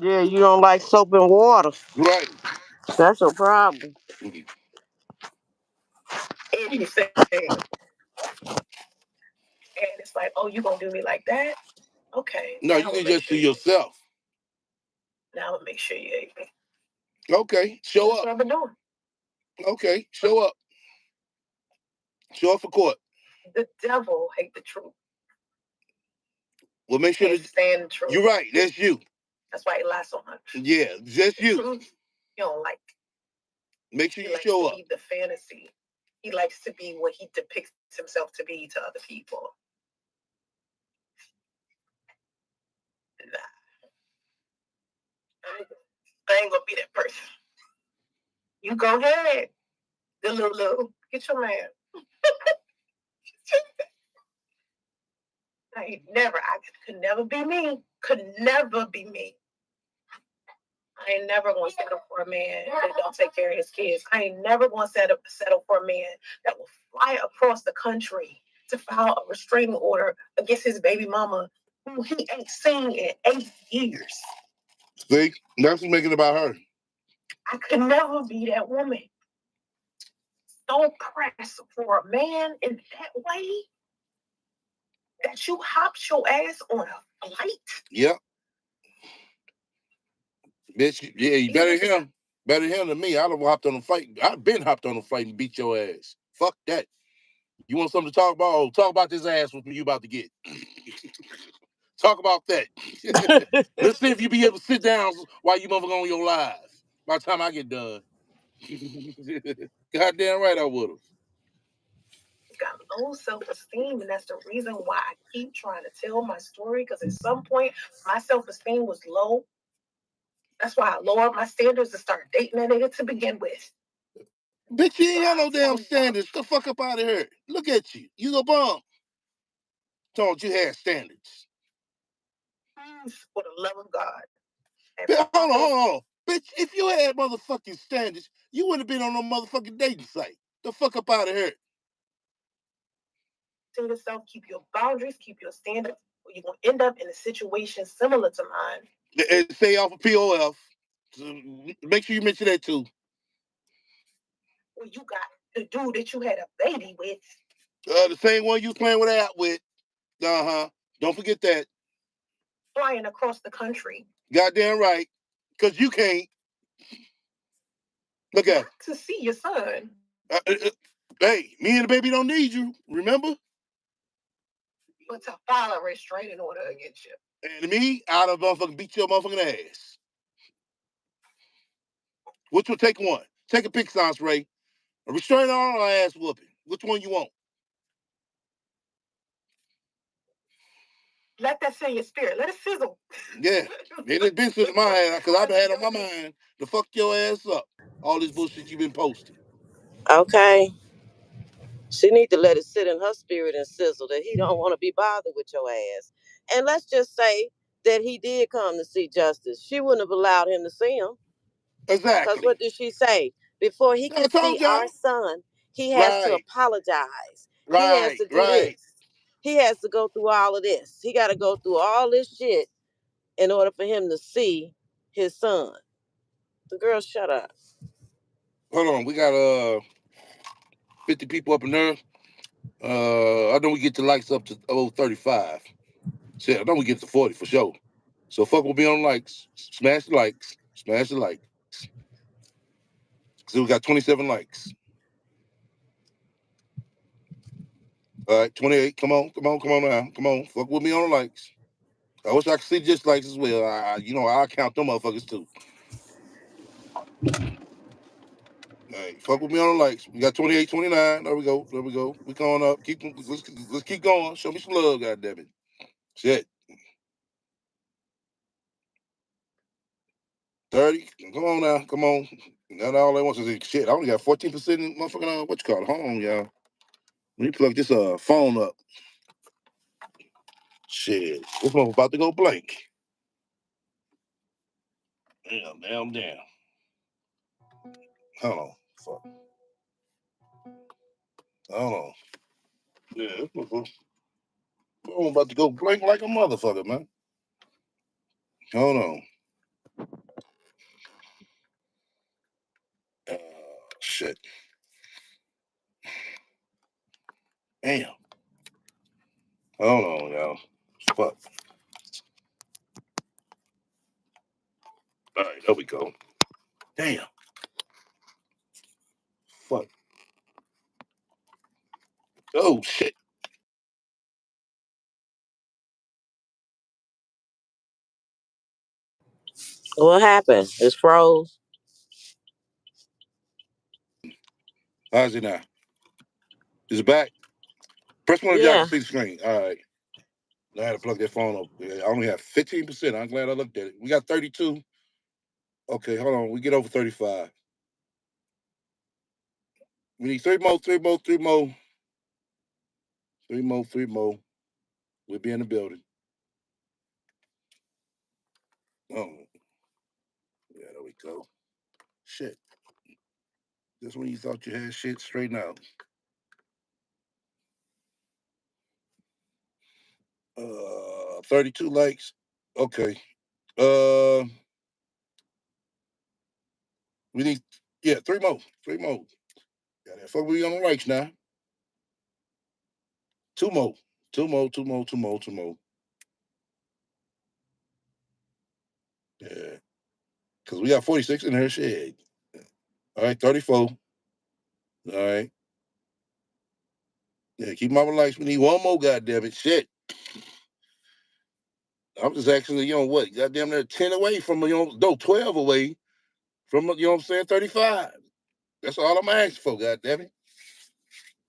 Yeah, you don't like soap and water. Right. That's your problem. Anything. And it's like, oh, you gonna do me like that? Okay. No, you can just do yourself. Now I'm gonna make sure you hate me. Okay, show That's up. what I've been doing. Okay, show up. Show up for court. The devil hate the truth. Well, make sure Can't stand the truth. You're right. That's you. That's why he lies so much. Yeah, just you. Truth, you don't like. Make sure you show up. Be the fantasy. He likes to be what he depicts himself to be to other people. Nah. I ain't gonna be that person. You go ahead. The little, get your man. I could never be me. Could never be me. I ain't never gonna settle for a man that don't take care of his kids. I ain't never gonna settle for a man that will fly across the country to file a restraining order against his baby mama who he ain't seen in 8 years. See, that's what's making it about her. I could never be that woman. Don't press for a man in that way that you hopped your ass on a flight. Yep. Bitch, yeah, you better him. Better him than me. I'd have hopped on a flight. I've been hopped on a flight and beat your ass. Fuck that. You want something to talk about? Oh, talk about this ass whooping you about to get. Talk about that. Let's see if you be able to sit down while you motherfucker on your live. By the time I get done. Goddamn right I would have. Got low self-esteem, and that's the reason why I keep trying to tell my story, because at some point my self-esteem was low. That's why I lowered my standards to start dating that nigga to begin with. Bitch, you ain't got no damn standards. Get the fuck up out of here. Look at you. You a bum. Told you had standards. Please, for the love of God. Bitch, hold on. Bitch, if you had motherfucking standards, you wouldn't have been on no motherfucking dating site. The fuck up out of here. To yourself, keep your boundaries, keep your standards, or you're going to end up in a situation similar to mine. And stay off of POF. So make sure you mention that too. Well, you got the dude that you had a baby with. The same one you was playing with out with. Don't forget that. Flying across the country. Goddamn right. Because you can't. Look at it. To see your son. Hey, me and the baby don't need you. Remember? But to file a restraining order against you. And me, I'd have motherfucking beat your motherfucking ass. Which will take one? Take a pick, Sans Ray. A restraining order or ass whooping? Which one you want? Let that sit in your spirit. Let it sizzle. Yeah. It has been sizzling my head because I've had on my mind to fuck your ass up. All this bullshit you've been posting. Okay. She need to let it sit in her spirit and sizzle that he don't want to be bothered with your ass. And let's just say that he did come to see justice. She wouldn't have allowed him to see him. Exactly. Because what did she say? Before he can see our son, he has to apologize. He has to do this. He has to go through all of this. He got to go through all this shit in order for him to see his son. The girl, shut up. Hold on, we got 50 people up in there. I know we get the likes up to 35. Shit, I know we get to 40 for sure. So fuck with me on likes. Smash the likes. Smash the likes. So we got 27 likes. All right, 28. Come on now. Come on. Fuck with me on the likes. I wish I could see just likes as well. I'll count them motherfuckers too. All right, fuck with me on the likes. We got 28, 29. There we go. We going up. Let's keep going. Show me some love, goddammit. Shit. 30. Come on now. Come on. Not all they want is shit. I only got 14% in motherfucking what you call it? Hold on, y'all. Let me plug this phone up. Shit. This one about to go blank. Damn. Hold on. Fuck. Hold on. Yeah, this phone about to go blank like a motherfucker, man. Hold on. Shit. Damn. Hold on, y'all. Fuck. All right, there we go. Damn. Fuck. Oh, shit. What happened? It's froze. How's it now? Is it back? Press one if y'all can see the screen. All right. I had to plug that phone up. I only have 15%. I'm glad I looked at it. We got 32. Okay, hold on. We get over 35. We need three more. We'll be in the building. Oh. Yeah, there we go. Shit. This when you thought you had shit straightened out. 32 likes. Okay. We need, three more. Got that fuck we on the likes now. Two more. Yeah. Because we got 46 in here. Shit. All right, 34. All right. Yeah, keep my lights. We need one more, goddamn it. Shit. I'm just actually, what? Goddamn, they're 10 away from, 12 away from, 35. That's all I'm asking for, goddamn it.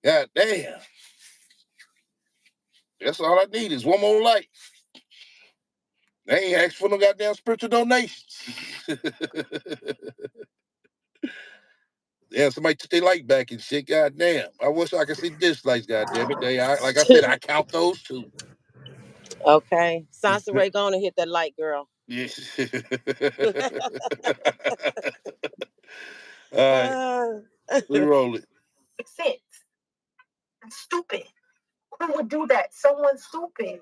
Goddamn. That's all I need is one more light. They ain't asking for no goddamn spiritual donations. Yeah, somebody took their light back and shit. Goddamn. I wish I could see dislikes, goddamn it. Like I said, I count those too. Okay. Sansa Ray, go on and hit that light, girl. Yes. All right. We roll it. Sense. I'm stupid. Who would do that? Someone stupid.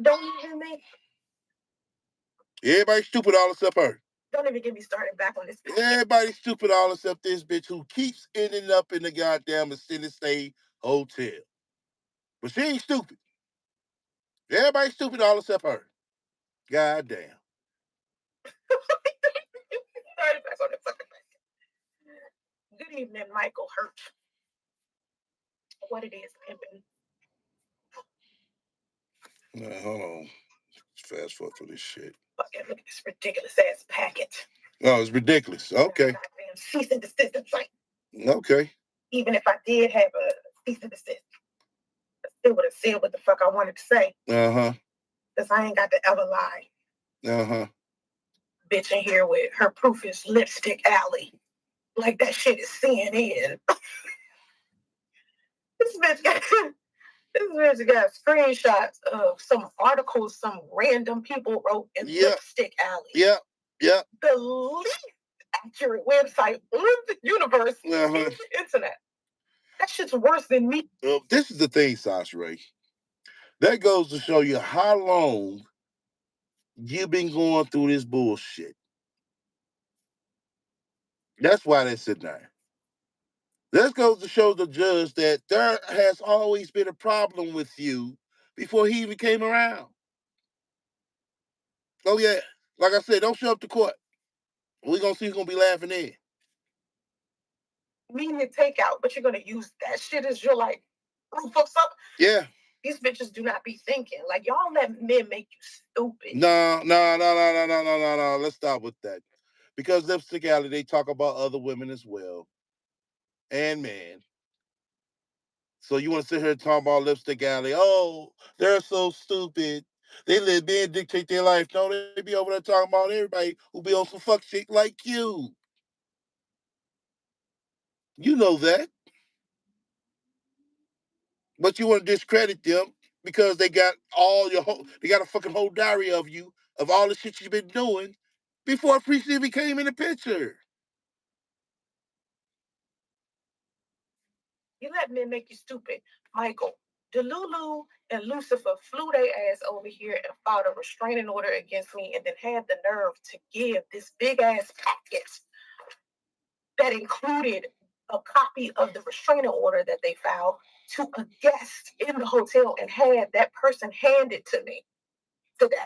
Don't even make. Everybody's stupid all except her. Don't even get me started back on this. Everybody's stupid all except this bitch who keeps ending up in the goddamn Ascendant Stay Hotel. But she ain't stupid. Everybody's stupid all except her. Goddamn. Good evening, Michael Hurt. What it is, pimping. Hold on. Fast forward through this shit. Fucking look at this ridiculous ass packet. Oh, it's ridiculous. Okay. Cease and desist. Okay. Even if I did have a cease and desist, I still would have said what the fuck I wanted to say. Uh-huh. Because I ain't got to ever lie. Uh-huh. Bitch in here with her proof is Lipstick Alley. Like that shit is CNN. This bitch got screenshots of some articles some random people wrote in Lipstick Alley. Yeah. The least accurate website on the universe is the internet. That shit's worse than me. This is the thing, Sasha Ray. That goes to show you how long you've been going through this bullshit. That's why they sit there. This goes to show the judge that there has always been a problem with you before he even came around. Oh, yeah. Like I said, don't show up to court. We're going to see who's going to be laughing in. Meaning takeout, but you're going to use that shit as your, like, proof of something? Yeah. These bitches do not be thinking. Like, y'all let men make you stupid. No. Let's stop with that. Because Lipstick Alley, they talk about other women as well. And men. So you want to sit here and talk about Lipstick Alley? Oh, they're so stupid. They let men dictate their life. No, they be over there talking about everybody who be on some fuck shit like you. You know that. But you want to discredit them because they got they got a fucking whole diary of you, of all the shit you've been doing before Priest even came in the picture. You let men make you stupid. Michael, Delulu and Lucifer flew their ass over here and filed a restraining order against me and then had the nerve to give this big ass packet that included a copy of the restraining order that they filed to a guest in the hotel and had that person hand it to me today.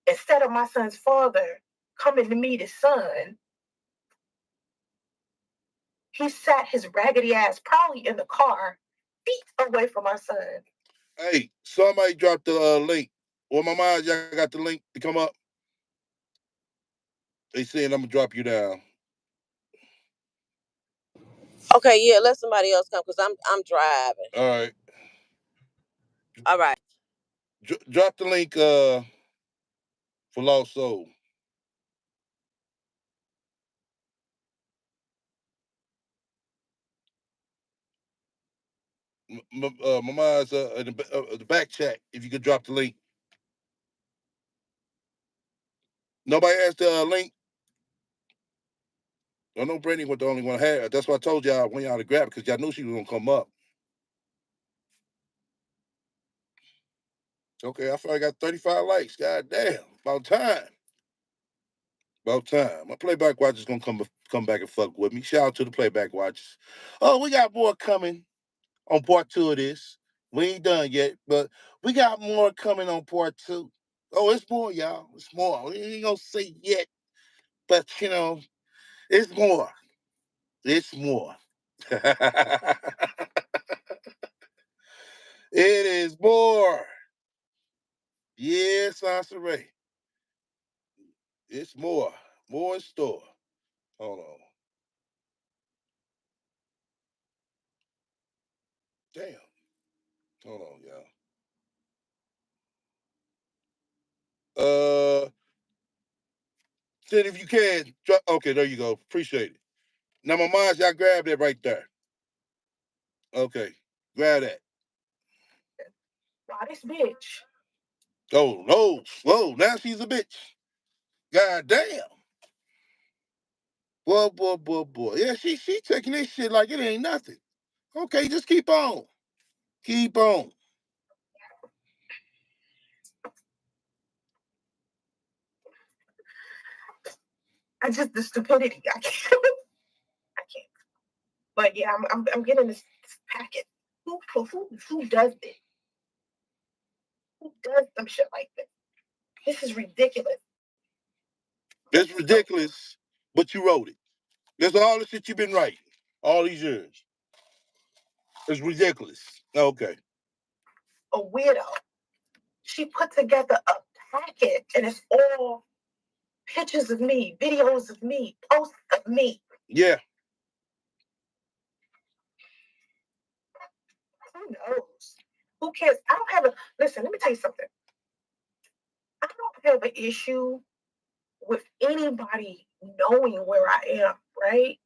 Instead of my son's father coming to meet his son, he sat his raggedy ass probably in the car, feet away from our son. Hey, somebody dropped the link. Or my mind, y'all got the link to come up. They saying I'm gonna drop you down. Okay, yeah, let somebody else come because I'm driving. All right. All right. Drop the link for Lost Soul. My mind's in the back chat. If you could drop the link. Nobody asked the link. I know Brittany was the only one had. That's why I told y'all when y'all to grab it because y'all knew she was gonna come up. Okay, I finally got 35 likes. God damn, about time. About time. My playback watch is gonna come back and fuck with me. Shout out to the playback watchers. Oh, we got more coming on part 2 of this. We ain't done yet, but we got more coming on part 2. Oh, it's more, y'all. It's more. We ain't gonna say yet, but it's more. It's more. It is more. Yes, Sansa Ray. It's more. More in store. Hold on. Damn. Hold on, y'all. Sid, if you can, okay, there you go. Appreciate it. Now, my mind, y'all grab that right there. Okay, grab that. Why this bitch? Oh, no. Whoa, now she's a bitch. God damn. Boy. Yeah, she taking this shit like it ain't nothing. Okay, just keep on. Keep on. The stupidity. I can't. I can't. But yeah, I'm getting this packet. Who does this? Who does some shit like this? This is ridiculous. It's ridiculous, but you wrote it. That's all the shit you've been writing all these years. It's ridiculous. Okay. A weirdo. She put together a packet and it's all pictures of me, videos of me, posts of me. Yeah. Who knows? Who cares? I don't have a listen, let me tell you something. I don't have an issue with anybody knowing where I am, right?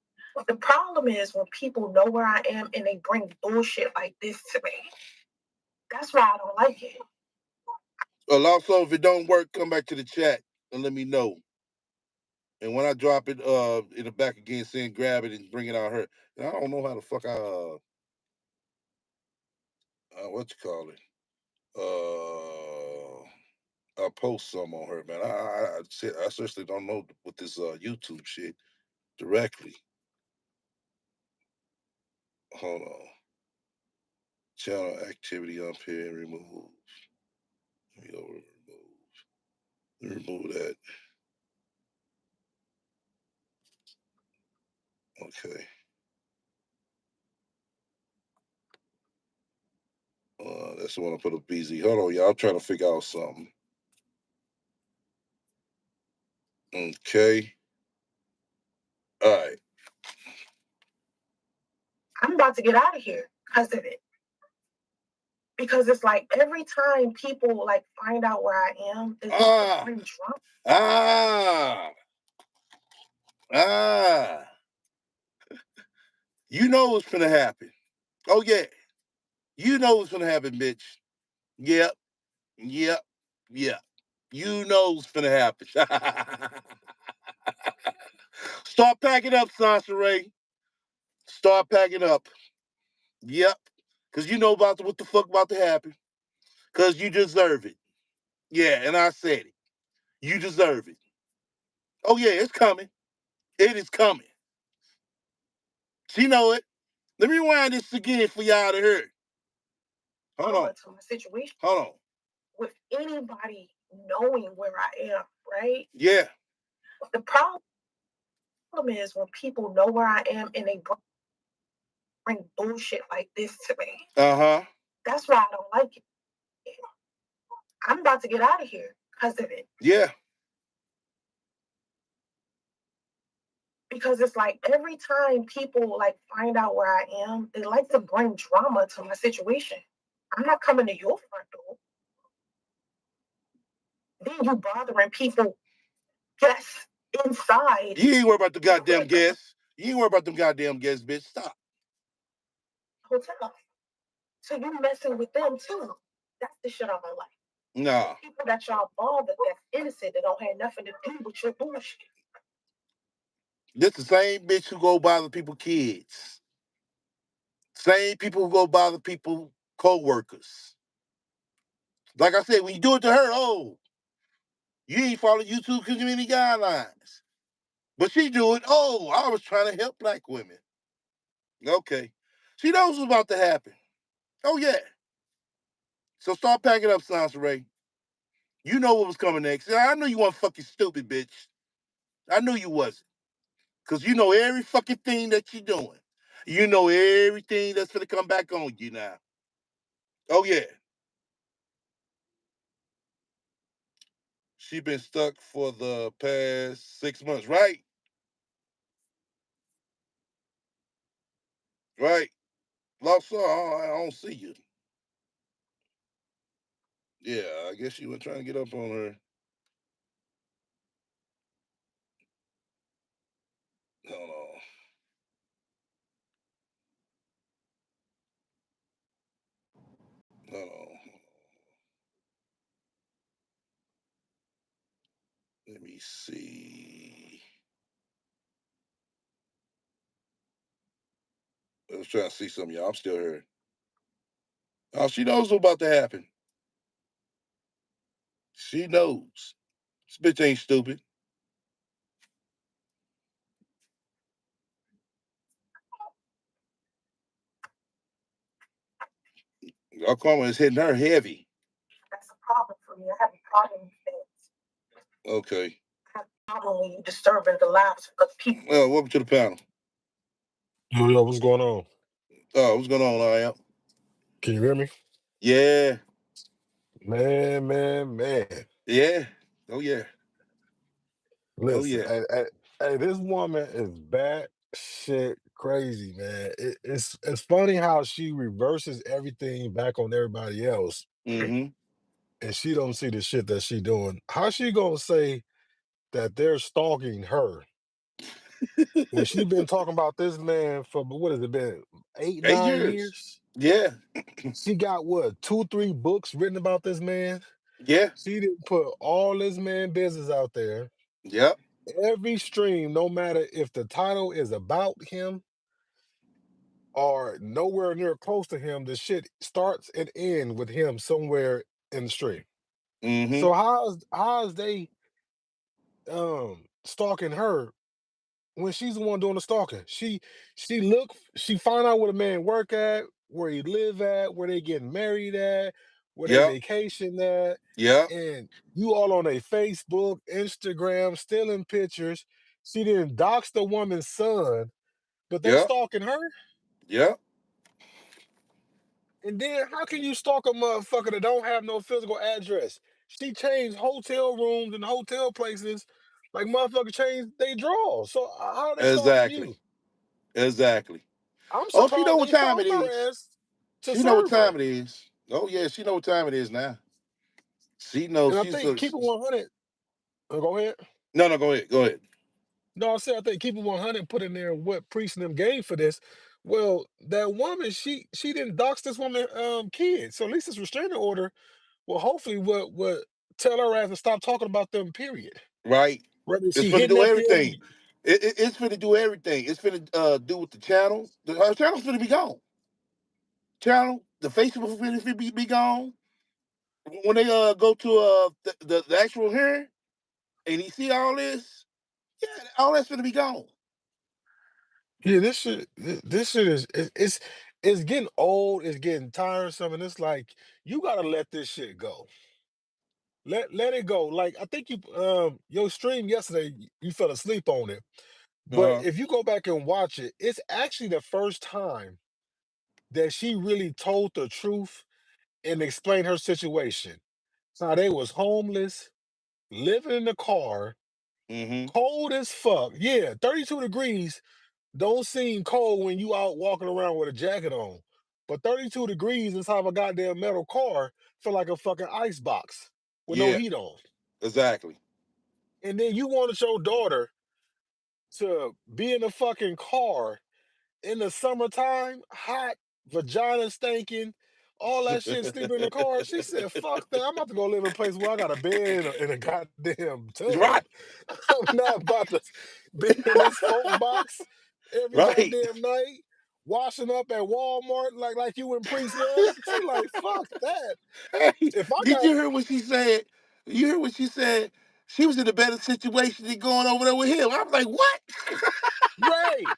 The problem is when people know where I am and they bring bullshit like this to me. That's why I don't like it. Well, also, if it don't work, come back to the chat and let me know. And when I drop it in the back again, saying grab it and bring it out her. And I don't know how the fuck what you call it? I'll post some on her, man. I seriously don't know with this YouTube shit directly. Hold on. Channel activity up here and remove. Let me go remove. Remove that. Okay. That's the one I put a BZ. Hold on, y'all. I'm trying to figure out something. Okay. All right. I'm about to get out of here because of it. Because it's like every time people like find out where I am, it's like drunk. You know what's gonna happen. Oh yeah. You know what's gonna happen, bitch. Yep. You know what's gonna happen. Start packing up, Sansa Ray. Start packing up. Yep. Cause you know what the fuck about to happen. Cause you deserve it. Yeah, and I said it. You deserve it. Oh yeah, it's coming. It is coming. She know it. Let me rewind this again for y'all to hear. Hold on. To my situation. Hold on. With anybody knowing where I am, right? Yeah. The problem is when people know where I am and they bring bullshit like this to me. Uh-huh. That's why I don't like it. I'm about to get out of here because of it. Yeah. Because it's like every time people like find out where I am, they like to bring drama to my situation. I'm not coming to your front door. Then you bothering people guests inside. You ain't worried about the goddamn guests. You ain't worried about them goddamn guests, bitch. Stop. Hotel. So you messing with them too. That's the shit I don't like. Nah. People that y'all bother that's innocent that don't have nothing to do with your bullshit. This the same bitch who go bother people kids. Same people who go bother people co-workers. Like I said, when you do it to her, oh, you ain't follow YouTube community guidelines. But she do it, oh, I was trying to help black women. Okay. She knows what's about to happen. Oh yeah. So start packing up, Sansa Ray. You know what was coming next. I know you weren't fucking stupid, bitch. I knew you wasn't. Because you know every fucking thing that you're doing. You know everything that's going to come back on you now. Oh yeah. She been stuck for the past 6 months, right? Right. Lost her. I don't see you. Yeah, I guess she was trying to get up on her. Hold on. Hold on. Let me see. I was trying to see something, y'all. I'm still here. Oh, she knows what's about to happen. She knows. This bitch ain't stupid. Y'all karma is hitting her heavy. That's a problem for me. I have a problem with that. Okay. I have a problem with you disturbing the lives of people. Well, welcome to the panel. Yo, what's going on? Oh, what's going on, I am? Can you hear me? Yeah. Man. Yeah. Oh yeah. Oh Listen, yeah. hey, this woman is bad shit crazy, man. It's funny how she reverses everything back on everybody else, Mm-hmm. and she don't see the shit that she doing. How she gonna say that they're stalking her when she been talking about this man for what has it been 8, 9 8 years. years? Yeah. She got what 2, 3 books written about this man. Yeah. She didn't put all this man business out there. Yep. Every stream, no matter if the title is about him or nowhere near close to him, the shit starts and ends with him somewhere in the stream. Mm-hmm. So how's they stalking her when she's the one doing the stalking? She find out where the man work at, where he live at, where they getting married at, where they Yep. vacation at, Yep. and you all on a Facebook, Instagram, stealing pictures. She didn't dox the woman's son, but they Yep. stalking her. Yep. And then how can you stalk a motherfucker that don't have no physical address? She changed hotel rooms and hotel places like motherfucker changed they draw. So how are they stalking Exactly. you? Exactly. I'm Oh, she know surprised what they time it found is. her ass to She know what serve time her. it is. Oh yeah, she know what time it is now. She knows And I she's think a, keep it 100. Go ahead. no, no, go ahead. Go ahead. No, I said I think keep it 100. Put in there what priest and them gave for this. Well, that woman, she didn't dox this woman kid. So at least this restraining order. Well, hopefully, what tell her ass to stop talking about them. Period. Right? Whether It's she finna hitting do that kid, everything. It's finna do everything. It's finna do with the channel. Her channel's finna be gone. Channel, the Facebook finna be gone. When they go to the actual hearing and he see all this, yeah, all that's finna be gone. yeah, this shit is it's getting old. It's getting tiresome, and it's like you gotta let this shit go. Let it go. Like I think you your stream yesterday, you fell asleep on it. But Uh-huh. if you go back and watch it, it's actually the first time that she really told the truth and explained her situation. So they was homeless, living in the car, Mm-hmm. cold as fuck. Yeah, 32 degrees don't seem cold when you out walking around with a jacket on. But 32 degrees inside of a goddamn metal car feel like a fucking ice box with no Yeah, heat on. exactly. And then you wanted your daughter to be in a fucking car in the summertime, hot, vagina stinking, all that shit, sleeping in the car. She said, fuck that. I'm about to go live in a place where I got a bed in a goddamn Right. tub. I'm not about to be in this folk box every Right. goddamn night, washing up at Walmart like you and Priest was. She like, fuck that. Hey, If I did got you hear what she said? You hear what she said? She was in a better situation than going over there with him. I'm like, what? Ray,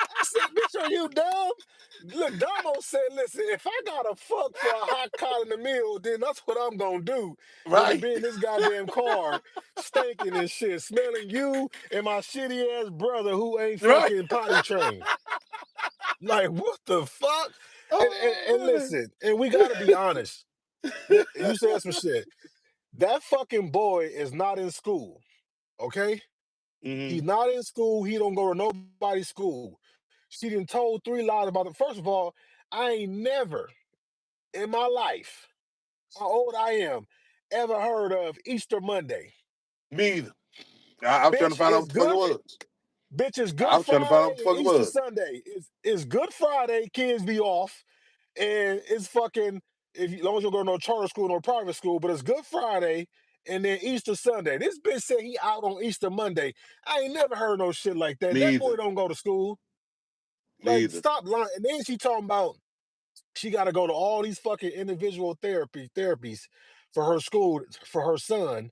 I said, bitch, are you dumb? Look, Damo said, listen, if I gotta fuck for a hot cot in the meal, then that's what I'm gonna do. Is to Right. be in this goddamn car, stinking and shit, smelling you and my shitty ass brother who ain't Right. fucking potty trained. Like, what the fuck? And Oh, listen, and we gotta be honest. You said some shit. That fucking boy is not in school. Okay? man. He's not in school. He don't go to nobody's school. She done told three lies about it. First of all, I ain't never in my life, how old I am, ever heard of Easter Monday. Me either. I was trying to Bitch, find out it's what the fuck it good. was. Bitch, it's I Good was trying to find out what Friday the and fuck it Easter was. Sunday. It's Good Friday, kids be off, and it's fucking as long as you don't go to no charter school, no private school, but it's Good Friday and then Easter Sunday. This bitch said he out on Easter Monday. I ain't never heard no shit like that. Me That boy either. don't go to school. Me Like, either. stop lying. And then she talking about she got to go to all these fucking individual therapies for her school for her son.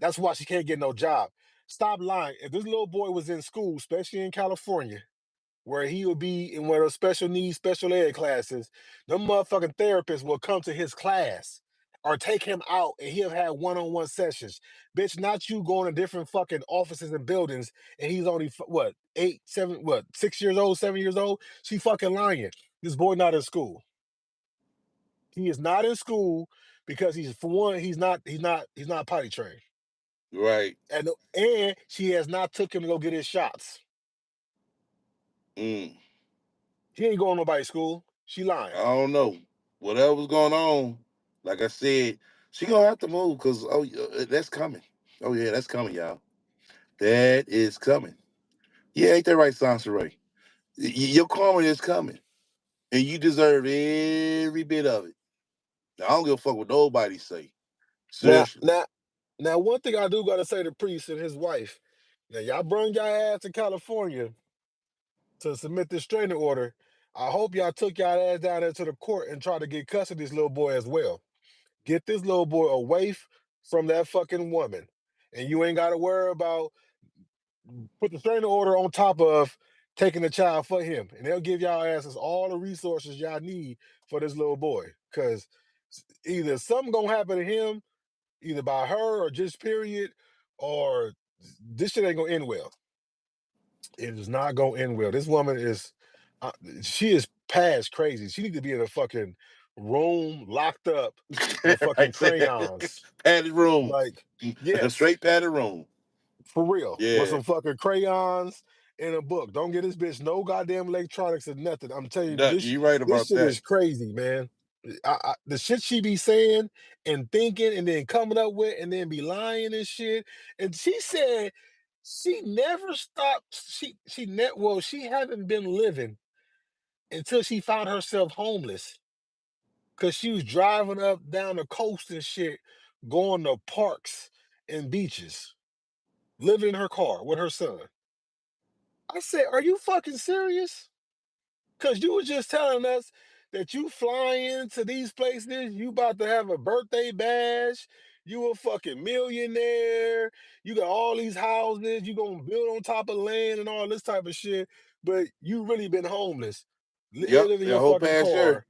That's why she can't get no job. Stop lying. If this little boy was in school, especially in California, where he would be in one of those special needs, special ed classes, them motherfucking therapists will come to his class or take him out and he'll have one-on-one sessions. Bitch, not you going to different fucking offices and buildings and he's only, what, 8, 7, what, 6 years old, 7 years old? She fucking lying. This boy not in school. He is not in school because he's, for one, he's not potty trained. Right. And she has not took him to go get his shots. Mm. He ain't going to nobody's school. She lying. I don't know. Whatever's going on, like I said, she gonna have to move because that's coming. Oh yeah, that's coming, y'all. That is coming. Yeah, ain't that right, Sansaray? Your karma is coming, and you deserve every bit of it. I don't give a fuck what nobody say. Now, Seriously. now, now, one thing I do gotta say to Priest and his wife. Now, y'all bring y'all ass to California to submit this restraining order. I hope y'all took y'all ass down there to the court and try to get custody of this little boy as well. Get this little boy away from that fucking woman. And you ain't gotta worry about put the restraining order on top of taking the child for him. And they'll give y'all asses all the resources y'all need for this little boy. Cause either something gonna happen to him either by her or just period, or this shit ain't gonna end well. It is not gonna end well. This woman is, uh, she is past crazy. She need to be in a fucking room locked up with fucking Right there. crayons. Padded room. Like, A yes, straight padded room. for real, with Yeah. some fucking crayons in a book. Don't get this bitch no goddamn electronics or nothing. I'm telling you, this You right this about shit that. is crazy, man. The shit she be saying and thinking and then coming up with and then be lying and shit. And she said she never stopped. She haven't been living until she found herself homeless because she was driving up down the coast and shit, going to parks and beaches, living in her car with her son. I said, "Are you fucking serious?" Because you were just telling us that you flying to these places, you about to have a birthday bash, you a fucking millionaire, you got all these houses, you gonna build on top of land and all this type of shit, but you really been homeless, Yep. live in The your whole fucking past year. car,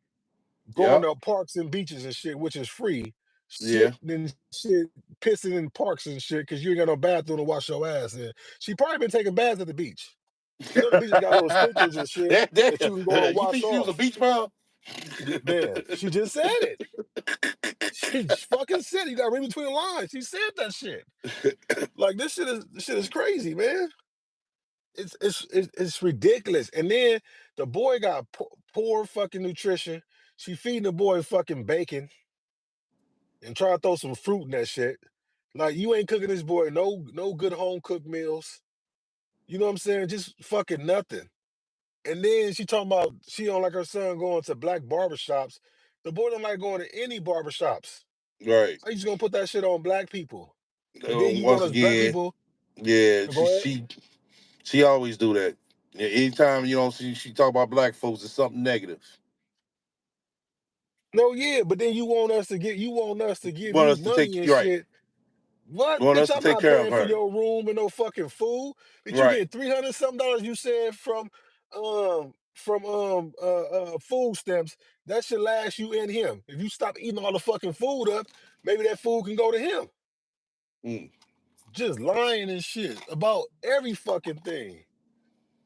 going Yep. to parks and beaches and shit, which is free, Yeah. shitting and shit, pissing in parks and shit, because you ain't got no bathroom to wash your ass in. She probably been taking baths at the beach. You know the beaches got little sprinklers and shit that you can go and You wash think she was a off. beach bum? Man, she just said it. She fucking said it. You got to read between the lines. She said that shit. Like this shit is crazy, man. It's ridiculous. And then the boy got poor fucking nutrition. She feeding the boy fucking bacon and trying to throw some fruit in that shit. Like, you ain't cooking this boy no good home cooked meals. You know what I'm saying? Just fucking nothing. And then she talking about she don't like her son going to black barbershops. The boy don't like going to any barbershops. Right. How you just gonna put that shit on black people? And then you want Once us black again, people yeah, to go ahead? she always do that. Yeah, anytime she talk about black folks, it's something negative. No, yeah, but then you want us to give Want you us to take money and you right. shit. What? Want Bitch, us to I'm take not care of paying for her. your room and no fucking food. Bitch, you Right. get $300 something you said from food stamps. That should last you and him. If you stop eating all the fucking food up, maybe that food can go to him. Mm. Just lying and shit about every fucking thing.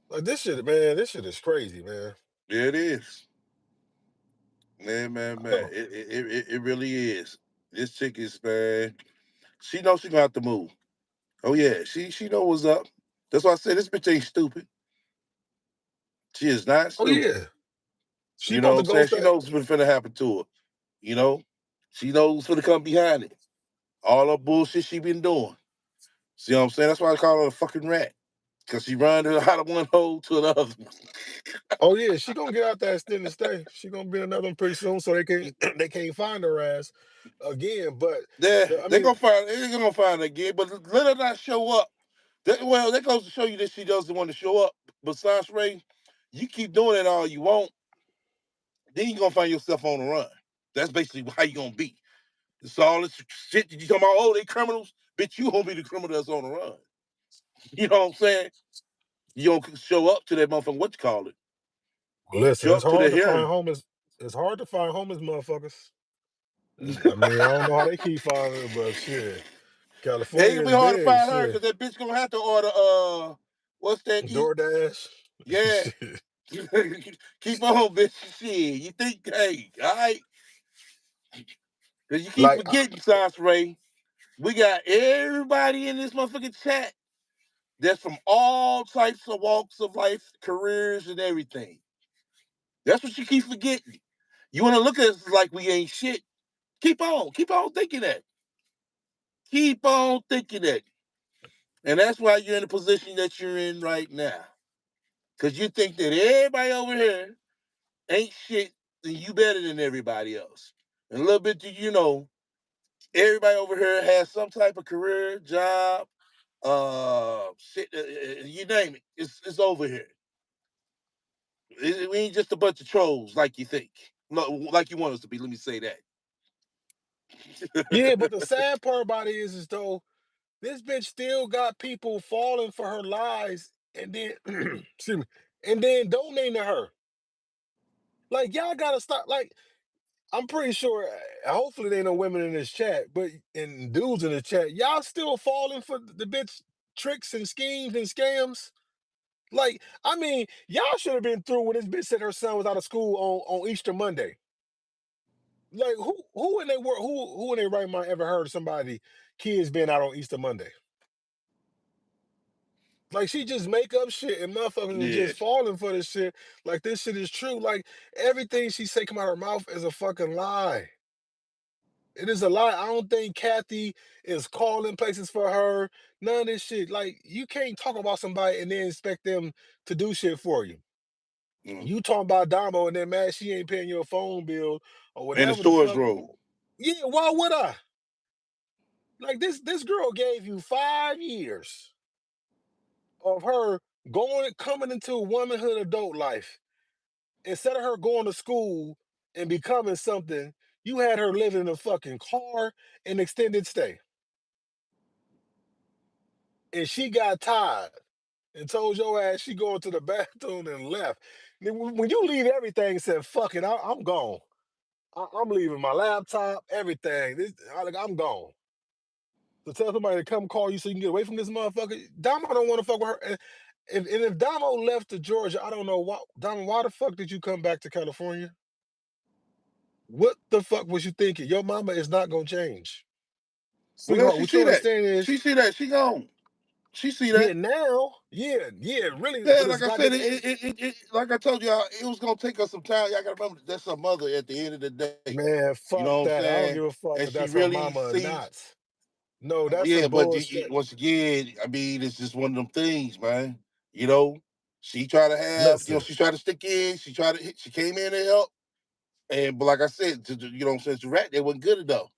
Like, this shit, man, this shit is crazy, man. Yeah, it is. Man. I don't. It really is. This chick is, man. She knows she gonna have to move. Oh yeah, she know what's up. That's why I said this bitch ain't stupid. She is not Oh stupid. yeah, she You know supposed what to I'm go saying? She start. knows what's finna happen to her. You know? She knows what's finna come behind it. All the bullshit she been doing. See what I'm saying? That's why I call her a fucking rat. Cause she run out of one hole to the other. Oh yeah, she gonna get out that extended stay. She gonna be another one pretty soon, so they can they can't find her ass again. But Yeah, I mean, they're gonna find her again, but let her not show up. That goes to show you that she doesn't want to show up. Besides Ray, you keep doing it all you want, then you're gonna find yourself on the run. That's basically how you gonna be. It's all this shit that you talking about, oh, they criminals. Bitch, you gonna be the criminal that's on the run. You know what I'm saying? You don't show up to that motherfucker, what you call it? listen, Show it's up to the hard to find hearing. homeless. It's hard to find homeless motherfuckers. I mean, I don't know how they keep finding it, but shit, It ain't California gonna be is hard to big. find her Shit, because that bitch gonna have to order what's that eat? DoorDash. Yeah. Shit. Keep on, bitch. Shit. You think, hey, all right? Because you keep Like, forgetting, Sauce Ray. We got everybody in this motherfucking chat that's from all types of walks of life, careers, and everything. That's what you keep forgetting. You want to look at us like we ain't shit. Keep on. Keep on thinking that. Keep on thinking that. And that's why you're in the position that you're in right now. Because you think that everybody over here ain't shit, then you better than everybody else. And a little bit do you know, everybody over here has some type of career, job, shit, you name it. It's over here. We ain't just a bunch of trolls like you think. No, like you want us to be. Let me say that. yeah, but the sad part about it is though this bitch still got people falling for her lies, and then excuse me, and then donating to her. Like y'all gotta stop. Like I'm pretty sure. Hopefully, there ain't no women in this chat, but and dudes in the chat, y'all still falling for the bitch tricks and schemes and scams. Like, I mean, y'all should have been through when this bitch said her son was out of school on Easter Monday. Like, who in their world, who in their right mind ever heard of somebody kids being out on Easter Monday? Like, she just make up shit and motherfuckers is Yeah. just falling for this shit. Like, this shit is true. Like, everything she say come out her mouth is a fucking lie. It is a lie. I don't think Kathy is calling places for her. None of this shit. Like, you can't talk about somebody and then expect them to do shit for you. Mm. You talking about Damo and then mad she ain't paying your phone bill or And the whatever the storage fuck. road. Yeah, why would I? Like this girl gave you 5 years of her coming into womanhood adult life. Instead of her going to school and becoming something, you had her living in a fucking car and extended stay. And she got tired and told your ass she going to the bathroom and left. Then when you leave everything and said, fuck it, I'm gone. I'm leaving my laptop, everything. I'm gone. So tell somebody to come call you so you can get away from this motherfucker. Damo don't want to fuck with her. And if Damo left to Georgia, I don't know why. Damo, why the fuck did you come back to California? What the fuck was you thinking? Your mama is not gonna change, Well, sweetheart. she What you see that. understand is, She see that. She gone. She see yeah, that. now, yeah, really. Yeah, But like it's I like said, like I told y'all, it was gonna take us some time. Y'all gotta remember that's her mother at the end of the day. man, You fuck know what I'm that. I don't saying? give a fuck And if she that's her really mama or sees. not. No, that's Yeah, some but bullshit. once again, I mean, it's just one of them things, man. You know, she tried to have, Listen, she tried to stick in. She came in to help, and but like I said, you know, what I'm saying, to rat, they wasn't good enough.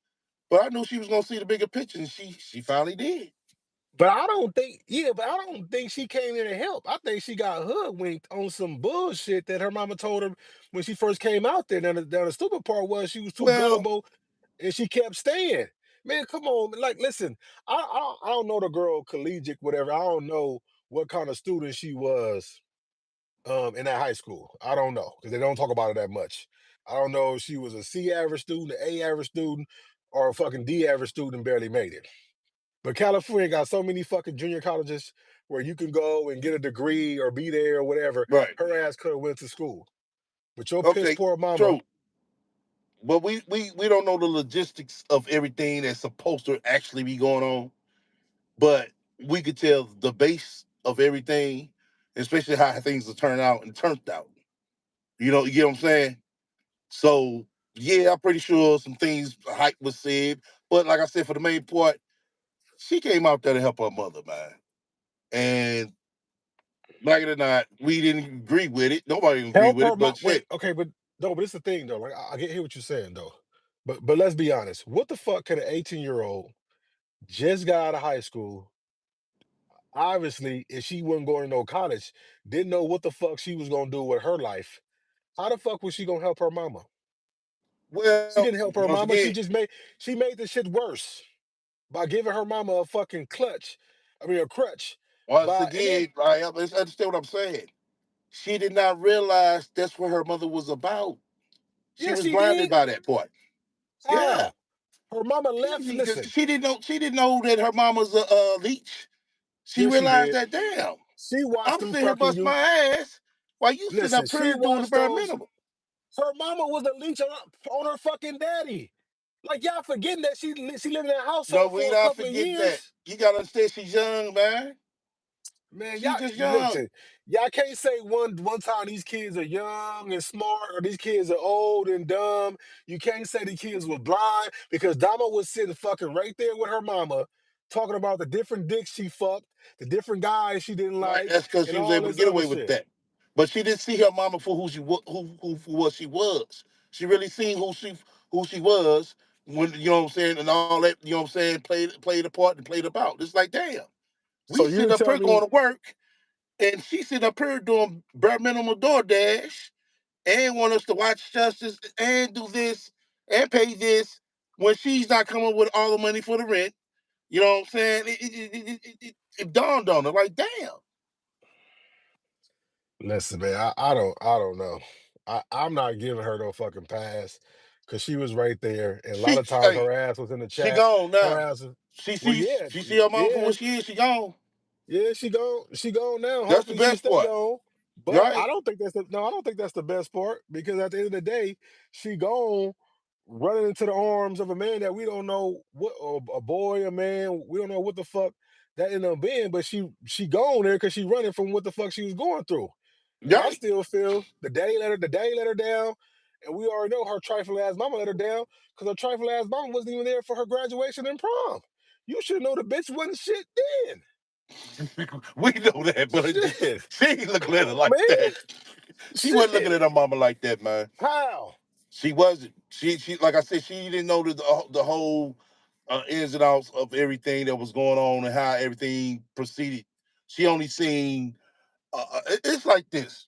But I knew she was gonna see the bigger picture, and she finally did. but I don't think, yeah, but I don't think she came in to help. I think she got hoodwinked on some bullshit that her mama told her when she first came out there. Now the stupid part was she was too Well, gullible and she kept staying. Man, come on. Like, listen, I don't know the girl collegiate, whatever. I don't know what kind of student she was in that high school. I don't know because they don't talk about it that much. I don't know if she was a C average student, an A average student, or a fucking D average student and barely made it. But California got so many fucking junior colleges where you can go and get a degree or be there or whatever. right. Her ass could have went to school. But your piss Okay, poor mama. true. But we don't know the logistics of everything that's supposed to actually be going on. But we could tell the base of everything, especially how things are turned out and turned out. You get what I'm saying? So yeah, I'm pretty sure some things hype was said. But like I said, for the main part, she came out there to help her mother, man. And like it or not, we didn't agree with it. Nobody didn't agree Help with her it, mom. but Wait, shit. okay, but no, but it's the thing though. Like I get hear what you're saying though. But let's be honest. What the fuck can an 18-year-old just got out of high school? Obviously, if she wasn't going to no college, didn't know what the fuck she was gonna do with her life. How the fuck was she gonna help her mama? She Well, didn't help her once mama. again, She made the shit worse by giving her mama a fucking clutch. I mean a crutch. once By and then again, right? Let's understand what I'm saying. She did not realize that's what her mother was about. She yes, was she blinded did. by that part. Yeah, How? Her mama left. she, Listen, she didn't know. She didn't know that her mama's a leech. She yes, she realized did. that. Damn, She watched I'm them sitting here fucking bust you. my ass while you sitting Listen, up she here doing the watched bare those. minimum. Her mama was a leech on her fucking daddy. Like y'all forgetting that she lived in that No, household we for a not couple of forgetting that. years. You gotta understand, she's young, man. Man, y'all She's just young. listen. Y'all can't say one time these kids are young and smart or these kids are old and dumb. You can't say the kids were blind because Dama was sitting fucking right there with her mama, talking about the different dicks she fucked, the different guys she didn't Right? like, That's because and she was all able to this get other away with shit. that. But she didn't see her mama for who for what she was. She really seen who she was when you know what I'm saying and all that. You know what I'm saying played a part and played about. It's like damn, So we you sitting would up tell here going me, to work and she sitting up here doing bare minimum DoorDash and want us to watch justice and do this and pay this when she's not coming with all the money for the rent. You know what I'm saying? It dawned on her like damn. listen, man, I don't know. I'm not giving her no fucking pass because she was right there, and a lot She of times hey, her ass was in the she chat. gone Her now. ass, was, She well, sees yeah, she see her mama for yeah. what she is. She gone. Yeah, she gone now. That's the Hopefully she best stay part, gone. But I right? don't think that's the no, I don't think that's the best part because at the end of the day, she gone running into the arms of a man that we don't know what a boy, a man, we don't know what the fuck that ended up being, but she gone there because she running from what the fuck she was going through. And I Right. still feel the daddy let her down, and we already know her trifling ass mama let her down because her trifling ass mama wasn't even there for her graduation and prom. You should know the bitch wasn't shit then. We know that, but Shit. she ain't Come looking at her on, like man. that. She wasn't looking Shit. at her mama like that, man. How? She wasn't. She like I said, she didn't know the whole ins and outs of everything that was going on and how everything proceeded. She only seen. It's like this,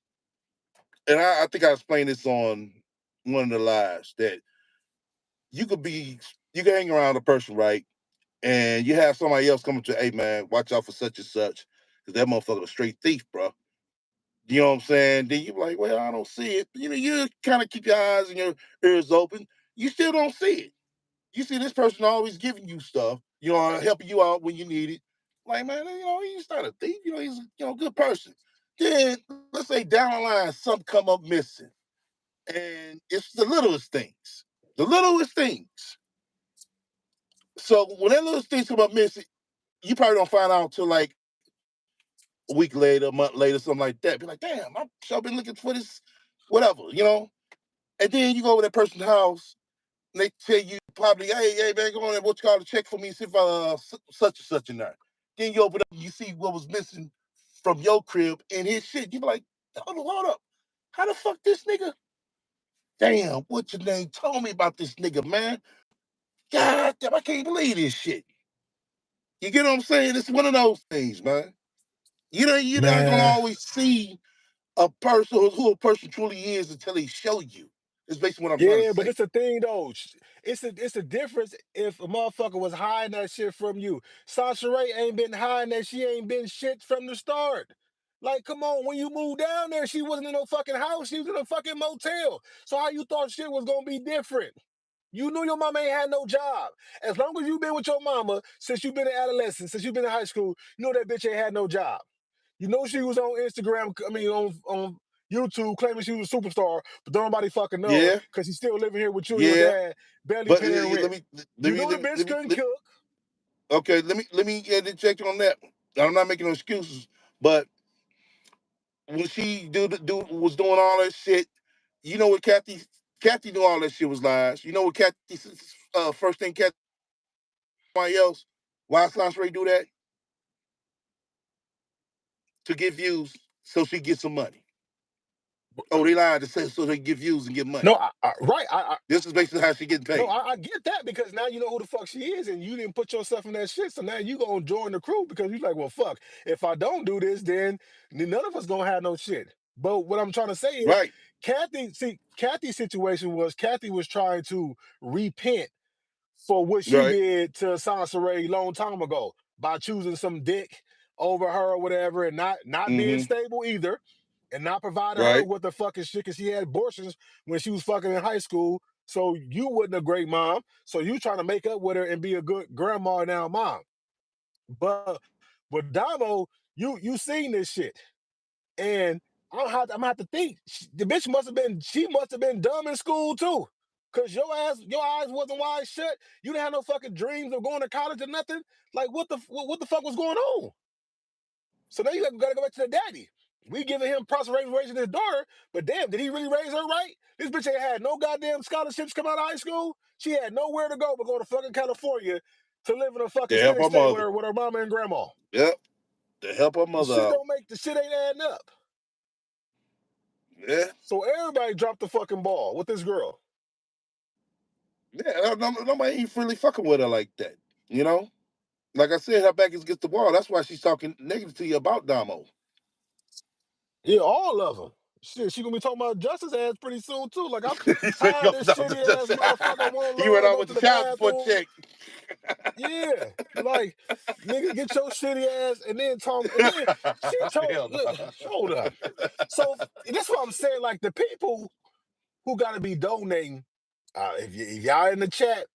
and I think I explained this on one of the lives that you could be, you can hang around a person, right? And you have somebody else coming to, hey man, watch out for such and such, because that motherfucker a straight thief, bro. You know what I'm saying? Then you be like, well, I don't see it. You know, you kind of keep your eyes and your ears open. You still don't see it. You see this person always giving you stuff, you know, helping you out when you need it. Like, man, you know, he's not a thief. You know, he's a good person. Then let's say down the line, something come up missing, and it's the littlest things. The littlest things. So when that little things come up missing, you probably don't find out until like a week later, a month later, something like that. Be like, damn, I've sure been looking for this, whatever, you know? And then you go over that person's house and they tell you probably, hey, man, go on and what you call to check for me, see if such and such in there. Then you open up and you see what was missing from your crib and his shit. You be like, hold up. How the fuck this nigga? Damn, what your name told me about this nigga, man? God damn, I can't believe this shit. You get what I'm saying? It's one of those things, man. You're not gonna Man. always see a person who a person truly is until they show you. It's basically what I'm trying to Yeah, but say. it's a thing though. It's a difference if a motherfucker was hiding that shit from you. Sasha Ray ain't been hiding that she ain't been shit from the start. Like, come on, when you moved down there, she wasn't in no fucking house. She was in a fucking motel. So how you thought shit was gonna be different? You knew your mama ain't had no job. As long as you been with your mama since you been in adolescence, since you been in high school, you know that bitch ain't had no job. You know she was on Instagram. I mean, on YouTube claiming she was a superstar, but don't nobody fucking know her Yeah, because she's still living here with you and your yeah. dad, barely But paying let rent. me You knew the bitch couldn't cook. okay. Let me check on that. I'm not making no excuses, but when she was doing all that shit, you know what Kathy knew all that shit was lies. You know what Kathy first thing Kathy else why Sansa do that to get views so she get some money. Oh, they lied to say so they get views and get money. No, right. This is basically how she getting No, paid. I get that because now you know who the fuck she is and you didn't put yourself in that shit. So now you gonna join the crew because you're like, well, fuck. If I don't do this, then none of us gonna have no shit. But what I'm trying to say is, Right, Kathy's situation was Kathy was trying to repent for what she right. did to Sansa a long time ago by choosing some dick over her or whatever and not being Mm-hmm. stable either and not providing her Right. with the fucking shit because she had abortions when she was fucking in high school. So you wasn't a great mom. So you trying to make up with her and be a good grandma now mom. But with Damo, you seen this shit. And I'm gonna have to think. The bitch she must have been dumb in school too. Cause your eyes wasn't wide shut. You didn't have no fucking dreams of going to college or nothing. Like what the fuck was going on? So now you gotta go back to the daddy. We giving him prosperity raising his daughter, but damn, did he really raise her right? This bitch ain't had no goddamn scholarships come out of high school. She had nowhere to go but go to fucking California to live in a fucking To help steady her state mother. with her mama and grandma. Yep. To help her mother out. The shit ain't adding up. Yeah. So everybody dropped the fucking ball with this girl. Yeah. Nobody ain't really fucking with her like that. You know? Like I said, her back is against the wall. That's why she's talking negative to you about Damo. Yeah, all of them. Shit, she gonna be talking about Justice ass pretty soon too. Like He I said, had this shitty ass motherfucker won't he learn went to out go with to the the child support bathroom. check. Yeah, like nigga, get your shitty ass, and then she told, Hell look, no. hold up. So that's what I'm saying. Like the people who gotta be donating, if y'all in the chat,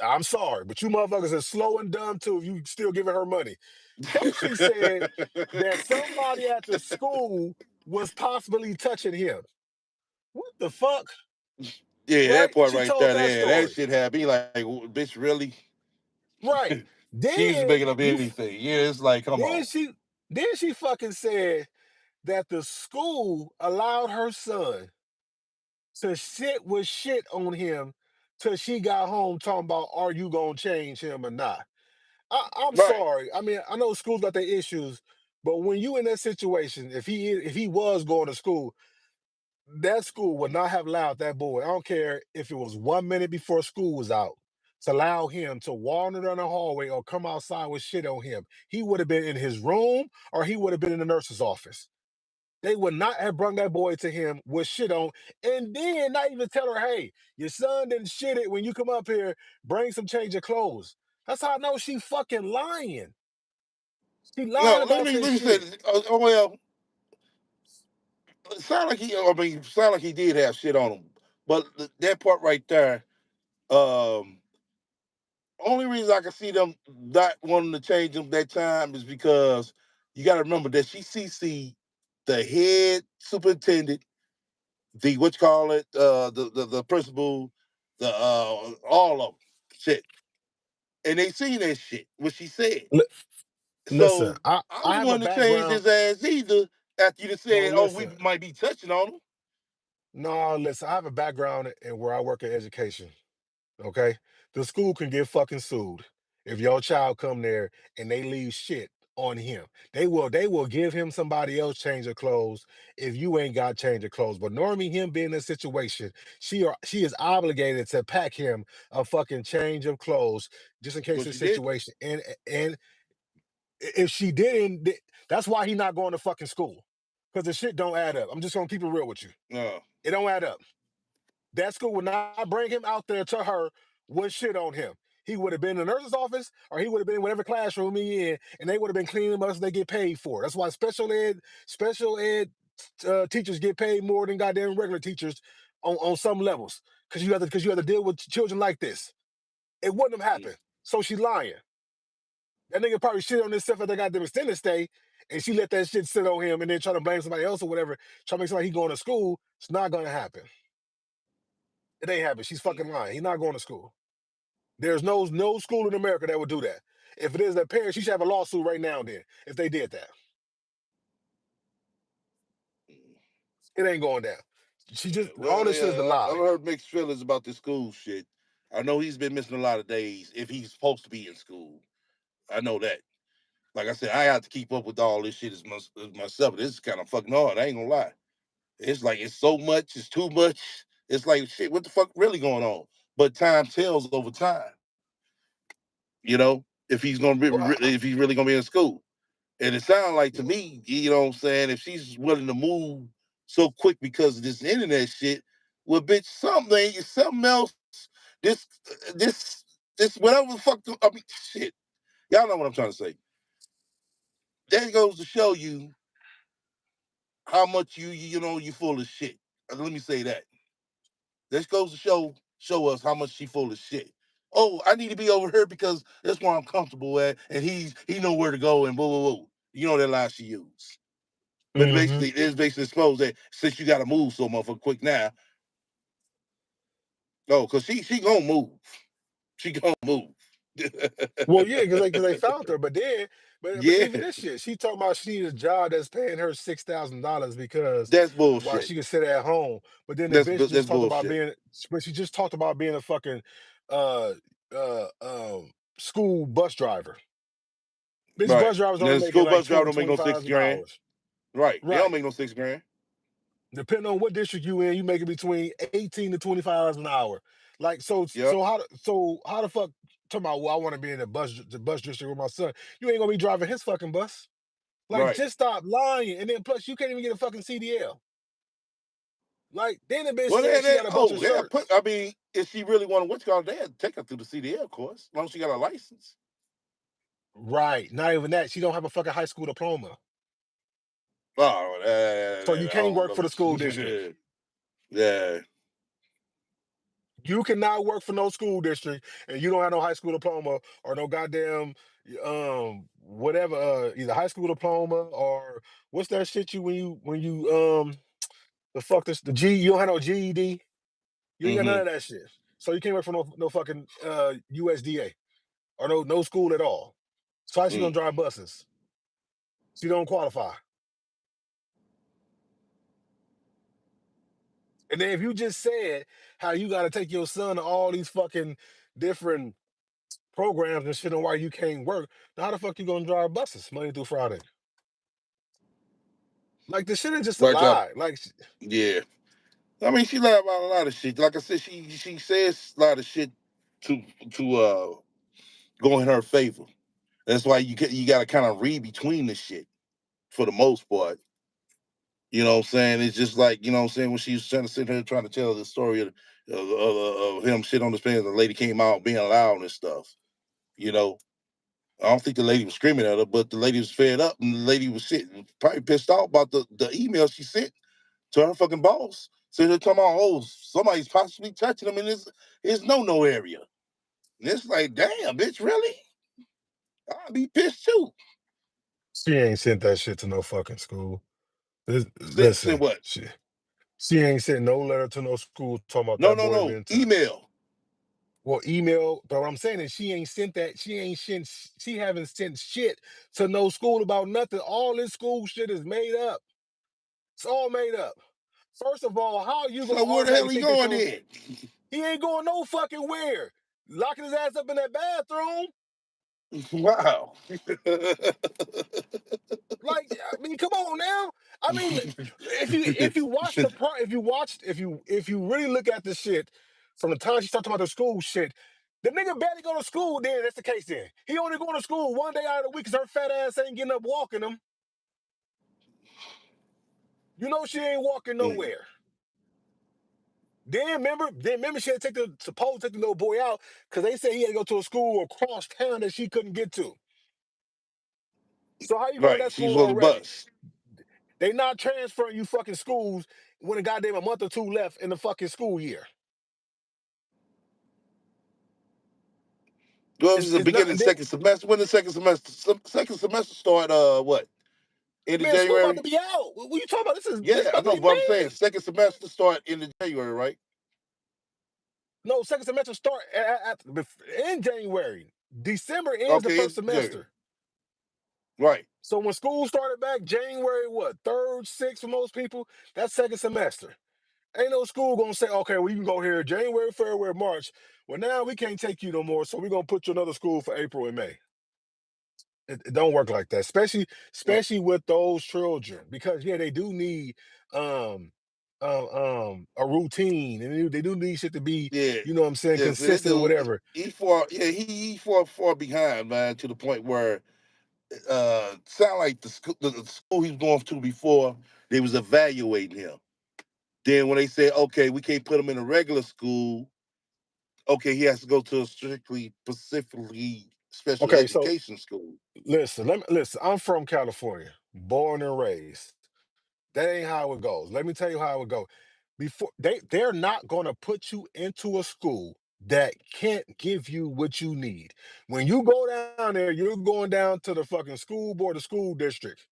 I'm sorry, but you motherfuckers are slow and dumb too. If you still giving her money, Kelsey said that somebody at the school was possibly touching him. What the fuck? Yeah, that Right? part She right told there, that yeah, that story. shit had me like, bitch, really? Right. She was Then making up anything. Yeah, it's like, come then on. she fucking said that the school allowed her son to sit with shit on him till she got home talking about are you gonna change him or not. I'm Right. sorry. I mean, I know schools got their issues, but when you in that situation, if he was going to school, that school would not have allowed that boy. I don't care if it was 1 minute before school was out to allow him to wander down the hallway or come outside with shit on him. He would have been in his room or he would have been in the nurse's office. They would not have brought that boy to him with shit on, and then not even tell her, "Hey, your son didn't shit it when you come up here. Bring some change of clothes." That's how I know she fucking lying. She lying No, let about me this let me say shit. this. Well, it sound like sound like he did have shit on him. But that part right there, um, only reason I can see them not wanting to change him that time is because you got to remember that she CC the head superintendent, the what you call it, the principal, the all of them, shit, and they seen that shit what she said. Li- Listen, So I I I wouldn't have a want to change background. his ass either. After you just No, said, "Oh, we listen. might be touching on him." No, listen. I have a background in where I work in education. Okay, the school can get fucking sued if your child come there and they leave shit on him. They will give him somebody else change of clothes if you ain't got change of clothes. But normally him being in a situation, she is obligated to pack him a fucking change of clothes just in case But of the she didn't. situation. And if she didn't, that's why he not going to fucking school because the shit don't add up. I'm just gonna keep it real with you. No. It don't add up. That school would not bring him out there to her with shit on him. He would have been in the nurse's office or he would have been in whatever classroom he in, and they would have been cleaning him up so they get paid for. That's why special ed teachers get paid more than goddamn regular teachers on some levels. Because you have to deal with children like this. It wouldn't have happened. So she lying. That nigga probably shit on himself at the goddamn extended stay, and she let that shit sit on him and then try to blame somebody else or whatever, try to make somebody he going to school, it's not gonna happen. It ain't happening. She's fucking lying. He's not going to school. There's no school in America that would do that. If it is their parents, she should have a lawsuit right now then, if they did that. It ain't going down. She just all Well, this shit is a yeah, I've lie. heard mixed feelings about this school shit. I know he's been missing a lot of days if he's supposed to be in school. I know that. Like I said, I have to keep up with all this shit as myself. This is kind of fucking hard. I ain't gonna lie. It's like it's so much, it's too much. It's like shit. What the fuck really going on? But time tells over time. You know, if he's gonna be, Well, if he's really gonna be in school. And it sounds like to me, you know what I'm saying, if she's willing to move so quick because of this internet shit, well, bitch, something else. This, this, this, whatever the fuck. I mean, shit. Y'all know what I'm trying to say. That goes to show you how much you full of shit. Let me say that. This goes to show us how much she full of shit. Oh, I need to be over here because that's where I'm comfortable at, and he know where to go and blah blah blah. You know that lie she used. But it's basically exposed that since you got to move so motherfucking quick now, no, because she gonna move. She gonna move. well, yeah, because they found her, but Yeah, even this shit, she talking about she needs a job that's paying her $6,000 because that's while bullshit. she can sit at home. But then the bitch That's just talked about bullshit. being, but she just talked about being a fucking uh uh um school bus driver. Bitch, Right. bus drivers only Then making school like bus driver 20, don't make no 25 six an grand. hour. Right. They don't Right. make no 6 grand. Depending on what district you in, you making between 18 to $25 an hour. Like Yep. so how the fuck talking about, well, I want to be in the bus district with my son. You ain't gonna be driving his fucking bus. Like, Right. just stop lying. And then plus you can't even get a fucking CDL. Like, then the bitch Well, said she got a bunch of they put. certs. I mean, if she really wanted what's called, they had to take her through the CDL course, as long as she got a license. Right. Not even that. She don't have a fucking high school diploma. Oh, So you I can't don't work for know. the school district. Yeah. You cannot work for no school district and you don't have no high school diploma or no goddamn whatever, either high school diploma or what's that shit you when you the fuck this the G you don't have no GED. You ain't got none Mm-hmm. of that shit. So you can't work for no fucking USDA or no school at all. So how she gonna Mm. drive buses? She don't qualify. And then if you just said how you gotta take your son to all these fucking different programs and shit on why you can't work, now how the fuck you gonna drive buses Monday through Friday? Like, the shit is just a Like, lie. Like, yeah. I mean, she lied about a lot of shit. Like I said, she says a lot of shit to to go in her favor. That's why you got to kind of read between the shit for the most part. You know what I'm saying? It's just like, you know what I'm saying, when she was trying to sit here trying to tell the story of him shit on the pants, the lady came out being loud and stuff. You know, I don't think the lady was screaming at her, but the lady was fed up and the lady was shit, probably pissed off about the email she sent to her fucking boss. So they're talking about, oh, somebody's possibly touching them in his no area. And it's like, damn, bitch, really? I'd be pissed too. she ain't sent that shit to no fucking school. Say Listen, what? she ain't sent no letter to no school talking about No, that no, boy no. been touched. Email. Well, email, but what I'm saying is she ain't sent that. She haven't sent shit to no school about nothing. All this school shit is made up. It's all made up. First of all, how are you gonna So where the hell automatically he think that going your then? he ain't going no fucking where? Locking his ass up in that bathroom? Wow. Like, I mean, come on now. I mean, if you watch the pro, if you really look at the shit from the time she started talking about the school shit, the nigga barely go to school. Then that's the case. Then he only going to school one day out of the week because her fat ass ain't getting up walking him. You know she ain't walking Mm. nowhere. Then remember she had to supposed to take the little boy out because they said he had to go to a school across town that she couldn't get to. So how you going to Right. that She's school on the already? bus. They not transferring you fucking schools when a goddamn a month or two left in the fucking school year. Well, it was It's the it's not beginning of and the then second semester. When the second semester start, what? End of Man, school about to January? be out. What you talking about? This Yeah, I about to know, be but I'm saying mid. second semester start in the January, right? No, second semester start in January. December ends the Okay, first in January. semester. Right. So when school started back, January what? Third, sixth for most people. That's second semester. Ain't no school gonna say, okay, well, you can go here January, February, March. Well, now we can't take you no more, so we're gonna put you in another school for April and May. It don't work like that, especially Right. especially with those children, because yeah, they do need um a routine, and they do need shit to be, Yeah. you know what I'm saying, Yeah. So they consistent or do. whatever. He far. Yeah. He far behind, man, to the point where sound like the school he was going to before they was evaluating him. Then when they said, okay, we can't put him in a regular school, okay, he has to go to a strictly specifically special Okay, so education school. listen. I'm from California, born and raised. That ain't how it goes. Let me tell you how it goes. Before they're not gonna put you into a school that can't give you what you need. When you go down there, you're going down to the fucking school board, the school district.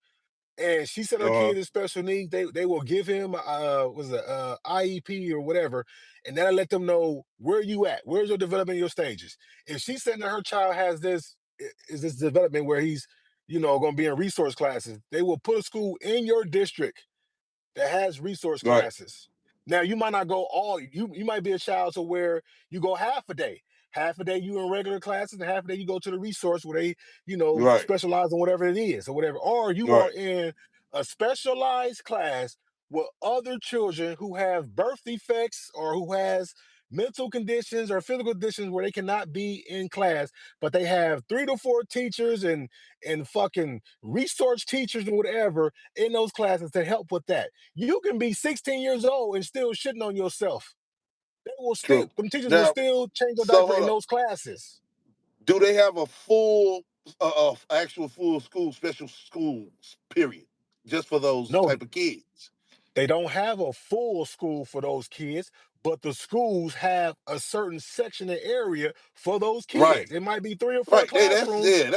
And she said her Uh huh. kid is special needs. They will give him was it IEP or whatever, and that'll let them know where you at, where's your development, your stages. If she's saying that her child has is this development where he's, going to be in resource classes, they will put a school in your district that has resource Right. classes. Now you might not go all you might be a child to where you go half a day. Half a day you in regular classes, and half a day you go to the resource where they, Right. specialize in whatever it is or whatever. Or you are Right. in a specialized class with other children who have birth defects or who has mental conditions or physical conditions where they cannot be in class, but they have 3 to 4 teachers and fucking resource teachers and whatever in those classes to help with that. You can be 16 years old and still shitting on yourself. They will still, True. them teachers will Now, still change your so diaper hold in up. those classes. Do they have a full, actual full school, special schools, period, just for those No, type of kids? they don't have a full school for those kids, but the schools have a certain section of area for those Right. kids. It might be 3 or 4 Right. Hey, that's classrooms.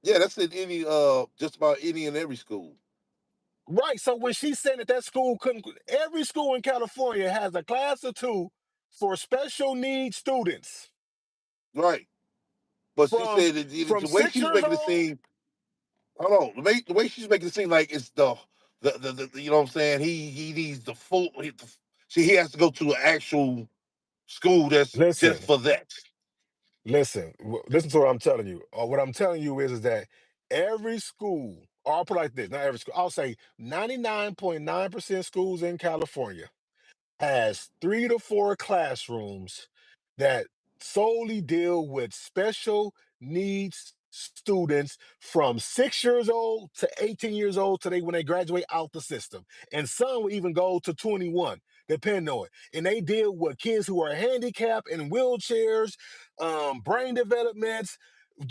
yeah. That's in any just about any and every school. Right. So when she said that that school couldn't, every school in California has a class or two for special needs students Right. But she from said that from the way 6 she's years making it old. seem, hold on, the way she's making it seem like it's the you know what I'm saying, he needs the full. See, he has to go to an actual school that's just Listen, for that. listen to what I'm telling you. What I'm telling you is that every school, or I'll put it like this, not every school, I'll say 99.9% schools in California has 3 to 4 classrooms that solely deal with special needs students from 6 years old to 18 years old today when they graduate out the system. And some will even go to 21, depending on it. And they deal with kids who are handicapped in wheelchairs, brain developments,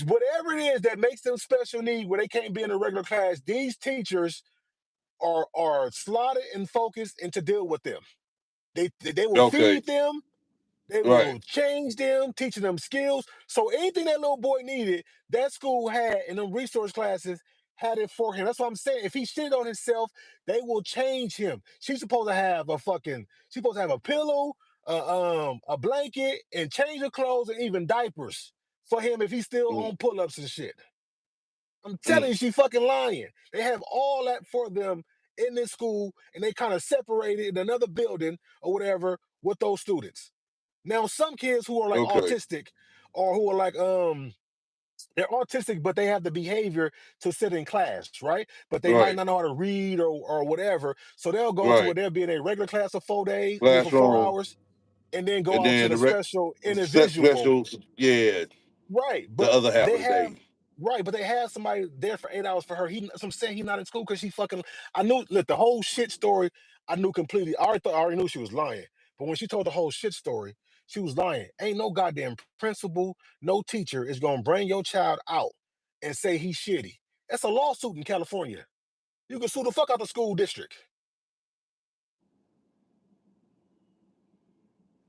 whatever it is that makes them special need where they can't be in a regular class. These teachers are slotted and focused and to deal with them. They will Okay. feed them, they Right. will change them, teaching them skills. So anything that little boy needed, that school had in them resource classes had it for him. That's what I'm saying. If he shit on himself, they will change him. She's supposed to have she's supposed to have a pillow, a blanket, and change of clothes and even diapers for him if he's still Mm, on pull-ups and shit. I'm telling mm. you, she fucking lying. They have all that for them in this school, and they kind of separated in another building or whatever with those students. Now, some kids who are like Okay. autistic or who are like they're autistic, but they have the behavior to sit in class, right? But they might Right. not know how to read or whatever. So they'll go to where Right. they'll be in a regular class of 4 days, I mean for four Classroom, hours, and then go and out to then the the special individual. specials. Yeah, Right, the but other half they of the have day. right, but they have somebody there for 8 hours for her. So I'm saying he's not in school because she fucking. I knew, look, the whole shit story. I knew completely. I already knew she was lying. But when she told the whole shit story, she was lying. Ain't no goddamn principal, no teacher is gonna bring your child out and say he's shitty. That's a lawsuit in California. You can sue the fuck out the school district.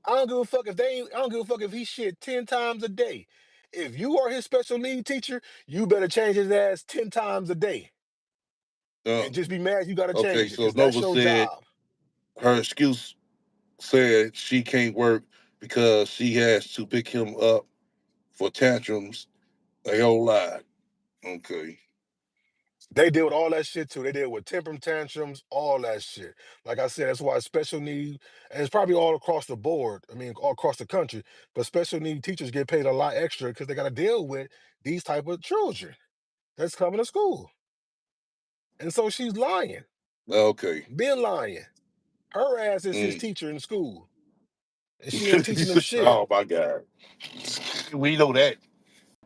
I don't give a fuck if they. I don't give a fuck if he shit 10 times a day. If you are his special need teacher, you better change his ass 10 times a day. and just be mad you got to Okay, change it so because that's Nova your said job. her excuse said she can't work because she has to pick him up for tantrums a whole lot. Okay. They deal with all that shit too. They deal with temper tantrums, all that shit. Like I said, that's why special need, and it's probably all across the board. I mean, all across the country. But special need teachers get paid a lot extra because they got to deal with these type of children that's coming to school. And so she's lying, Okay. been lying. Her ass is his Mm. teacher in school, and she ain't teaching them shit. Oh my God. We know that.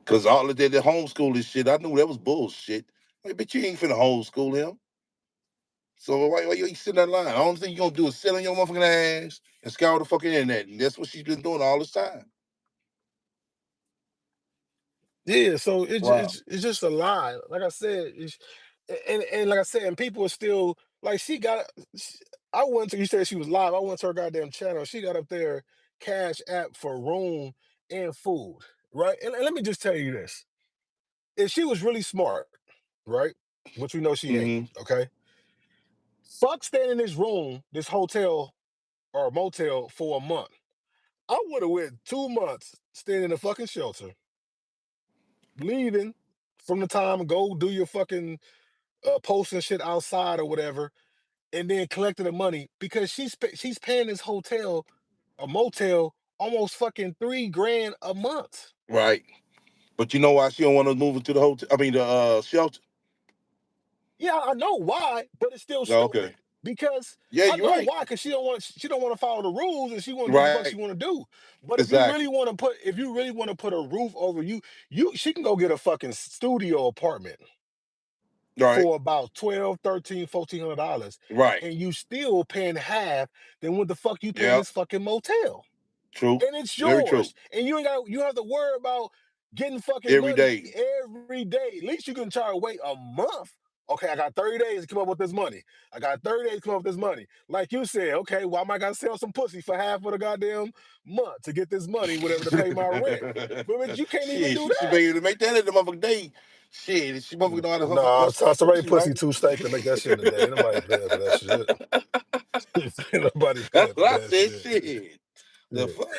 Cause all of that homeschooling shit, I knew that was bullshit. Like, bitch, you ain't finna homeschool him. So why you sitting that line? The only thing you gonna do is sit on your motherfucking ass and scour the fucking internet. And that's what she's been doing all this time. Yeah, so Wow. it's just a lie. Like I said, and like I said, and people are still like she got. She, I went to you said she was live. I went to her goddamn channel. She got up there cash app for room and food, right? And let me just tell you this: if she was really smart, right, which we know she ain't, Mm-hmm. okay, fuck staying in this room, this hotel or motel for a month. I would have went 2 months staying in a fucking shelter, leaving from the time go do your fucking posting shit outside or whatever, and then collecting the money because she's paying this hotel, a motel, almost fucking $3 grand a month. Right. But you know why she don't want to move into the hotel? I mean the shelter. Yeah, I know why, but it's still Oh, okay. stupid because Yeah, I you're know right. why because she don't want to follow the rules and she want to do what the fuck she Right. want to do. But Exactly. if you really want to put a roof over she can go get a fucking studio apartment Right. for about 12, 13, $1,400, Right. and you still paying half than what the fuck you paying Yep. this fucking motel. True. And it's Very true. yours. And you have to worry about getting fucking Every money day. every day. At least you can try to wait a month. Okay, I got 30 days to come up with this money. I got 30 days to come up with this money. Like you said, okay, why am I gotta sell some pussy for half of the goddamn month to get this money, whatever, to pay my rent? But you can't even Shit, do she should that. be able to make that in the motherfucking day. Shit, she motherfucking know how to Nah, hustle it's some already pussy, pussy right? too stinking to make that shit in a day. Ain't nobody paying for that shit. Ain't nobody That's paying for what I that said. shit. Shit. The Yeah. fuck?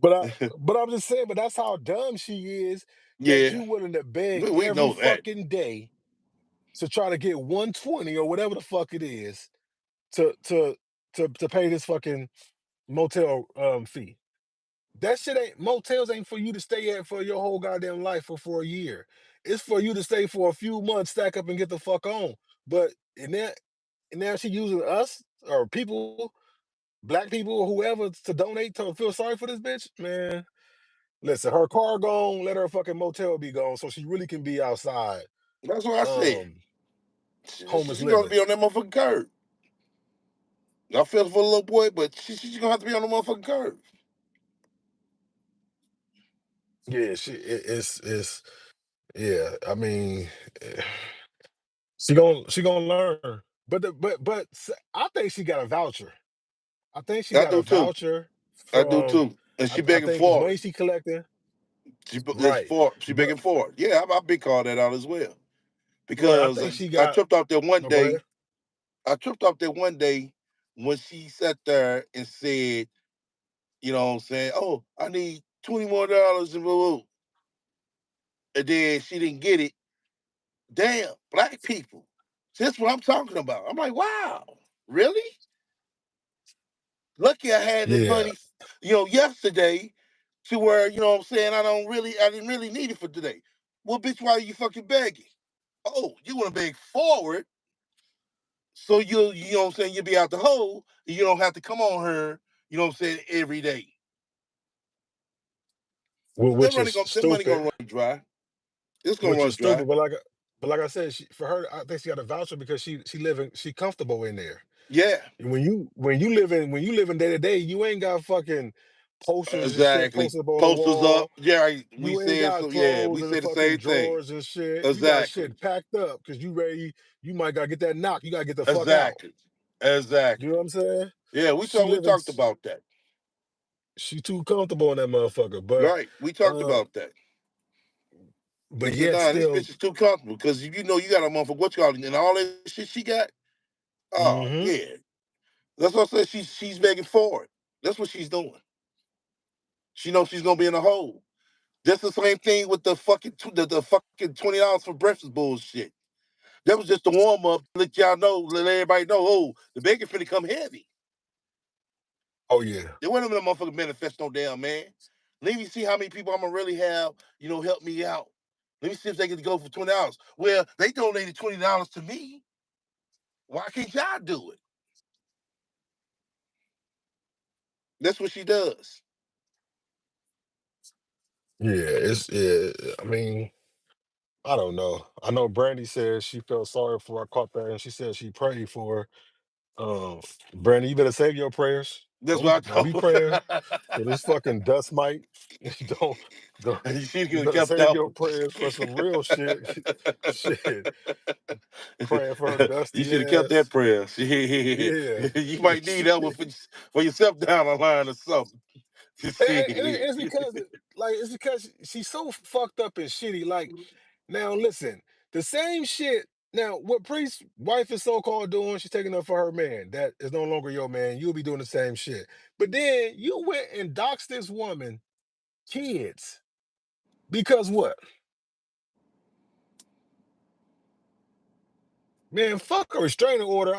But I'm just saying, but that's how dumb she is that Yeah, you willing to beg we every know that. fucking day to try to get 120 or whatever the fuck it is to to pay this fucking motel fee. That shit ain't motels ain't for you to stay at for your whole goddamn life or for a year. It's for you to stay for a few months, stack up and get the fuck on. But and now she using us or people, black people or whoever to donate to feel sorry for this bitch, man. Listen, her car gone, let her fucking motel be gone so she really can be outside, That's what I said. um, homeless She's gonna living. be on that motherfucking curb. I feel for the little boy, but she's gonna have to be on the motherfucking curb. Yeah, it's yeah. I mean, eh, she gonna learn. I think she got a voucher. I think she I got a do too. voucher I do from. too. And she I begging think this for money it. she collecting, It's right? for she But begging for it. Yeah, I big call that out as well. right, I Because think she I got. tripped out there one No, go ahead. day. I tripped out there one day when she sat there and said, you know what I'm saying, oh, I need $20 more and blah, blah. And then she didn't get it. Damn, black people. That's what I'm talking about. I'm like, wow, really? Lucky I had this Yeah. money, yesterday to where, you know what I'm saying, I didn't really need it for today. Well, bitch, why are you fucking begging? Oh, you want to beg forward so you know what I'm saying, you'll be out the hole and you don't have to come on her, you know what I'm saying, every day. Which is That money stupid. gonna run dry. It's gonna Which run is dry. stupid. But like I said, for her, I think she got a voucher because she comfortable in there. Yeah, When you living day to day, you ain't got fucking posters and shit exactly. posted up on the Posters up. wall. Yeah, we You ain't said got so. Yeah, clothes we in the said the fucking same thing. drawers and shit. You got Exactly. shit packed up because you ready. You might gotta get that knock. You gotta get the fuck out. Exactly. You know Exactly. what I'm saying? Yeah, She we living. talked about that. She too comfortable in that motherfucker. But Right. We talked um, about that. but He said, yet nah, this still. bitch is too comfortable because you know you got a motherfucker, what you call it, and all that shit she got. Oh, Mm-hmm. yeah. That's what I said. She's begging for it. That's what she's doing. She knows she's gonna be in a hole. That's the same thing with the fucking the fucking $20 for breakfast bullshit. That was just a warm up to let y'all know, let everybody know, oh, the bacon finna come heavy. Oh yeah. They wasn't even a motherfucking manifest no damn man. Let me see how many people I'm gonna really have, help me out. Let me see if they can go for $20. Well, they donated $20 to me. Why can't y'all do it? That's what she does. Yeah, I mean, I don't know. I know Brandy said she felt sorry for her. I caught that, and she said she prayed for her. Brandy, you better save your prayers. That's what Don't I be told praying her. for this fucking dust mite. don't don't. She You could have better kept save up. your prayers for some real shit. Shit, praying for her You dusty should have kept that ass. prayer. Shit. Yeah, You might need that one for yourself down the line or something. It's because it's because she's so fucked up and shitty. Like now, listen, the same shit. Now, what Priest's wife is so called doing, she's taking up for her man. That is no longer your man. You'll be doing the same shit. But then you went and doxed this woman kids because what? Man, fuck a restraining order.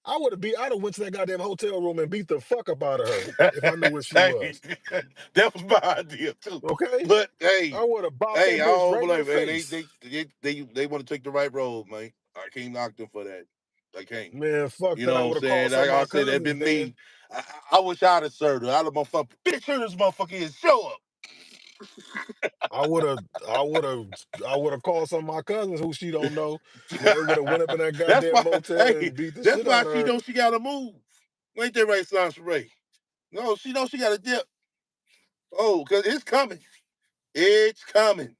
I would have I'd have went to that goddamn hotel room and beat the fuck up out of her if I knew what she Hey, was. that was my idea too. Okay, But I would have bopped hey, that I bitch don't right in the blame. Hey, face. they want to take the right road, man. I can't knock them for that. I can't. Man, fuck You that. I know what I'm would have called saying? some Like of I my said, that cousins been then. me. I wish I'd have served her. I'd have motherfucker. Bitch, here this motherfucker is. Show up. I would have, I would have, I would have called some of my cousins who she don't know. They would have went up in that That's goddamn why. motel Hey, and beat the that's shit why out of she her. knows she gotta move. Ain't that right, Sasha Ray? No, she knows she gotta dip. Oh, cause it's coming. It's coming.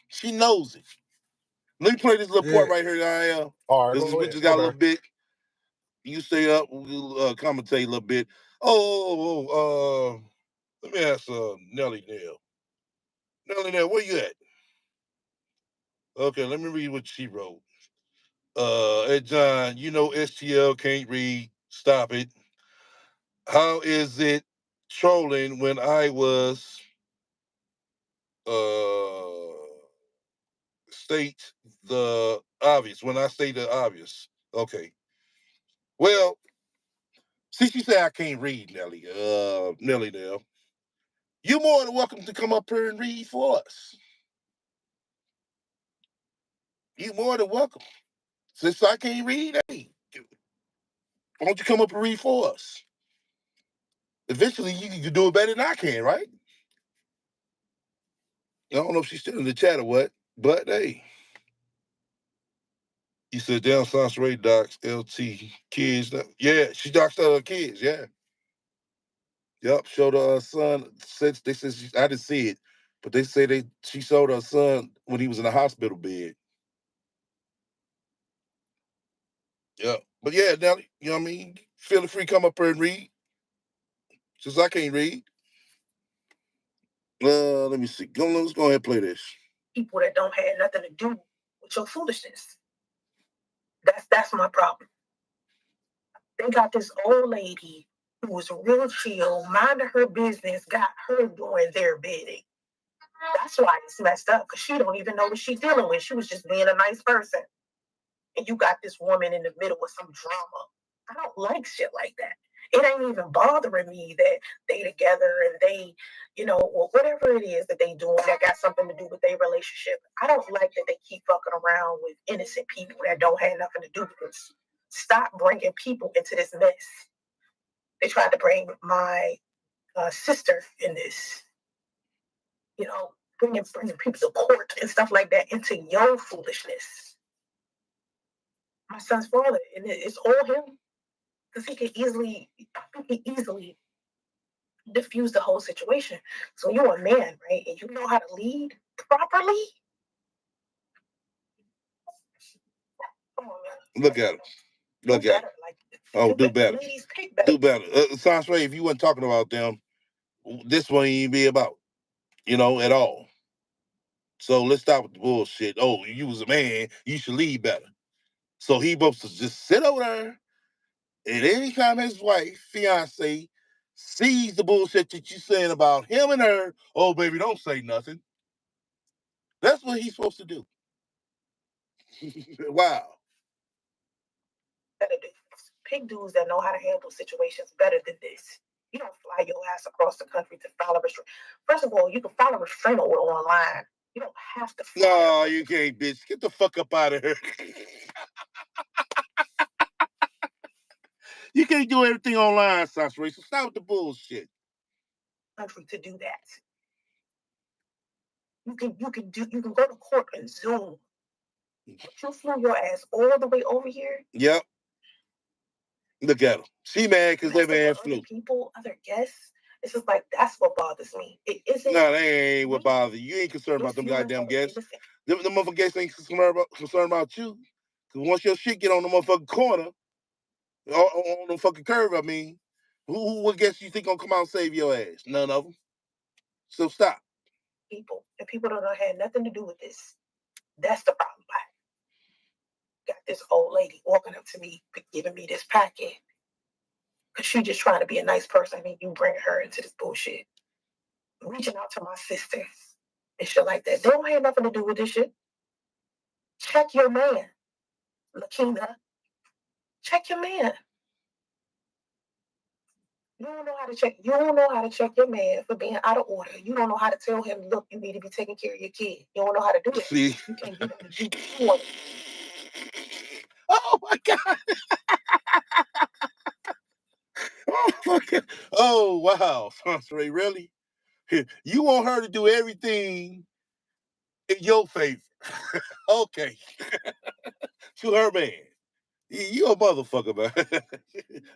She knows it. Let me play this little part Yeah. right here. All right, Because go we ahead. just got a little Okay. bit. You stay up. We'll commentate a little bit. Let me ask Nelly Nail. Nelly Nail, where you at? Okay, let me read what she wrote. Hey John, STL can't read. Stop it. How is it trolling when I was uh state the obvious? When I state the obvious. Okay. Well, see, she said I can't read, Nelly. Nelly Nell. You're more than welcome to come up here and read for us. You're more than welcome. Since I can't read, hey, why don't you come up and read for us? Eventually, you can do it better than I can, right? I don't know if she's still in the chat or what, but hey, you said down South Ray docs LT kids. Yeah, she docs her kids. Yeah, yep. Showed her son. They said I didn't see it, but they say she showed her son when he was in a hospital bed. Yeah, but yeah, now you know what I mean. Feel free to come up here and read, since I can't read. Let me see. Let's go ahead and play this. People that don't have nothing to do with your foolishness. That's my problem. They got this old lady who was real chill, minding her business, got her doing their bidding. That's why it's messed up, because she don't even know what she's dealing with. She was just being a nice person. And you got this woman in the middle with some drama. I don't like shit like that. It ain't even bothering me that they together and they, or whatever it is that they doing that got something to do with their relationship. I don't like that they keep fucking around with innocent people that don't have nothing to do with this. Stop bringing people into this mess. They tried to bring my sister in this, bringing people to court and stuff like that into your foolishness. My son's father, and it's all him, because he can easily diffuse the whole situation. So you're a man, right? And you know how to lead properly. Come on, man. Look at it. Look at it. Like, do better. Ladies, pick better. Do better. Sounds right. If you weren't talking about them, this one ain't be about, at all. So let's stop with the bullshit. Oh, you was a man, you should lead better. So he supposed to just sit over there, and anytime his wife, fiance, sees the bullshit that you saying about him and her, oh baby, don't say nothing. That's what he's supposed to do. Wow. Better dudes. Pick dudes that know how to handle situations better than this. You don't fly your ass across the country to file a restraint. First of all, you can file a restraining order online. You don't have to fly. No, you can't, bitch. Get the fuck up out of here. You can't do everything online, Sasha. So stop with the bullshit. Country to do that. You can go to court and Zoom. But you flew your ass all the way over here. Yep. Look at him. She mad because that man flew. People, other guests. It's just like that's what bothers me. It isn't. No, that ain't what bothers you. You ain't concerned about them goddamn guests. Them motherfucking guests ain't concerned about you. Because once your shit get on the motherfucking corner, on the fucking curve, I mean, what guest you think gonna come out and save your ass? None of them. So stop. People. And people don't have nothing to do with this. That's the problem. I got this old lady walking up to me, giving me this packet. Because she's just trying to be a nice person. I mean, you bring her into this bullshit. Reaching out to my sisters and shit like that. They don't have nothing to do with this shit. Check your man, Lakina. Check your man. You don't know how to check. You don't know how to check your man for being out of order. You don't know how to tell him, look, you need to be taking care of your kid. You don't know how to do it. See? You can't get him to do what you want. Oh my God. Oh my God. Oh wow. Ray, really? You want her to do everything in your favor. Okay. To her man. You a motherfucker, man.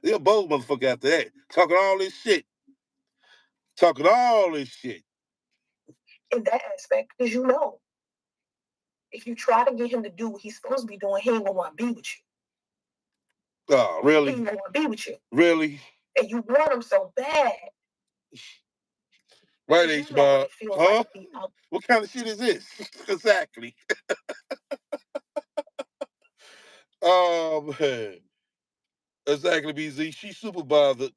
You're both motherfucker after that. Talking all this shit. Talking all this shit. In that aspect, because you know, if you try to get him to do what he's supposed to be doing, he ain't gonna want to be with you. Oh, really? He ain't gonna want to be with you. Really? And you want him so bad. Right, H-Bob. Huh? Like what kind of shit is this? Exactly. Man. Exactly, BZ. She's super bothered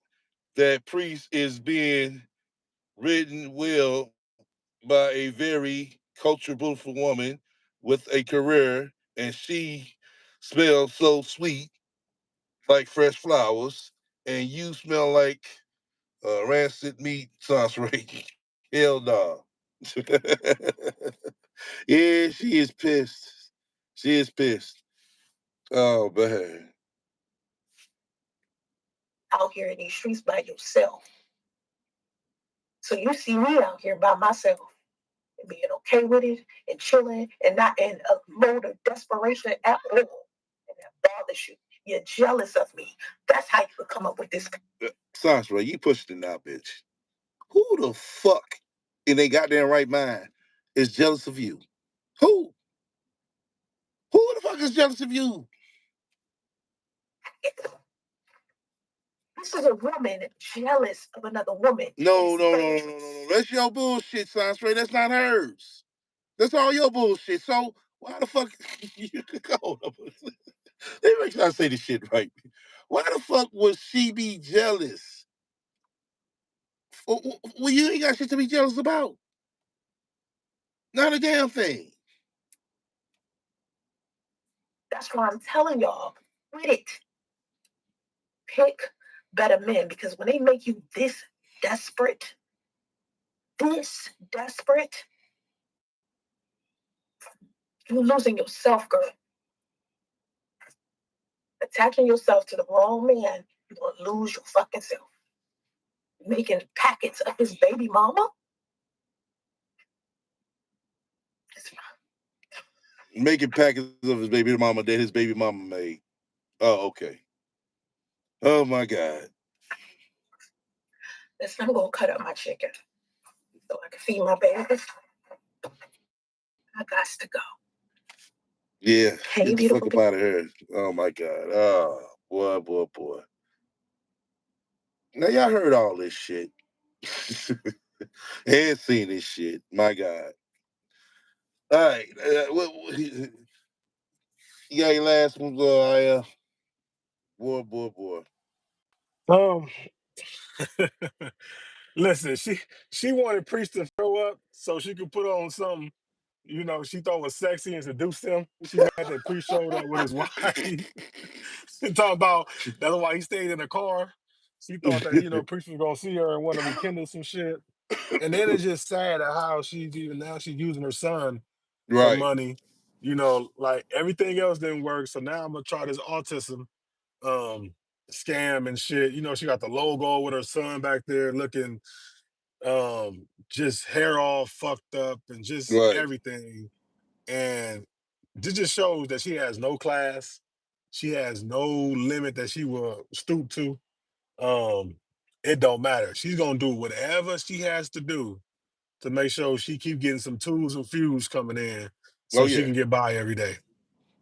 that Priest is being ridden well by a very culture beautiful woman with a career, and she smells so sweet like fresh flowers, and you smell like rancid meat sauce, right? Hell no. Yeah, she is pissed. She is pissed. Oh man. Out here in these streets by yourself. So you see me out here by myself and being okay with it and chilling and not in a mode of desperation at all. And that bothers you. You're jealous of me. That's how you could come up with this. Sasha, you pushed it now, bitch. Who the fuck in their goddamn right mind is jealous of you? Who? Who the fuck is jealous of you? This is a woman jealous of another woman. No. That's your bullshit, Sasha. That's not hers. That's all your bullshit. So why the fuck you go? Let me make sure I say this shit right. Why the fuck would she be jealous? Well, you ain't got shit to be jealous about. Not a damn thing. That's why I'm telling y'all, quit it. Pick better men because when they make you this desperate, you're losing yourself, girl. Attaching yourself to the wrong man, you're gonna lose your fucking self. Making packets of his baby mama. Making packets of his baby mama that his baby mama made. Oh, okay. Oh my God. Listen, I'm gonna cut up my chicken so I can feed my babies. I got to go. Yeah. Hey, get the fuck up out of here. Oh my God. Oh, boy. Now y'all heard all this shit. And seen this shit. My God. All right. You got your last one, boy. Um, listen, she wanted Priest to show up so she could put on something, she thought was sexy and seduce him. She mad that Priest showed up with his wife. Talking about that's why he stayed in the car. She thought that, Priest was gonna see her and want to rekindle some shit. And then it's just sad at how she's using her son for Right. money. Like everything else didn't work. So now I'm gonna try this autism um scam and shit. She got the logo with her son back there looking just hair all fucked up and just Right. everything. And this just shows that she has no class. She has no limit that she will stoop to. Um, it don't matter. She's gonna do whatever she has to do to make sure she keep getting some tools and fuels coming in Oh so she yeah. can get by every day.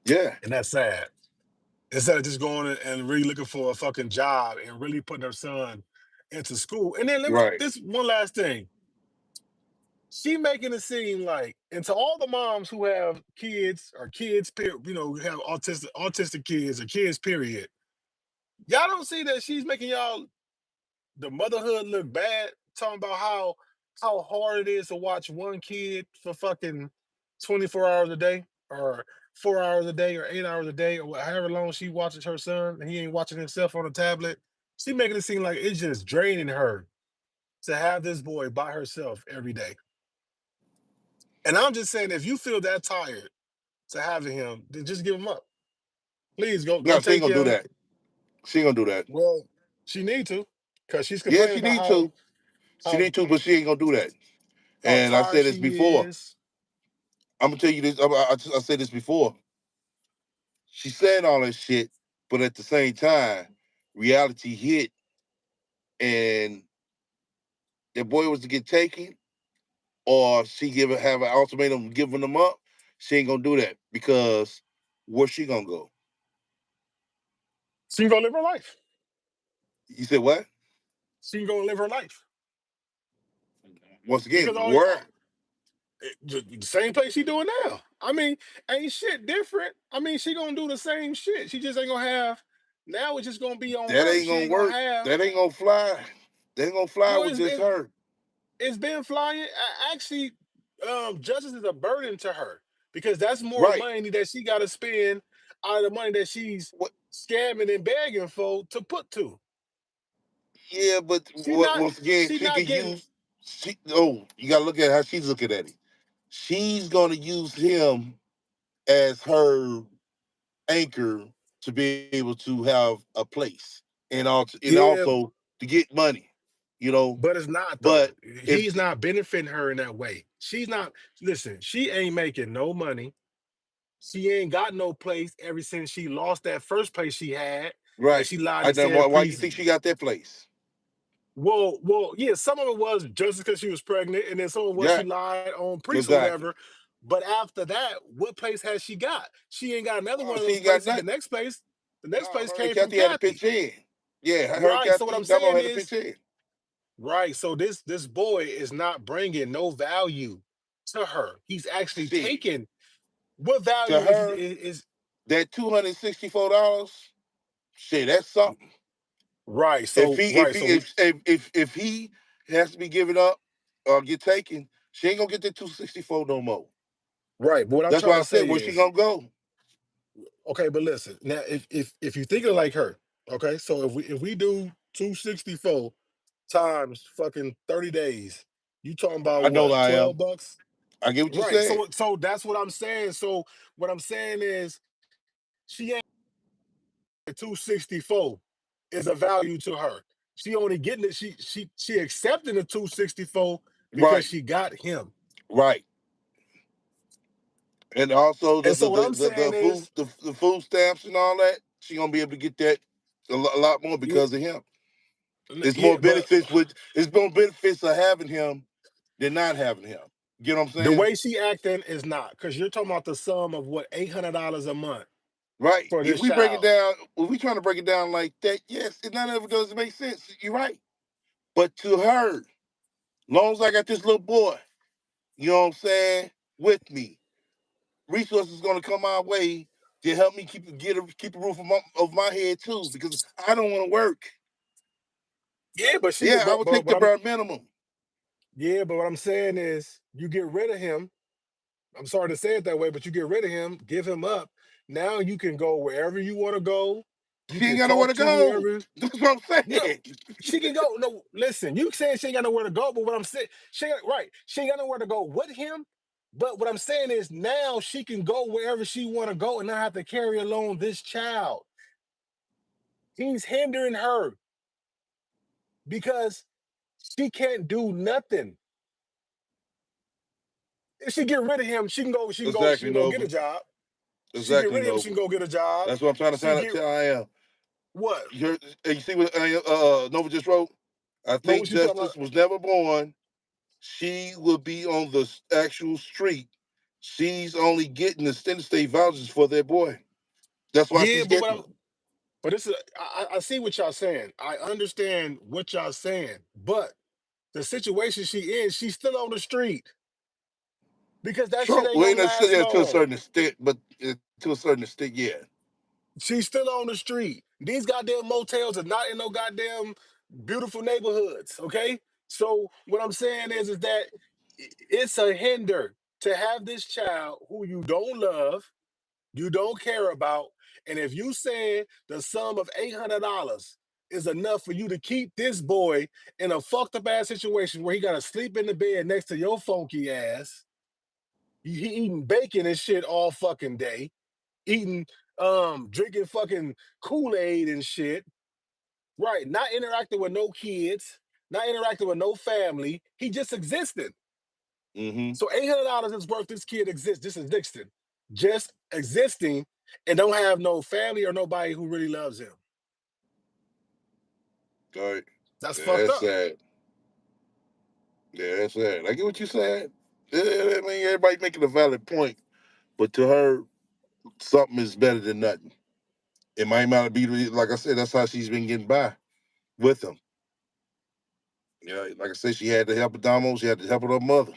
Yeah. And that's sad. Instead of just going and really looking for a fucking job and really putting her son into school. And then Right. this one last thing. She making it seem like, and to all the moms who have kids or kids, who have autistic kids or kids, period. Y'all don't see that she's making y'all the motherhood look bad, talking about how hard it is to watch one kid for fucking 24 hours a day or 4 hours a day or 8 hours a day or however long she watches her son and he ain't watching himself on a tablet. She making it seem like it's just draining her to have this boy by herself every day. And I'm just saying, if you feel that tired to having him, then just give him up. Please go No, she ain't take gonna do him. that. She ain't gonna do that. Well, she need to, because she's Yeah, complaining she about need how to. She how need to, but she ain't gonna do that. how And I tired said this she before. is. I'm gonna tell you this. I said this before. She's saying all that shit, but at the same time, reality hit, and the boy was to get taken, or she have an ultimatum giving them up. She ain't gonna do that because where's she gonna go? She can go live her life. You said what? She can go live her life Once because again, where? the same place she doing now. I mean, ain't shit different. I mean, she gonna do the same shit. She just ain't gonna have. Now it's just gonna be on That her. ain't She gonna ain't gonna work. have. That ain't gonna fly. That ain't gonna fly Well, with just her. it's been flying. Actually, justice is a burden to her because that's more Right. money that she got to spend out of the money that she's What? scamming and begging for to put to. Yeah, but She not once again, she she not can getting. use. You gotta look at how she's looking at it. She's gonna use him as her anchor to be able to have a place and Yeah, also to get money, you know. but it's not though. But if He's not benefiting her in that way. She's not. Listen, she ain't making no money. She ain't got no place ever since she lost that first place she had that right, she lied I and know said why you priest. think she got that place. Well, yeah, some of it was just because she was pregnant, and then some of it was Yeah, she lied on priest or exactly. whatever. But after that, what place has she got? She ain't got another Oh, one of she those ain't got places. The nothing. next place, the No, next place her and came from Kathy had to pitch Kathy. in. Yeah, her and Right. So what Kathy I'm Damo saying had to is, pitch in. right. So this boy is not bringing no value to her. He's actually Shit, taking what to value her, is that $264. Shit, that's something. right. If So he if right. he So if he has to be given up or get taken, she ain't gonna get that 264 no more. right. But what I'm That's trying why I to said say where she is, gonna go. okay, but listen, now if you thinking like her, okay, so if we do 264 times fucking 30 days, you talking about I know what, I am. $12? I get what you Right. said. So that's what I'm saying. So what I'm saying is she ain't 264 is a value to her. She only getting it, she accepting the 264 because Right, she got him. right. And also And so what I'm saying is, the food stamps and all that, she gonna be able to get that a lot more yeah, because of him. yeah, but It's more benefits of having him than not having him. You know what I'm the saying? way she acting is not, because you're talking about the sum of what, $800 a month Right. for If this we break it child. down, if we trying to break it down like that, yes, none of it does make sense. You're right. But to her, long as I got this little boy, you know what I'm saying, with me. resources going to come my way to help me keep a roof over my head too, because I don't want to work. Yeah, but Yeah, I would take the bare minimum. yeah, but what I'm saying is you get rid of him. I'm sorry to say it that way, but you get rid of him, give him up. Now you can go wherever you want to go. You She ain't can got nowhere talk to to go. whoever. That's what I'm No, saying. she can go. No, listen, you saying she ain't got nowhere to go, but what I'm saying, right, she ain't got nowhere to go with him. But what I'm saying is now she can go wherever she want to go and not have to carry alone this child. He's hindering her because she can't do nothing. If she get rid of him, she Exactly, can go get a Nova. job. She get Exactly, rid of him, she Nova. can go get a job. That's what I'm trying to She find out. get Tell I am. what? You see what Nova just wrote? I No, think what you talking about? justice was never born. She will be on the actual street. She's only getting the extended state vouchers for their boy. That's why Yeah, she's getting them. but this is I see what y'all saying. I understand what y'all saying, but the situation she in, she's still on the street because that shit True. ain't Well, gonna ain't last necessarily to a long. certain extent, but to a certain extent, yeah. She's still on the street. These goddamn motels are not in no goddamn beautiful neighborhoods. Okay, so what I'm saying is that it's a hinder to have this child who you don't love, you don't care about, and if you saying the sum of $800 is enough for you to keep this boy in a fucked up ass situation where he gotta sleep in the bed next to your funky ass, he eating bacon and shit all fucking day, eating drinking fucking Kool-Aid and shit, right? Not interacting with no kids, not interacting with no family. He just existed. Mm-hmm. So $800 is worth this kid just existing, and don't have no family or nobody who really loves him. All right. That's Yeah, fucked that's up. sad. Yeah, that's sad. I get what you said. Yeah, I mean, everybody making a valid point, but to her, something is better than nothing. It might not be like I said. That's how she's been getting by with him. Yeah, like I said, she had the help of Damo. She had the help of her mother.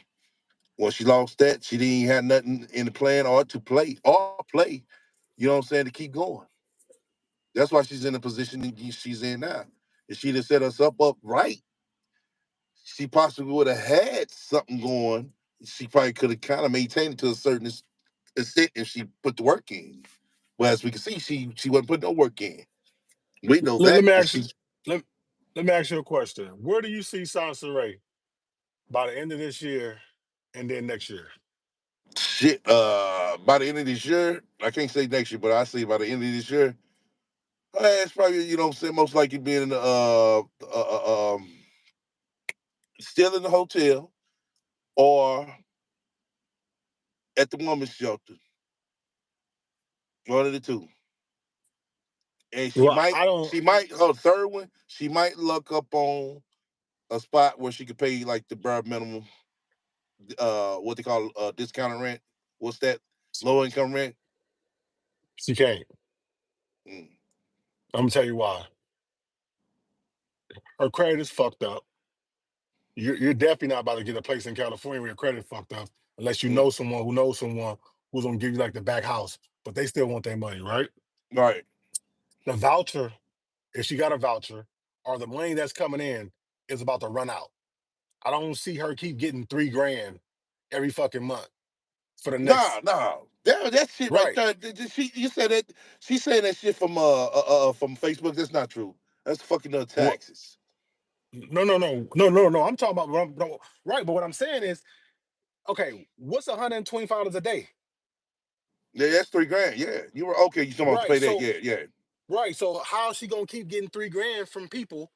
When she lost that, she didn't have nothing in the plan or to play. You know what I'm saying? To keep going. That's why she's in the position that she's in now. If she'd have set us up right, she possibly would have had something going. She probably could have kind of maintained it to a certain extent if she put the work in. Well, as we can see, she wasn't putting no work in. We know Let that. me But ask you. she Let, let me ask you a question. Where do you see Sansaray by the end of this year and then next year? shit. By the end of this year, I can't say next year, but I say by the end of this year, it's probably you know what I'm saying most likely being in the still in the hotel or at the woman's shelter. One of the two. And Well, I don't. her third one, she might look up on a spot where she could pay like the bare minimum, what they call discounted rent. What's that? Low income rent. She can't. Mm. I'm gonna tell you why. Her credit is fucked up. You're definitely not about to get a place in California where your credit fucked up unless you Mm. know someone who knows someone who's gonna give you like the back house, but they still want their money, right? Right. The voucher, if she got a voucher, or the money that's coming in is about to run out. I don't see her keep getting 3 grand every fucking month for the Nah, next nah. That shit right right. there. You said that she saying that shit from Facebook. That's not true. That's fucking up What? taxes. No. I'm talking about no, right. But what I'm saying is, okay, what's $125 a day? Yeah, that's 3 grand. Yeah, you were okay. You talking about to Right. pay that? So Yeah, yeah. right. So how is she gonna keep getting 3 grand from people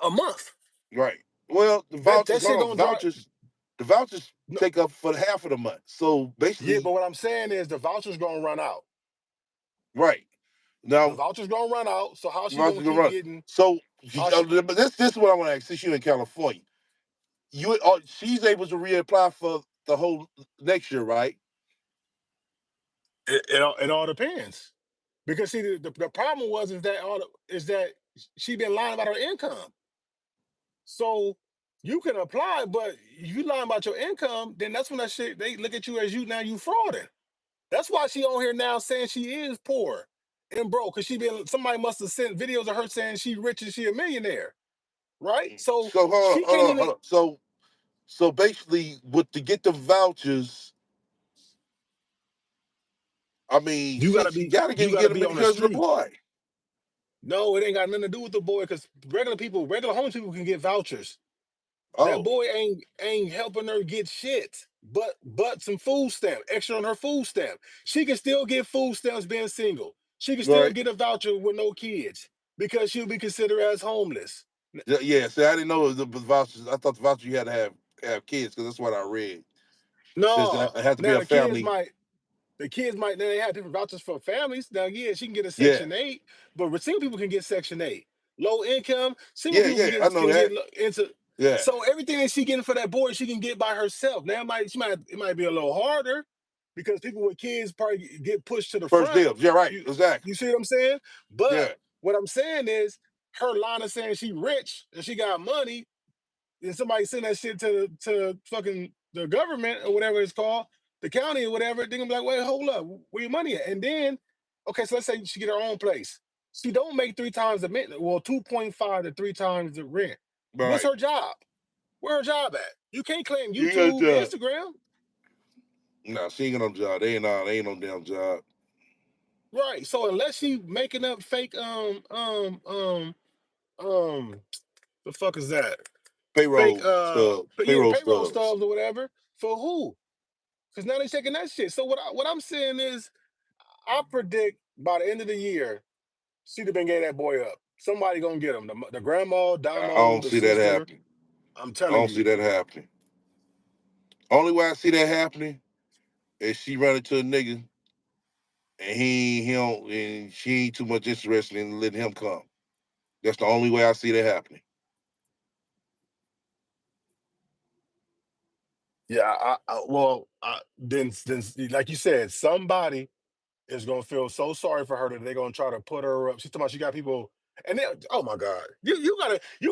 a month? Right. Well, the That vouchers. Hold shit on. gonna drive. The vouchers No, take up for the half of the month. So yeah, basically, but what I'm saying is the voucher's gonna run out. right The now, voucher's gonna run out. So how's the she gonna vouchers gonna keep run. getting? So, How she? but this is what I want to ask. Since you in California, she's able to reapply for the whole next year, right? It all depends. Because see, the problem is that she been lying about her income. So you can apply, but if you lying about your income, then that's when that shit they look at you as you now you frauding. That's why she on here now saying she is poor and broke, because somebody must have sent videos of her saying she rich and she a millionaire, right? So So hold on, she hold can't on, even. hold on. So basically, to get the vouchers, I mean, You gotta she be gotta you get gotta them be on the because of the street. boy. No, it ain't got nothing to do with the boy, because regular homeless people can get vouchers. That Oh, boy ain't helping her get shit, but some food stamp, extra on her food stamp. She can still get food stamps being single. She can still right. get a voucher with no kids because she'll be considered as homeless. Yeah. See, I didn't know it was the vouchers. I thought the voucher you had to have kids because that's what I read. Says No, that it had to be now a family. the kids might then they have different vouchers for families. Now, yeah, she can get a Yeah. Section 8, but single people can get Section 8. Low income, single Yeah. people Yeah. I know can get that. into. Yeah. So everything that she getting for that boy, she can get by herself. Now it might be a little harder because people with kids probably get pushed to the First front. dibs. Yeah. Right. You Exactly. you see what I'm saying? But Yeah. what I'm saying is her line of saying she rich and she got money, and somebody send that shit to fucking the government or whatever it's called, the county or whatever, they're gonna be like, wait, hold up, where your money at? And then, okay, so let's say she get her own place. She don't make 3 times the rent, well, 2.5 to 3 times the rent. What's Right. her job? Where her job at? You can't claim You got a YouTube, job. Instagram. No, she ain't got no job. They ain't no damn job. Right. So unless she making up fake um the fuck is that? Fake Payroll payroll stubs. stubs or whatever. For who? Because now they taking that shit. So what I'm saying is, I predict by the end of the year, she'd have been getting that boy up. Somebody gonna get him. The grandma, I Damo, don't the see that sister. happening. I'm I telling don't see you. that happening. Only way I see that happening is she run into a nigga and he don't and she ain't too much interested in letting him come. That's the only way I see that happening. Yeah, then like you said, somebody is gonna feel so sorry for her that they're gonna try to put her up. She's talking about she got people, and then oh my god, you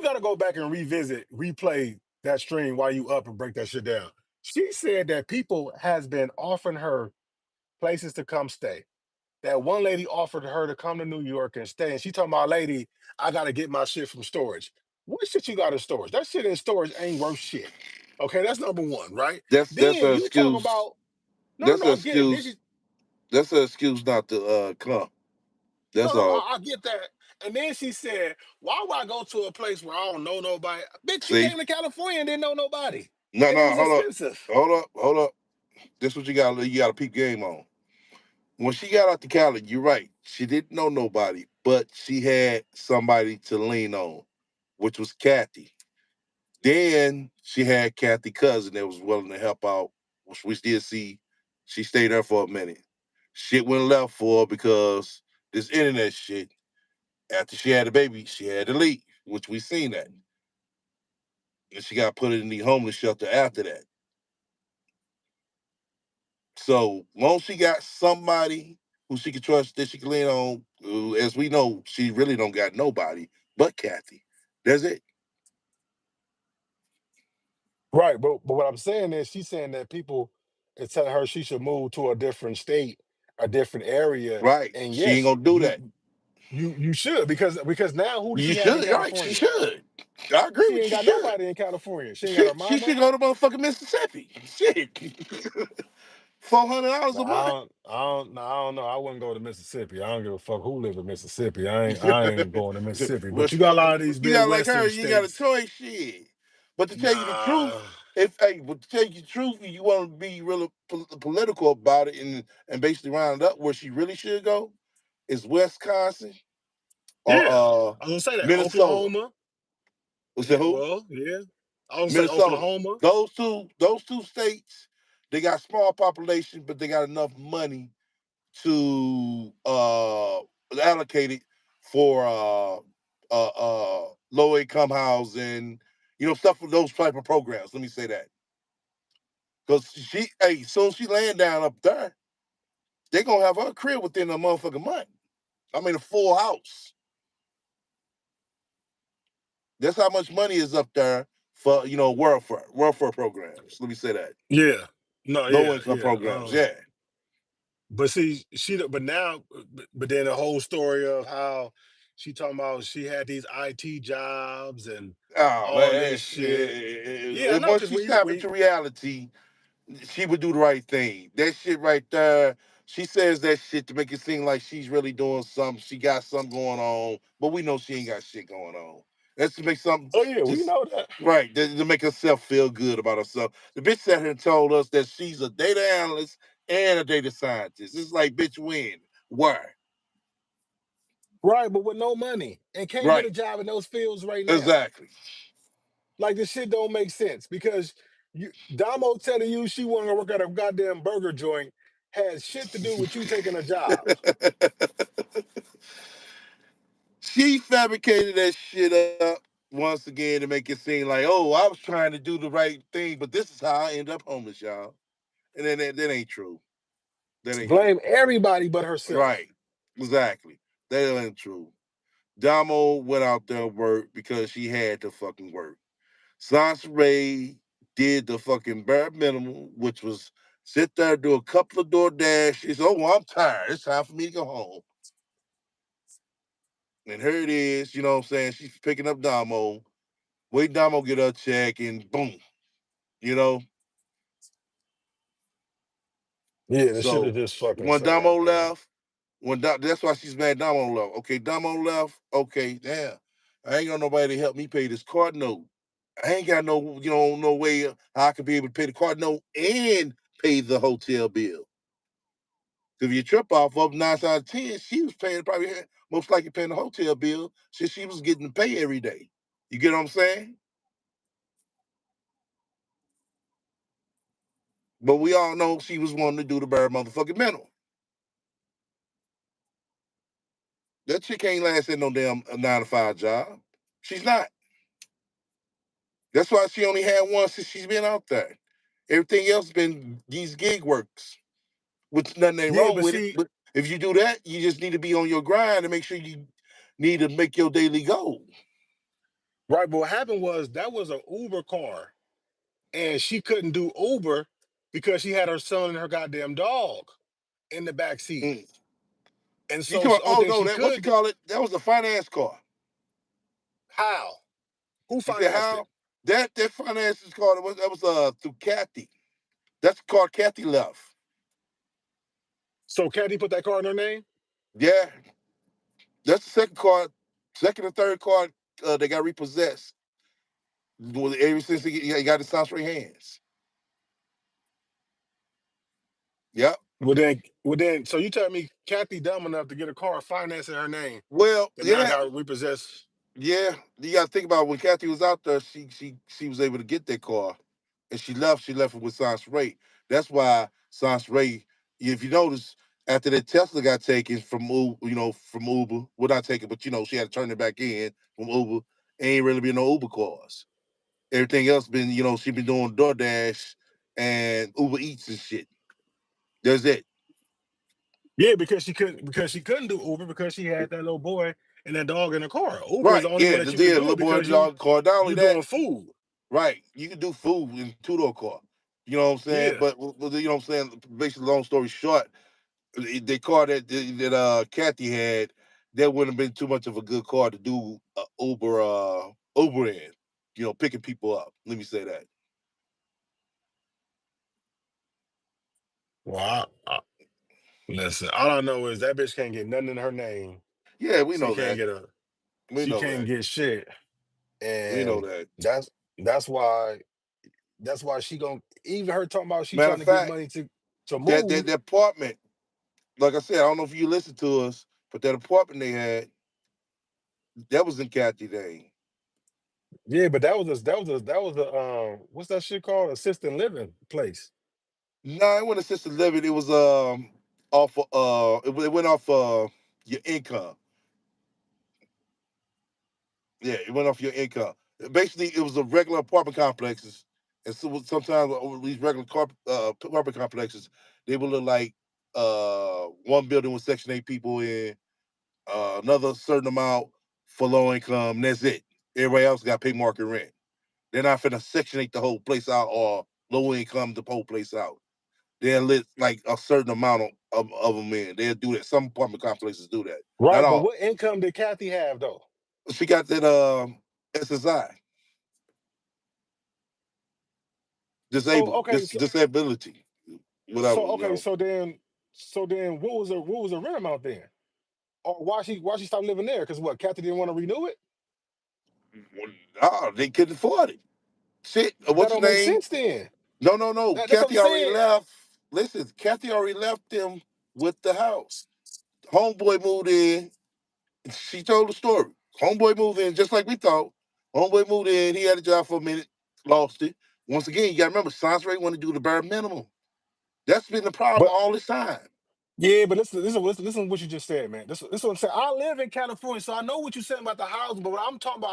gotta go back and replay that stream while you up and break that shit down. She said that people has been offering her places to come stay. That one lady offered her to come to New York and stay, and she told my lady, I gotta get my shit from storage. What shit you got in storage? That shit in storage ain't worth shit. Okay, that's number one, right? That's Then an you talk excuse. about That's no, an I get it. Then she excuse. That's an excuse not to come. That's no, all. I get that. And then she said, why would I go to a place where I don't know nobody? Bitch, you See? came to California and didn't know nobody. No, And it no, was hold up. expensive. Hold up. This what you got to peep game on. When she got out to Cali, you're right. She didn't know nobody, but she had somebody to lean on, which was Kathy. Then she had Kathy cousin that was willing to help out, which we did see. She stayed there for a minute. Shit went left for her because this internet shit. After she had a baby, she had to leave, which we seen that. And she got put in the homeless shelter after that. So once she got somebody who she could trust that she can lean on, as we know, she really don't got nobody but Kathy. That's it. Right, but what I'm saying is she's saying that people is telling her she should move to a different state, a different area. Right. And She ain't yes, gonna do that. you should, because now who does You she have in should, right? She California? should. I agree She with ain't you. She got should. nobody in California. She ain't got her She mama. should go to motherfucking Mississippi. Shit. $400 a Nah, month. I don't know. I wouldn't go to Mississippi. I don't give a fuck who live in Mississippi. I ain't going to Mississippi. But But you got a lot of these you got like her, Midwestern you ain't got a states. choice, shit. But to tell you the truth, Nah. but to tell you the truth, you want to be really political about it and basically round it up where she really should go is Wisconsin or Yeah. I was gonna say that. Minnesota. Oklahoma. Was it Yeah, who? well, yeah. I was gonna say Minnesota. Oklahoma. Those two states, they got small population, but they got enough money to allocate it for low income housing, stuff for those type of programs. Let me say that. Because soon as she laying down up there, they gonna have her crib within a motherfucking month. I mean a full house. That's how much money is up there for welfare programs. Let me say that. Yeah. No, Low yeah, income yeah. programs, yeah. But see, but now, but then the whole story of how she talking about she had these IT jobs and Oh all man, this shit. Yeah, I and know, once because she snap into reality, she would do the right thing. That shit right there. She says that shit to make it seem like she's really doing something. She got something going on, but we know she ain't got shit going on. That's to make something oh yeah, we just know that. right to make herself feel good about herself. The bitch sat here and told us that she's a data analyst and a data scientist. It's like, bitch, when? Why? Right, but with no money and can't get a Right. job in those fields right now. Exactly. Like this shit don't make sense because Damo telling you she want to work at a goddamn burger joint has shit to do with you taking a job. She fabricated that shit up once again to make it seem like, oh, I was trying to do the right thing, but this is how I end up homeless, y'all. And then that ain't true. That ain't true. Blame everybody but herself. Right. Exactly. That ain't true. Damo went out there and worked because she had to fucking work. Sansa Ray did the fucking bare minimum, which was sit there, do a couple of door dashes. Oh, well, I'm tired. It's time for me to go home. And here it is, you know what I'm saying? She's picking up Damo. Wait, Damo get her check, and boom, you know. Yeah, this shit is So just fucking when sad, Damo man. left, that's why she's mad. Damo left. Okay, Damo left. Okay, damn. I ain't got nobody to help me pay this card note. I ain't got no, no way how I could be able to pay the card note and pay the hotel bill. If you trip off of 9 out of 10, she was paying probably most likely paying the hotel bill since she was getting to pay every day. You get what I'm saying? But we all know she was wanting to do the bare motherfucking minimum. That chick ain't last in no damn 9 to 5 job. She's not. That's why she only had one since she's been out there. Everything else been these gig works, which nothing ain't Yeah, wrong but with it. see, But if you do that, you just need to be on your grind and make sure you need to make your daily goal. right, but what happened was that was an Uber car, and she couldn't do Uber because she had her son and her goddamn dog in the back seat. Mm. And You so talking the about, only oh thing no, she that what you could call it? That was a finance car. how? Who You said financed it? how? That finance is called that was through Kathy. That's the car Kathy left. So Caddy put that car in her name? Yeah, that's the second car, second and third car they got repossessed. Ever since he got his Sansa hands. Yep. So you tell me Kathy dumb enough to get a car financed in her name Well, that now yeah, got repossessed? yeah. You got to think about when Kathy was out there. She was able to get that car, and she left. She left it with Sans Ray. That's why Sans Ray. If you notice, after that Tesla got taken from from Uber, well not taken, but she had to turn it back in from Uber. Ain't really been no Uber cars. Everything else been she been doing DoorDash and Uber Eats and shit. That's it. Yeah, because she couldn't do Uber because she had that little boy and that dog in the car. Uber is Right. the only Yeah. one The that you can do little it boy because you dog car. Not only you that, doing food. right. You can do food in two-door car. You know what I'm saying? Yeah. But you know what I'm saying? Basically, long story short, the car that Kathy had, that wouldn't have been too much of a good car to do Uber in. Picking people up. Let me say that. Well, listen. All I know is that bitch can't get nothing in her name. Yeah, we She know can't that. get a. We She know can't that. get shit, We know and that. that's that's why that's why she gon' even her talking about she Matter trying of to get fact, money to that move. apartment, like I said, I don't know if you listened to us, but that apartment they had, that was in Kathy name. Yeah, but that was a what's that shit called? Assisted living place. No, it wasn't assisted living. It was off it went off your income. Yeah, it went off your income. Basically, it was a regular apartment complexes, and so sometimes these regular apartment complexes, they would look like one building with Section 8 people in, another certain amount for low income. And that's it. Everybody else got to pay market rent. They're not finna Section 8 the whole place out or low income the whole place out. they'll let like a certain amount of them in. They'll do that. Some apartment complexes do that. Not Right, but all. what income did Kathy have though? She got that SSI, So disabled, okay, disability, whatever. so okay, so then what was the rent amount then? Or why she stopped living there? Because what, Kathy didn't want to renew it? Oh, they couldn't afford it. Shit, That what's don't your make name? sense then. No. That's what I'm Kathy already saying. left. Listen, Kathy already left them with the house. Homeboy moved in. She told the story. Homeboy moved in just like we thought. Homeboy moved in. He had a job for a minute, lost it. Once again, you got to remember, Science Rate want to do the bare minimum. That's been the problem But all this time. yeah, but listen to what you just said, man. This is what I'm saying. I live in California, so I know what you're saying about the housing, but what I'm talking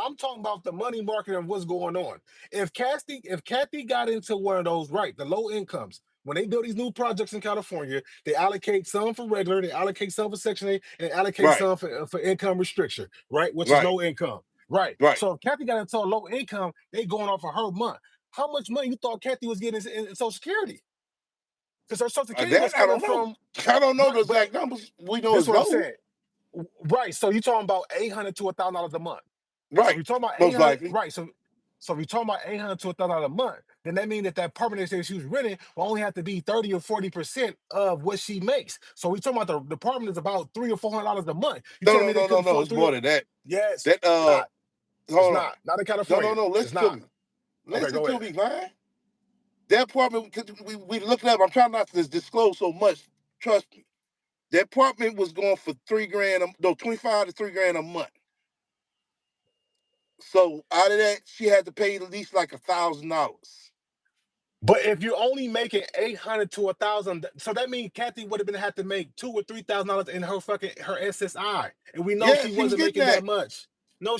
about the money market and what's going on. If Kathy got into one of those, right, the low incomes, when they build these new projects in California, they allocate some for regular, they allocate some for Section 8, and they allocate Right, some for income restriction, right, which is right, low income. Right. right. So if Kathy got into a low income, they going off of her month. How much money you thought Kathy was getting in Social Security? Because her Social Security That was I coming don't know. from I don't know right, the but exact numbers. We know this is it's what I'm low. saying. Right. So you're talking about 800 to $1,000 a month. So if Right, you're talking about most 800, likely. right? So if you're talking about 800 to $1,000 a month, then that means that apartment that she was renting will only have to be 30 or 40% of what she makes. So we talking about the apartment is about $300 or $400 a month. You No, telling no, me they no, no, couldn't no. afford It's three? more than that. Yes, That it's not. It's hold on. not. Not in No, California. no, no. It's Listen to not. me. Okay, Listen go to ahead. me, man. That apartment, cause we looked it up. I'm trying not to disclose so much. Trust me. That apartment was going for $3,000. No, 25 to $3,000 a month. So out of that, she had to pay at least like $1,000. But if you're only making 800 to 1,000, so that means Kathy would have been had to make $2,000 or $3,000 in her SSI, and we know Yeah, she she was wasn't getting making that that. much. No,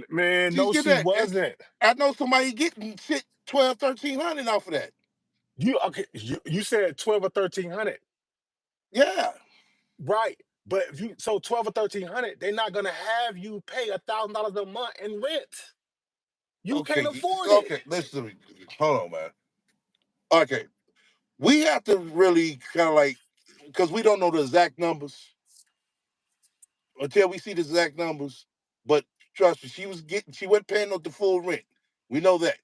man, She's no, getting she that. And wasn't. I know somebody getting shit 12, 1,300 off of that. You okay? You said 12 or 1,300, Yeah. right? But if you so 12 or 1,300, they're not gonna have you pay $1,000 a month in rent. You can't Okay. afford it. Okay. Listen to me. Hold on, man. Okay. We have to really kind of like, because we don't know the exact numbers until we see the exact numbers. But trust me, she wasn't paying the full rent. We know that.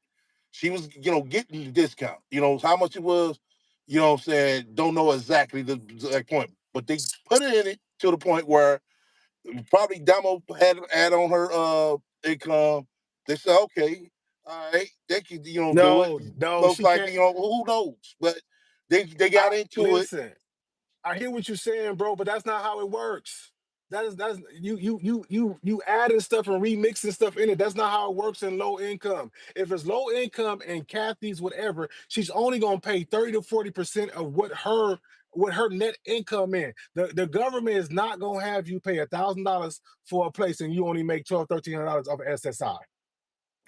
She was, getting the discount. How much it was, what I'm saying, don't know exactly the exact point. But they put it in it to the point where probably Damo had on her income. They said, okay, all right, they could, do it. No, no, Most she can't. likely, who knows? But they got I into it. listen. I hear what you're saying, bro, but that's not how it works. That's you adding stuff and remixing stuff in it. That's not how it works in low income. If it's low income and Kathy's whatever, she's only gonna pay 30 to 40% of what her net income in. The government is not gonna have you pay $1,000 for a place and you only make $1,200, $1,300 off SSI.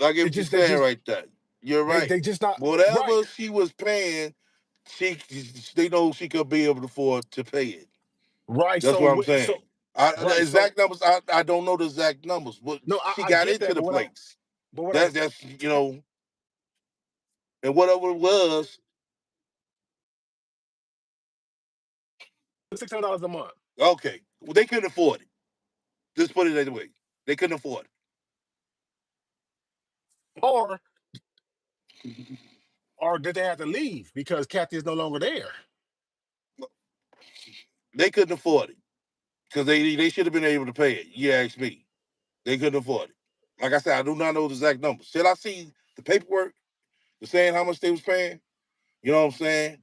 I get It what you're just they saying just right there. You're they right. they just not right. Whatever she was paying, she they know she could be able to afford to pay it. Right. That's what I'm So saying. The right. So exact numbers, I don't know the exact numbers, but no, she I got get into that, the but place. what I'm That's and whatever it was, $600 a month. okay. Well, they couldn't afford it. Just put it that way. They couldn't afford Or it. did they have to leave because Kathy is no longer there? They couldn't afford it because they should have been able to pay it. You ask me. They couldn't afford it. Like I said, I do not know the exact numbers. Should I see the paperwork saying how much they was paying? You know what I'm saying?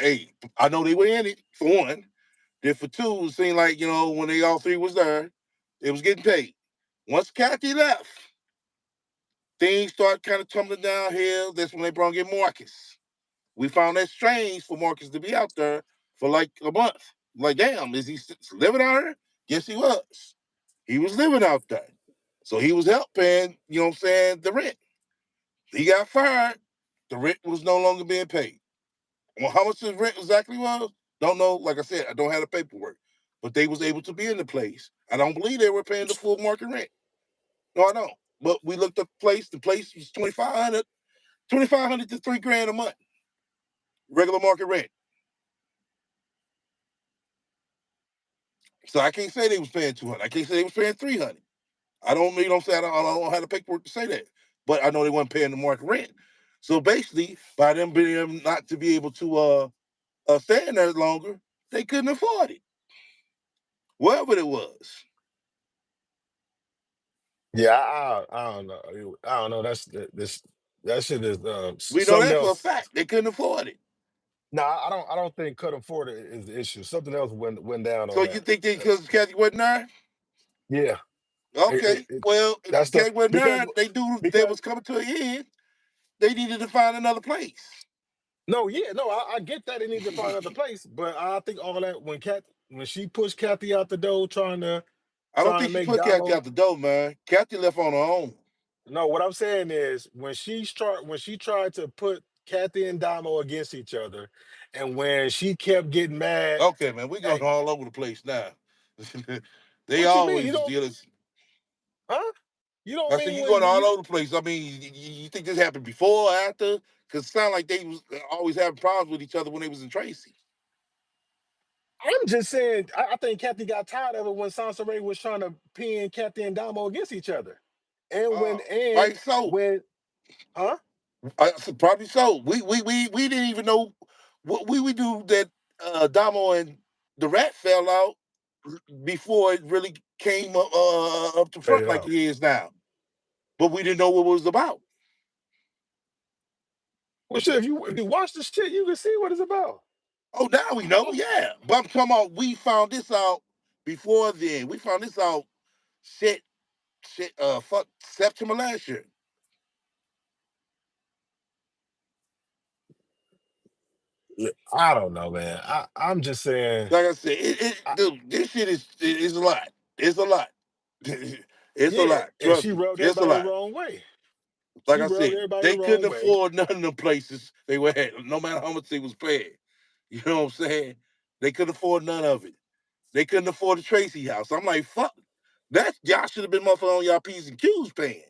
Hey, I know they were in it for one. Then for two, it seemed like, when they all three was there, it was getting paid. Once Kathy left, things started kind of tumbling downhill. That's when they brought in Marcus. We found that strange for Marcus to be out there for like a month. Like, damn, is he living out here? Yes, he was. He was living out there. So he was helping, the rent. He got fired. The rent was no longer being paid. Well, how much his rent exactly was? Don't know. Like I said, I don't have the paperwork. But they was able to be in the place. I don't believe they were paying the full market rent. No, I don't. But we looked up the place. The place was 2,500 to $3,000 a month. regular market rent. So I can't say they was paying 200. I can't say they was paying 300. I don't, you know what I'm saying? I don't have the paperwork to say that. But I know they weren't paying the market rent. So basically, by them being not to be able to stay in there longer, they couldn't afford it. Whatever it was. Yeah, I don't know. I don't know. That shit is We know something that for a else. fact. They couldn't afford it. No, I don't think cut afford it is the issue. Something else went down So on you that. think they, because Kathy wasn't there? Yeah, Okay. Well, if that's the Kathy wasn't because there, they because was coming to an end. They needed to find another place. no, yeah, no, I get that they need to find another place, but I think all that when she pushed Kathy out the door I don't trying to think she make put Kathy Damo. out the door, man. Kathy left on her own. No, what I'm saying is when she tried to put Kathy and Damo against each other, and when she kept getting mad Okay, man, we at going all over the place now. They what you mean? You always don't deal. huh? You don't I said mean you going when all you over the place. I mean, you think this happened before or after? Because it sounded like they was always having problems with each other when they was in Tracy. I'm just saying I think Kathy got tired of it when Sansa Ray was trying to pin Kathy and Damo against each other. And Right, so when huh? probably so. We didn't even know what we would do that. Damo and the Rat fell out before it really came up to Fade front it like out. it is now. But we didn't know what it was about. Well shit, if you watch the shit, you can see what it's about. Oh, now we know, yeah. But I'm talking about we found this out before then. We found this out shit, fuck September last year. I don't know, man. I'm just saying, Like I said, I, dude, this shit is a lot. It's a lot. It's a yeah, lot. and Trust she me, rubbed it's a everybody the lot. wrong way. Like She I rubbed said, everybody the they wrong couldn't way. afford none of the places they were at, no matter how much they was paying. You know what I'm saying? They couldn't afford none of it. They couldn't afford the Tracy house. I'm like, fuck. That y'all should have been motherfucking on y'all P's and Q's paying.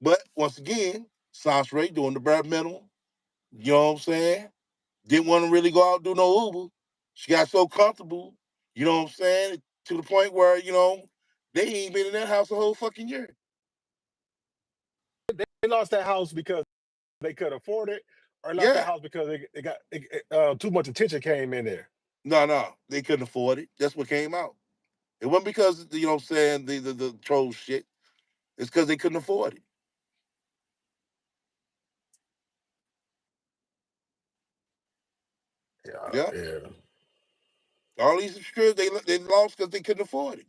But once again, Sasha Ray doing the bare minimum. You know what I'm saying? Didn't want to really go out and do no Uber. She got so comfortable, you know what I'm saying, to the point where, they ain't been in that house a whole fucking year. They lost that house because they could afford it, or lost that Yeah. house because too much attention came in there. No. They couldn't afford it. That's what came out. It wasn't because, you know what I'm saying, the troll shit. It's because they couldn't afford it. Yeah, Yeah. yeah. All these subscribers, they lost because they couldn't afford it.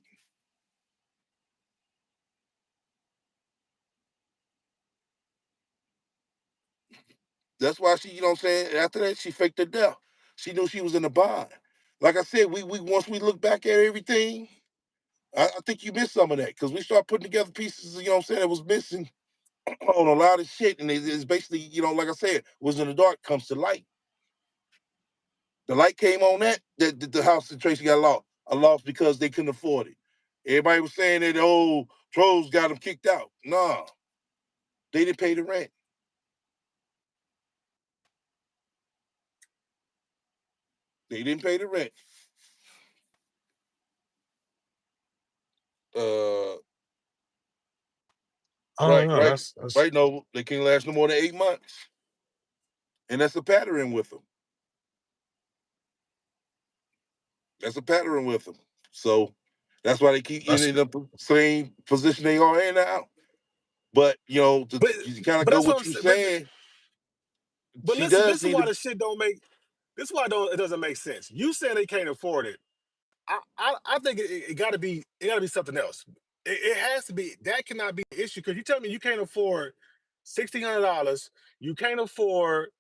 That's why she, you know what I'm saying, after that, she faked her death. She knew she was in a bind. Like I said, we once we look back at everything, I think you missed some of that because we start putting together pieces, you know what I'm saying, that was missing on a lot of shit. And it's basically, like I said, was in the dark comes to light. The light came on that the house that Tracy got lost. I lost because they couldn't afford it. Everybody was saying that, oh, trolls got them kicked out. Nah, they didn't pay the rent. They didn't pay the rent. Uh, I don't right, know. right, That's right. No, they can't last no more than 8 months, and that's a pattern with them. That's a pattern with them. So that's why they keep that's in the same position they are in now. But to, but to kind of but go that's what what I'm you're saying. saying, But she listen, does this is need why to. the shit don't make. This is why it doesn't make sense. You saying they can't afford it. I think it got to be something else. It has to be that cannot be the issue because you tell me you can't afford $1,600, you can't afford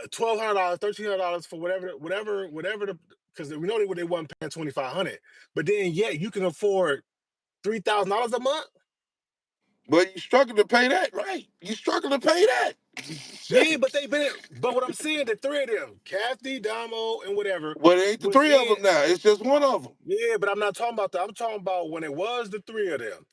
$1,200, $1,300 for whatever the because we know they wasn't paying 2,500, but then yet you can afford $3,000 a month. But you struggle to pay that, right? You struggle to pay that. Yeah, but they been. But what I'm saying, the three of them, Kathy, Damo, and whatever, Well, it ain't the was three of in. them now. It's just one of them. Yeah, but I'm not talking about that. I'm talking about when it was the three of them.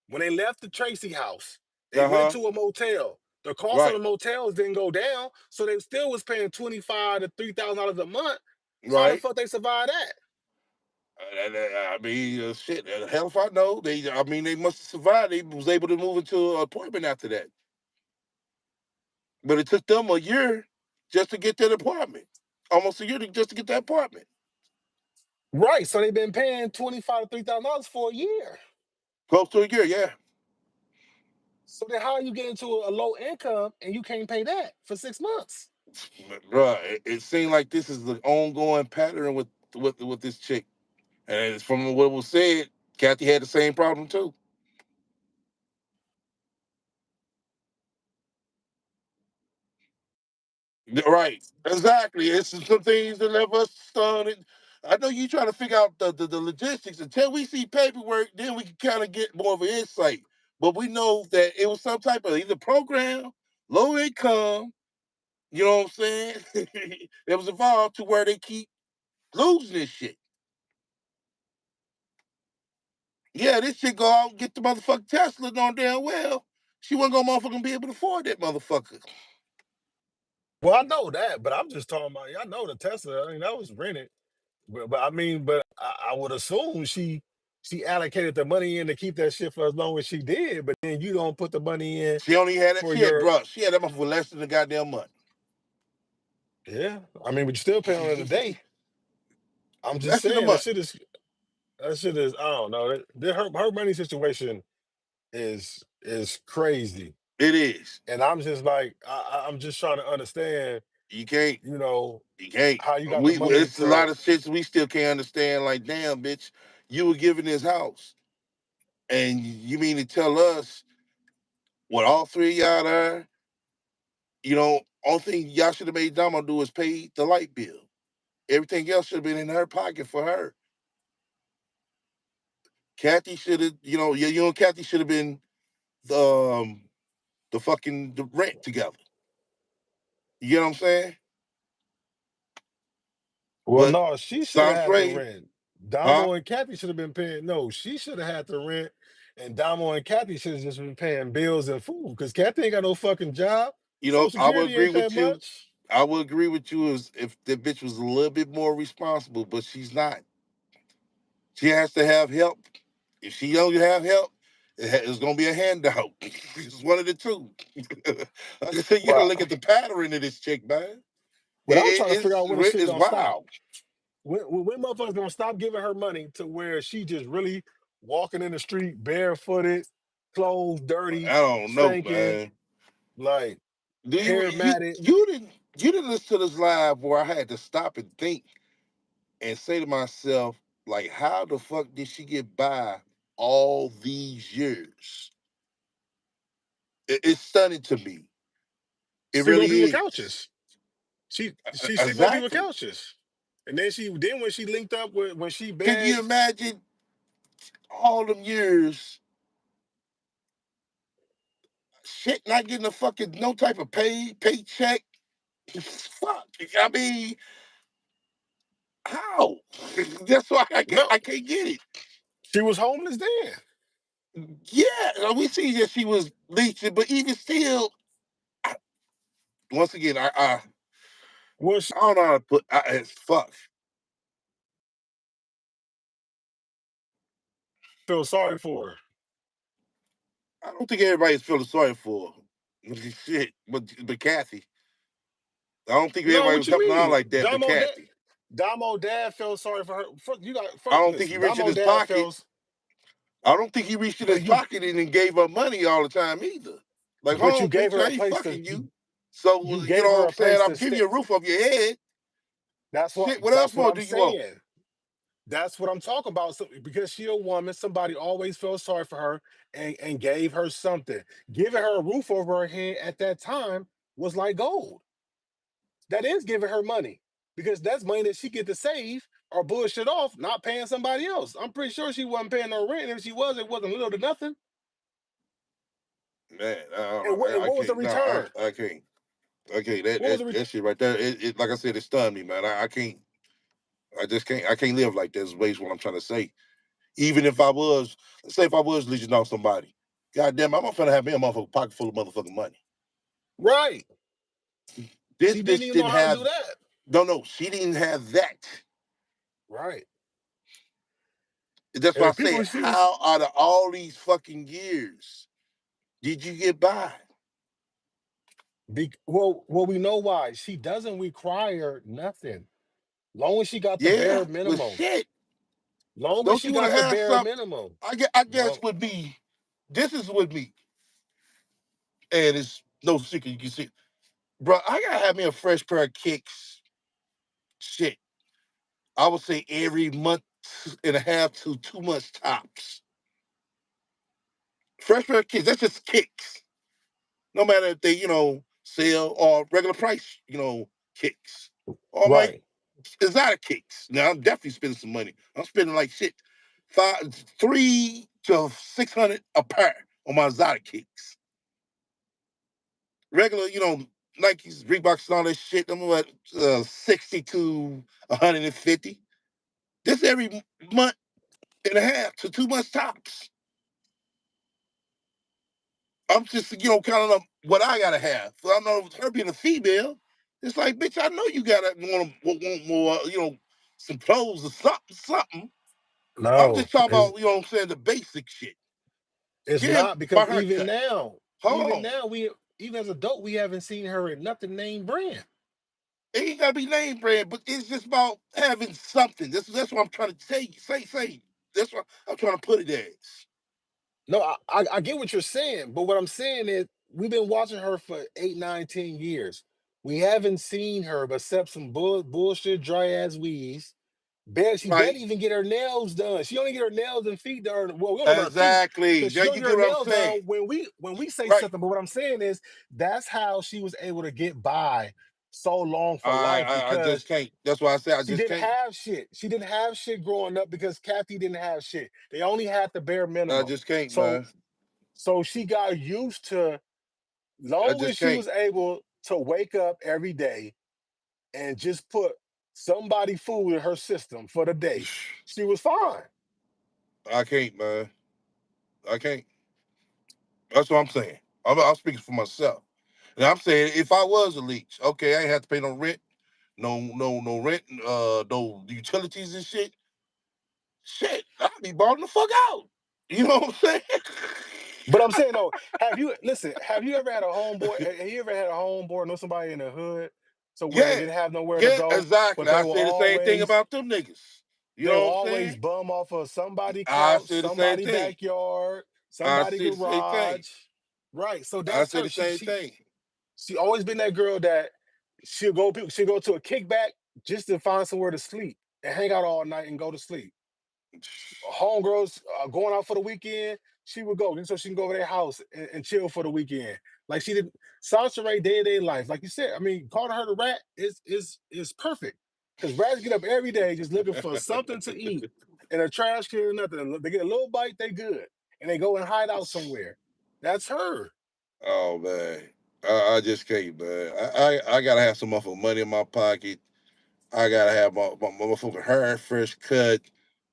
When they left the Tracy house, they Uh went huh. to a motel. The cost of the motels didn't go down, so they still was paying $2,500 to $3,000 a month. So how the fuck they survive that? I mean, shit. Hell if I know. I mean, they must have survived. They was able to move into an apartment after that. But it took them a year just to get that apartment. Almost a year just to get that apartment. Right. So they've been paying $2,500 to $3,000 for a year. Close to a year, yeah. So then how you get into a low income and you can't pay that for 6 months? Bruh, it seemed like this is the ongoing pattern with this chick. And from what was said, Kathy had the same problem too. Right, exactly. It's some things that left us stunned. I know you trying to figure out the logistics. Until we see paperwork, then we can kind of get more of an insight. But we know that it was some type of either program, low income, you know what I'm saying? It was involved to where they keep losing this shit. Yeah, this shit go out and get the motherfucking Tesla on damn well. She wasn't gonna motherfucking be able to afford that motherfucker. Well, I know that, but I'm just talking about. I know the Tesla. I mean, that was rented, but I mean, but I would assume she allocated the money in to keep that shit for as long as she did. But then you don't put the money in She only had that. for your. She had that motherfucker for less than the goddamn month. Yeah, I mean, but you still pay on it a day. I'm just Less than a saying month. that shit is. I don't know. Her money situation is crazy, It is. and I'm just like I'm just trying to understand. You can't. You know You can't. how you got the We money it's a to. lot of shit we still can't understand. Like, damn, bitch, you were given this house, and you mean to tell us what all three of y'all are? You know, only thing y'all should have made Damo do is pay the light bill. Everything else should have been in her pocket for her. Kathy should have, you and Kathy should have been the rent together. You know what I'm saying? Well, But no, she should have sounds had the great, rent. huh? Damo and Kathy should have been paying. No, she should have had the rent, and Damo and Kathy should have just been paying bills and food. Because Kathy ain't got no fucking job. Social I would Security agree ain't that with you. much. I would agree with you as if the bitch was a little bit more responsible, but she's not. She has to have help. If she don't have help, it's gonna be a handout. It's one of the two. Like I said, you gotta Well, look at the pattern of this chick, man. but I'm trying to figure out when the shit It's gonna stop. wild. When motherfuckers gonna stop giving her money to where she just really walking in the street barefooted, clothes dirty, I don't know, stinking, man. like Do hair matted. you didn't listen to this live where I had to stop and think and say to myself, like, how the fuck did she get by all these years? It's stunning to me. It Sleep on really people's is. couches. She sleep on people's Exactly. couches. And then when she linked up with when she Can you begged, imagine all them years, shit, not getting a fucking no type of paycheck? Fuck. I mean, how? That's why no, I can't get it. she was homeless then. Yeah, we see that she was leeching, but even still, I, once again, Well, she I don't know how to put. It's fuck. felt sorry for her. I don't think everybody's feeling sorry for her. Shit, but Kathy, I don't think No, everybody what was you helping her out mean? like that. But Kathy, Damo dad felt sorry for her. I don't think he Listen, reached in Damo his dad pocket. feels, I don't think he reached in his but you pocket and then gave her money all the time either. Like, hold but you on, gave bitch, her I a ain't place to fucking you. So you you gave know her what I'm a saying? place I'm to giving stay. you a roof over your head. Shit, what else That's what more I'm do you want? saying. That's what I'm talking about. So, because she a woman, somebody always felt sorry for her and gave her something. Giving her a roof over her head at that time was like gold. That is giving her money because that's money that she get to save or bullshit off, not paying somebody else. I'm pretty sure she wasn't paying no rent. If she was, it wasn't little to nothing. Man, I don't And know, man. what, and I what was the can't. No, return? I can't. Okay, that What was that the that shit right there. Like I said, it stunned me, man. I can't. I just can't. I can't live like that. Is basically what I'm trying to say. Even if I was, let's say if I was leeching off somebody, goddamn, I'm not finna have me a motherfucking pocket full of motherfucking money. Right. This She didn't bitch even know didn't how to have. do that. No, she didn't have that. Right. That's why I And people say, see how out of all these fucking years did you get by? well, we know why. She doesn't require nothing. Long as she got the Yeah, bare but minimum. shit, Long as don't she you want got to the have bare some? minimum. I guess Long would be. This is with me, and it's no secret. You can see, bro. I gotta have me a fresh pair of kicks. Shit, I would say every month and a half to 2 months tops. Fresh pair of kicks. That's just kicks. No matter if they, sale or regular price, kicks. Or my right. exotic kicks. Now I'm definitely spending some money. I'm spending like shit, 3 to 600 a pair on my exotic kicks. Regular, Nikes, Reeboks, and all that shit. I'm at 60 to 150. This every month and a half to 2 months tops. I'm just, counting up what I gotta have. So I know her being a female, it's like, bitch, I know you gotta want more, some clothes or something. I'm No, just talking about, what I'm saying, the basic shit. it's Get him not my because haircut. Hold on. we even as adult, we haven't seen her in nothing name brand. It ain't gotta be name brand, but it's just about having something. That's what I'm trying to tell you. Say. That's what I'm trying to put it as. No, I get what you're saying, but what I'm saying is we've been watching her for 8, 9, 10 years. We haven't seen her except some bullshit dry ass weaves. She Right? barely even get her nails done. She only get her nails and feet done. Well, we don't know about her feet Exactly. because she Now only you get her get what I'm nails saying. done when we say Right. something. But what I'm saying is that's how she was able to get by so long for life I just because can't. That's why I say I she just didn't can't. have shit. She didn't have shit growing up because Kathy didn't have shit. They only had the bare I minimum. just can't, So man. so she got used to I long as just she can't. was able to wake up every day and just put somebody food in her system for the day, she was fine. I can't, man. I can't. That's what I'm saying. I'm speaking for myself. And I'm saying if I was a leech, okay, I ain't have to pay no rent, no rent, no utilities and shit. Shit, I'd be balling the fuck out. You know what I'm saying? But I'm saying though, have you ever had a homeboy? Have you ever had a homeboy or know somebody in the hood so where they Yeah, didn't have nowhere to yeah, go, exactly. but they I will say the same thing always about them niggas. You they will know what I'm always saying? bum off of somebody I couch, say the same somebody thing. backyard, I somebody say the same thing. garage. Right. So I that's say her. the same thing. She always been that girl that she'll go to a kickback just to find somewhere to sleep and hang out all night and go to sleep. Homegirls going out for the weekend, she would go just so she can go over their house and chill for the weekend. Like she did saturate day to day life. Like you said, I mean, calling her the rat is perfect because rats get up every day just looking for something to eat and a trash can or nothing. They get a little bite, they good, and they go and hide out somewhere. That's her. Oh man, I just can't, man. I gotta have some motherfucking money in my pocket. I gotta have my motherfucking hair fresh cut.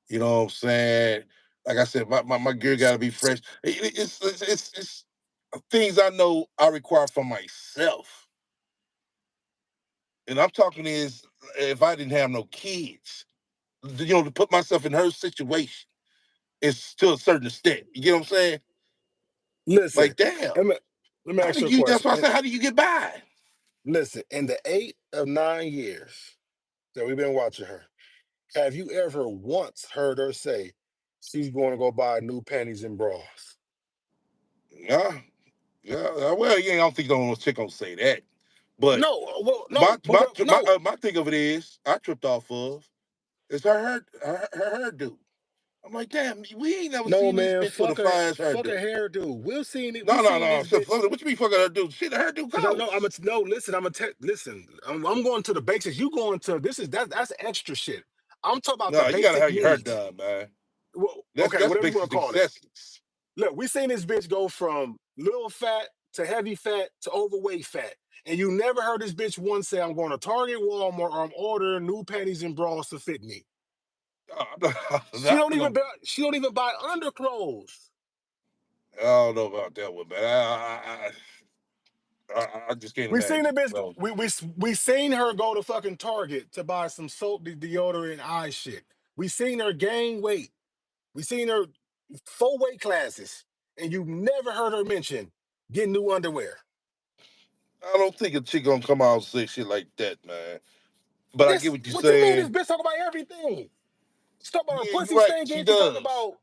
You know what I'm saying? Like I said, my gear gotta be fresh. It's things I know I require for myself, and I'm talking is if I didn't have no kids, to put myself in her situation, it's to a certain extent. You get what I'm saying? Listen, Like, damn, let me let me how ask do you a you? That's question. why I And said, how do you get by? listen, in the 8 of 9 years that we've been watching her, have you ever once heard her say she's going to go buy new panties and bras? Yeah, yeah. Well, yeah, I don't think no chick gonna say that. But No, well, my no, but my what, my no, uh, my thing of it is, I tripped off of is her hairdo. I'm like, damn, we ain't never no, seen this man, bitch with a fire ass fuck a hairdo. hairdo. We No, no, seen no. this So, bitch. what you mean fucking hairdo? Shit, the hairdo Cause I know I'm a costs. no. Listen, listen. I'm going to the basics. You going to this is that's extra shit. I'm talking about the No, you gotta basic have your hair needs. done, man. Well, That's okay, that's whatever you want basic to call it. necessities. Look, we seen this bitch go from little fat to heavy fat to overweight fat. And you never heard this bitch once say, I'm going to Target, Walmart, or I'm ordering new panties and bras to fit me. She don't even buy underclothes. I don't know about that one, man. I just can't We seen the imagine. bitch. So, We seen her go to fucking Target to buy some soap, deodorant, eye shit. We seen her gain weight. We seen her 4 weight classes, and you never heard her mention getting new underwear. I don't think a chick gonna come out and say shit like that, man. But I get This, what you're what you mean? This saying. bitch talk about everything. She talk about her Yeah, you're pussy right. She stinking. She talk does. about.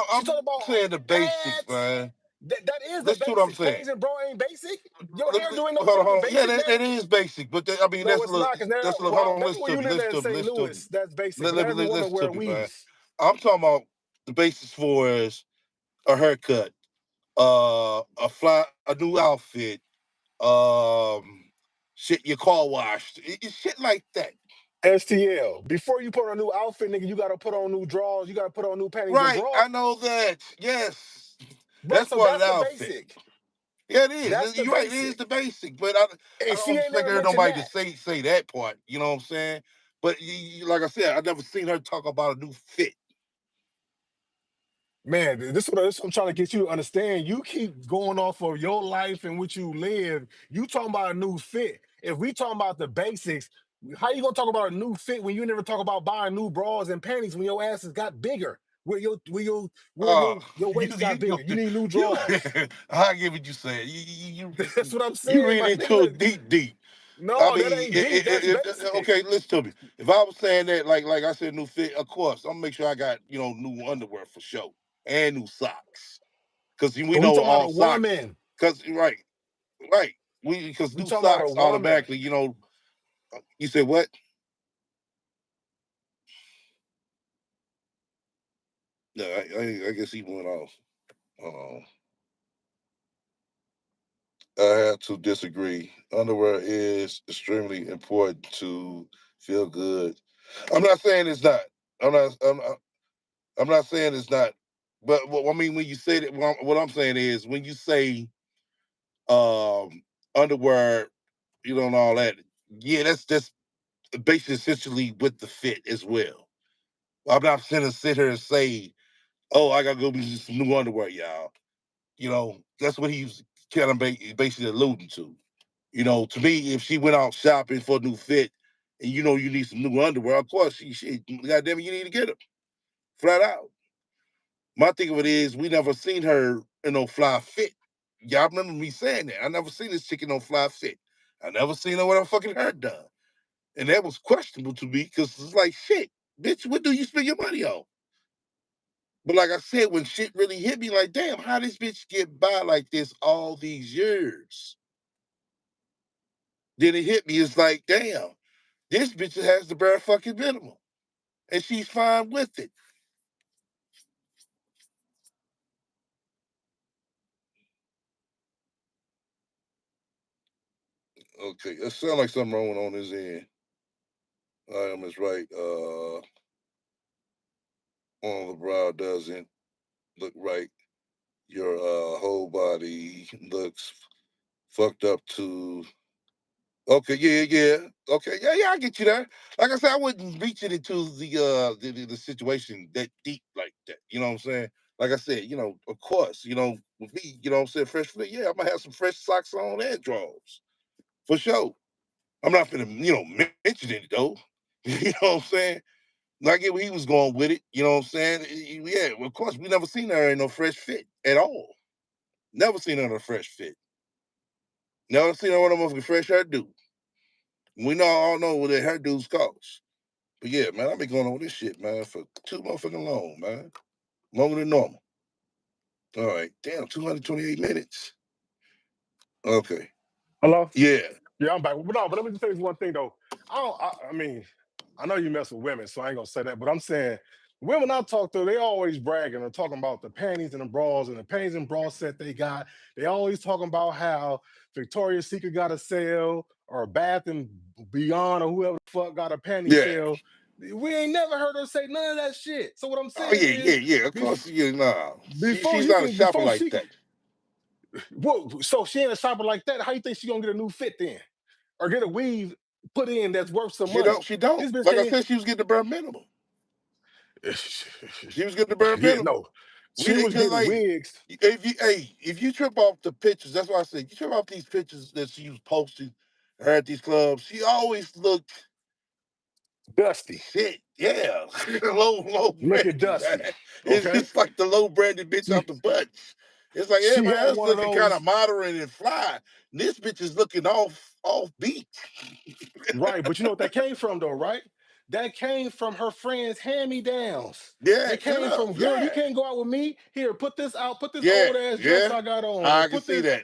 She I'm talk about saying the basics, ads. man. That is the Listen to what I'm basics. saying. Panties and bra ain't basic. Your hair doing no Hold on, fucking hold on. Yeah, basic, man. that is basic, but I mean, No, that's a it's little. not. Cause now, That's a little. Hold well, on, maybe listen where to you me. live Listen at in to me. St. Listen to me. Louis, that's basic. But not every woman Listen wear to me, man. weaves. I'm talking about the basics for is a haircut, a new outfit, shit, your car washed, shit like that. STL. Before you put on a new outfit, nigga, you gotta put on new drawers. You gotta put on new panties and Right, bra, I know that. Yes, bro. that's So part of that's the the outfit. basic. Yeah, it That's is. the You're right. It is basic. the basic, but I And she don't ain't expect never mentioned nobody to that. say that part. You know what I'm saying? But like I said, I never seen her talk about a new fit. Man, this is what I'm trying to get you to understand. You keep going off of your life and what you live. You talking about a new fit. If we talking about the basics, how you gonna talk about a new fit when you never talk about buying new bras and panties when your asses got bigger? Where Oh, your waist got bigger. You need new you. drawers. I get what you saying. That's what I'm You saying, read my into nigga. it deep. I No, that mean, ain't deep. That's basic. okay, listen to me. If I was saying that, like I said, new fit, of course, I'm gonna make sure I got new underwear for sure and new socks because we But we know talking about all a socks. woman. Because right, because We new talking about a socks woman. automatically, you said what? No, I guess he went off. Uh, I have to disagree. Underwear is extremely important to feel good. I'm not saying it's not. I'm not. I'm not saying it's not. But I mean, when you say that, what I'm saying is when you say underwear, and all that. Yeah, that's just basically essentially with the fit as well. I'm not gonna sit here and say, "Oh, I gotta go get some new underwear, y'all." That's what he's kind of basically alluding to. To me, if she went out shopping for a new fit, and you need some new underwear, of course she goddamn it, you need to get them flat out. My thing of it is, we never seen her in no fly fit. Y'all remember me saying that? I never seen this chick in no fly fit. I never seen her with her fucking hair done, and that was questionable to me because it's like shit, bitch. What do you spend your money on? But like I said, when shit really hit me, like, damn, how this bitch get by like this all these years? Then it hit me, it's like, damn, this bitch has the bare fucking minimum. And she's fine with it. Okay, it sounds like something wrong on his end. I am is right. On the brow doesn't look right. Your whole body looks fucked up to. Okay, yeah. Okay, yeah, I get you there. Like I said, I wouldn't reach it into the situation that deep like that. You know what I'm saying? Like I said, of course, with me, I'm saying fresh fit. Yeah, I'm gonna have some fresh socks on and drawers for sure. I'm not gonna, mention it though. You know what I'm saying? Like, I get where he was going with it. You know what I'm saying? Yeah, of course, we never seen her in no fresh fit at all. Never seen her in a fresh fit. Never seen her with a motherfucking fresh hairdo. We all know what the hairdos cost. But yeah, man, I've been going on with this shit, man, for too motherfucking long, man. Longer than normal. All right. Damn, 228 minutes. Okay. Hello? Yeah. Yeah, I'm back. But no, but let me just say this one thing though. I mean, I know you mess with women, so I ain't gonna say that, but I'm saying women I talk to, they always bragging and talking about the panties and the bras and the panties and bra set they got. They always talking about how Victoria's Secret got a sale or Bath and Beyond or whoever the fuck got a panty Yeah. sale. We ain't never heard her say none of that shit. So what I'm Oh, saying yeah. is, Of course, yeah, nah. before She's you not a can, shopper before like she can, that. whoa, so she ain't a shopper like that. How you think she gonna get a new fit then? Or get a weave put in that's worth some She money. don't. She don't. This bitch Like I can't. said, she was getting the bare minimum. She was getting the bare Yeah, minimum. no. She was getting like wigs. if you trip off the pictures, that's why I said you trip off these pictures that she was posting her at these clubs. She always looked Dusty. shit, yeah, low Looking branded, dusty. man. It's Okay. just like the low branded bitch She off the butts. It's like she everybody had else one of looking kind those. of modern and fly. This bitch is looking off beat. Right, but you know what that came from though, right? That came from her friends' hand-me-downs. Yeah, They kind came of. from, girl, you Yeah, can't go out with me. Here, put this out, put this yeah, old ass dress yeah. I got on, or I can see that.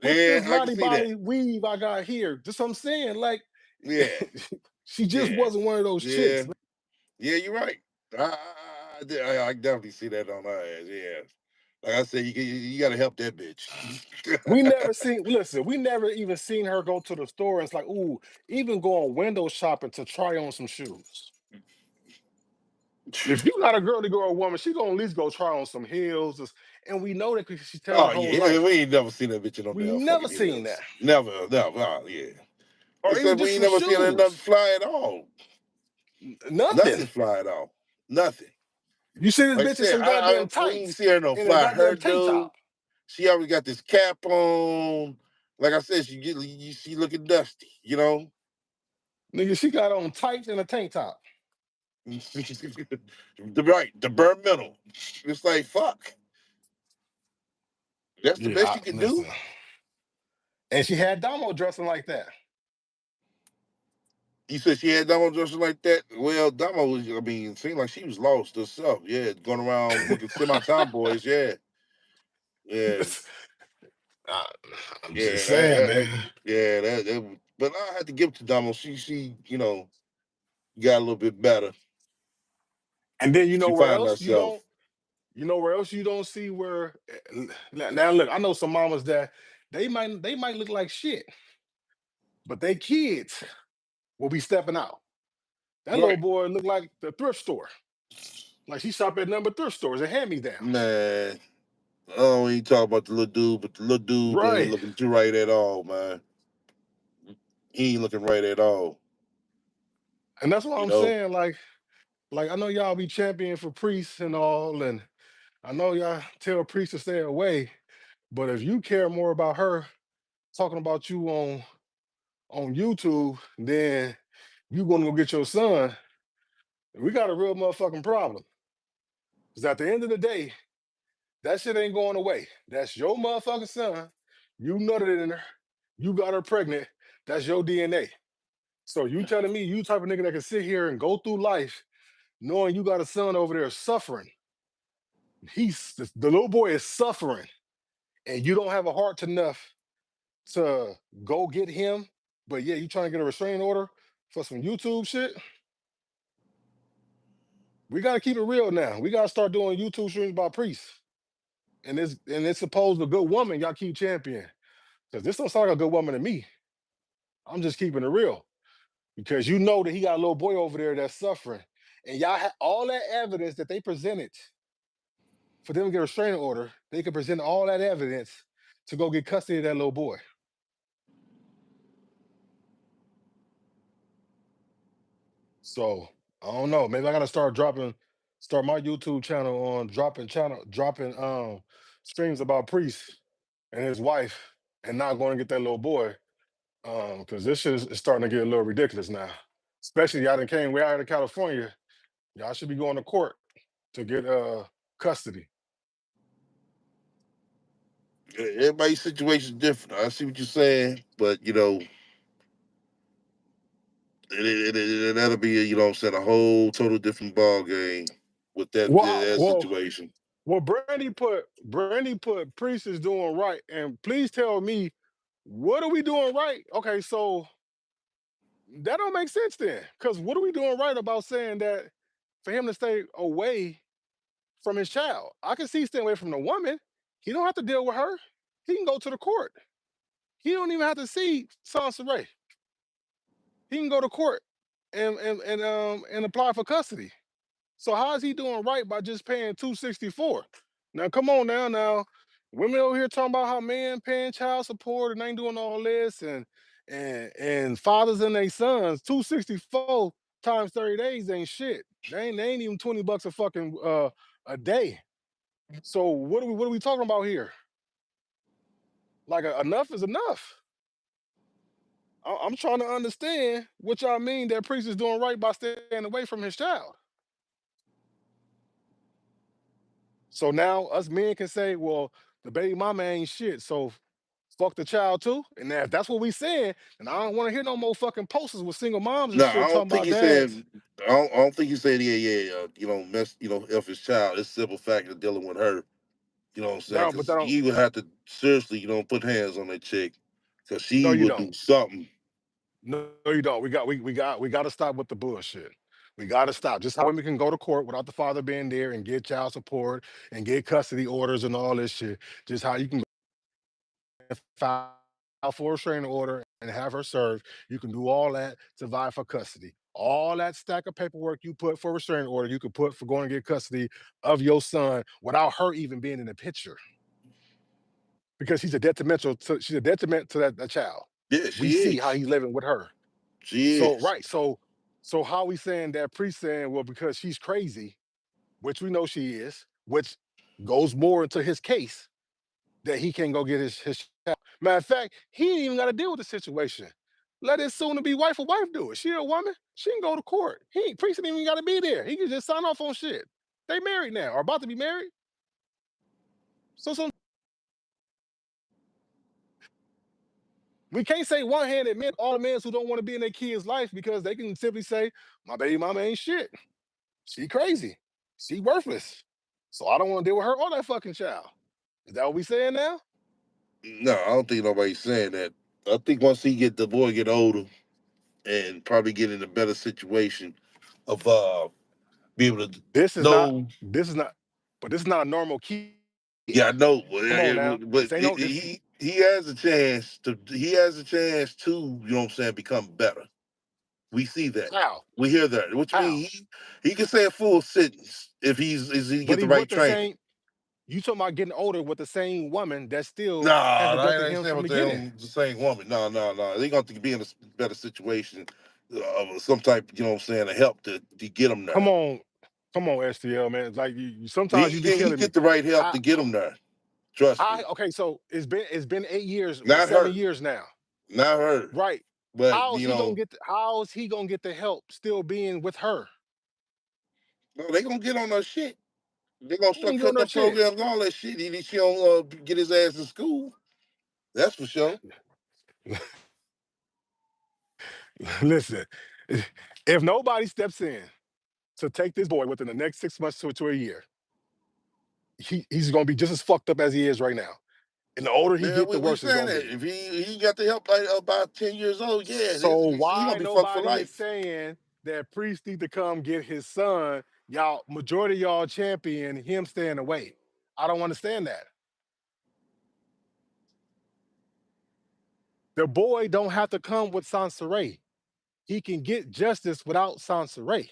put Yeah, this I can lottie see that. body weave I got here. Just what I'm saying. Like Yeah, she just yeah, wasn't one of those yeah, chicks. yeah. You're right. I definitely see that on her ass. Yeah, like I said, you got to help that bitch. We never seen, listen, we never even seen her go to the store and it's like, ooh, even go on window shopping to try on some shoes. If you got a girl to go a woman, she gonna at least go try on some heels. And we know that because she's telling Oh her whole yeah, life. we ain't never seen that bitch in no We damn never fucking seen that. heels. Never. Oh, yeah. Or even Except we just ain't some never seen her nothing shoes. fly at all. Nothing. Nothing fly at all. Nothing. You see this Like I bitch in said, some goddamn we ain't tights see her no and a fly. Her goddamn tank dude, top. she always got this cap on. Like I said, she looking dusty. You know. Nigga, she got on tights and a tank top. The bare middle. It's like fuck. That's the best Yeah, you can do. listen. And she had Damo dressing like that. You said she had Damo dressing like that. Well, Damo was, I mean, seemed like she was lost herself. Yeah, going around looking semi-tomboys. Yeah, yeah, I- I'm yeah, just saying, man. yeah. But I had to give it to Damo. She, got a little bit better. And then you know She where found else you herself. don't, see where now look, I know some mamas that they might look like shit, but they kids will be stepping out. That little Right, boy looked like the thrift store. Like she shop at number thrift stores and hand-me-downs. man. I don't even talk about the little dude, but the little dude ain't Right. looking too right at all, man. He ain't looking right at all. And that's what You I'm know. saying. Like I know y'all be champion for priests and all, and I know y'all tell priests to stay away. But if you care more about her talking about you on YouTube, then you gonna go get your son. We got a real motherfucking problem. Because at the end of the day, that shit ain't going away. That's your motherfucking son. You nutted in her. You got her pregnant. That's your DNA. So you telling me you type of nigga that can sit here and go through life knowing you got a son over there suffering. The little boy is suffering, and you don't have a heart enough to go get him. But yeah, you trying to get a restraining order for some YouTube shit. We got to keep it real now. We got to start doing YouTube streams about priests. And it's supposed a good woman y'all keep champion. Because this don't sound like a good woman to me. I'm just keeping it real. Because you know that he got a little boy over there that's suffering. And y'all had all that evidence that they presented for them to get a restraining order. They could present all that evidence to go get custody of that little boy. So I don't know. Maybe I gotta start my YouTube channel on dropping streams about Priest and his wife and not going to get that little boy. Because this shit is starting to get a little ridiculous now. Especially y'all done came way out of California. Y'all should be going to court to get custody. Everybody's situation is different. I see what you're saying, but that'll be a whole total different ball game with that Well, situation. well, Brandy put Priest is doing right, and please tell me what are we doing right? Okay, so that don't make sense then, because what are we doing right about saying that for him to stay away from his child? I can see staying away from the woman. He don't have to deal with her. He can go to the court. He don't even have to see Sansa Ray. He can go to court and apply for custody. So how is he doing right by just paying 264? Now come on now. Women over here talking about how men paying child support and they ain't doing all this and fathers and their sons, 264 times 30 days ain't shit. They ain't even $20 a fucking a day. So what are we talking about here? Like enough is enough. I'm trying to understand what y'all mean that priest is doing right by staying away from his child. So now us men can say, well, the baby mama ain't shit, so fuck the child too. And if that's what we saying, then I don't want to hear no more fucking posters with single moms and No, I shit don't talking think about he dads. said. I don't think he said, you know, mess, if his child. It's simple fact of dealing with her. You know what I'm saying? No, but Because that don't. he would have to seriously, put hands on that chick, because No, she you would don't. do something. No, you don't. We got to stop with the bullshit. We got to stop. Just how women can go to court without the father being there and get child support and get custody orders and all this shit. Just how you can file for a restraining order and have her served. You can do all that to vie for custody. All that stack of paperwork you put for a restraining order, you could put for going to get custody of your son without her even being in the picture because she's a detriment to that child. Yeah, We she see how is. he's living with her. She So is. right, so how we saying that priest saying, well, because she's crazy, which we know she is, which goes more into his case that he can go get his child. Matter of fact, he ain't even got to deal with the situation. Let his soon to be wife or wife do it. She a woman, she can go to court. He ain't priest ain't even got to be there. He can just sign off on shit. They married now or about to be married. So we can't say one handed men, all the men who don't want to be in their kids' life because they can simply say, my baby mama ain't shit. She crazy. She worthless. So I don't want to deal with her or that fucking child. Is that what we saying now? No, I don't think nobody's saying that. I think once the boy get older and probably get in a better situation of be able to This is not. know. This is not. But this is not a normal kid. Yeah, I know, Come on now. but This ain't no. This he has a chance to you know what I'm saying, become better. We see that. how We hear that. Which how. means he can say a full sentence if he But get the he right with the training. same. You talking about getting older with the same woman that No, still has I neglected ain't him saying from about the beginning. the same woman. No, no, no. They got to be in a better situation of some type, you know what I'm saying, of help to get them Come there. on, come on, STL man. It's like sometimes you be He killing me. get the right help How to get them there. Trust how me. okay, so it's been 8 years, Not 7 her. years now. Not her. Right. But How is he gonna get the help still being with her? no, they gonna get on her shit. They gonna He ain't start doing cutting no up shit. programs and all that shit. She don't get his ass in school. That's for sure. Listen, if nobody steps in to take this boy within the next 6 months to a year, he's gonna be just as fucked up as he is right now. And the older he Yeah, get, the we worse it's saying gonna that be. if he got the help like about 10 years old, yeah, So he gonna why be fucked for nobody is life. saying that priest need to come get his son? Y'all, majority of y'all champion him staying away. I don't understand that. The boy don't have to come with Sansaray. He can get justice without Sansaray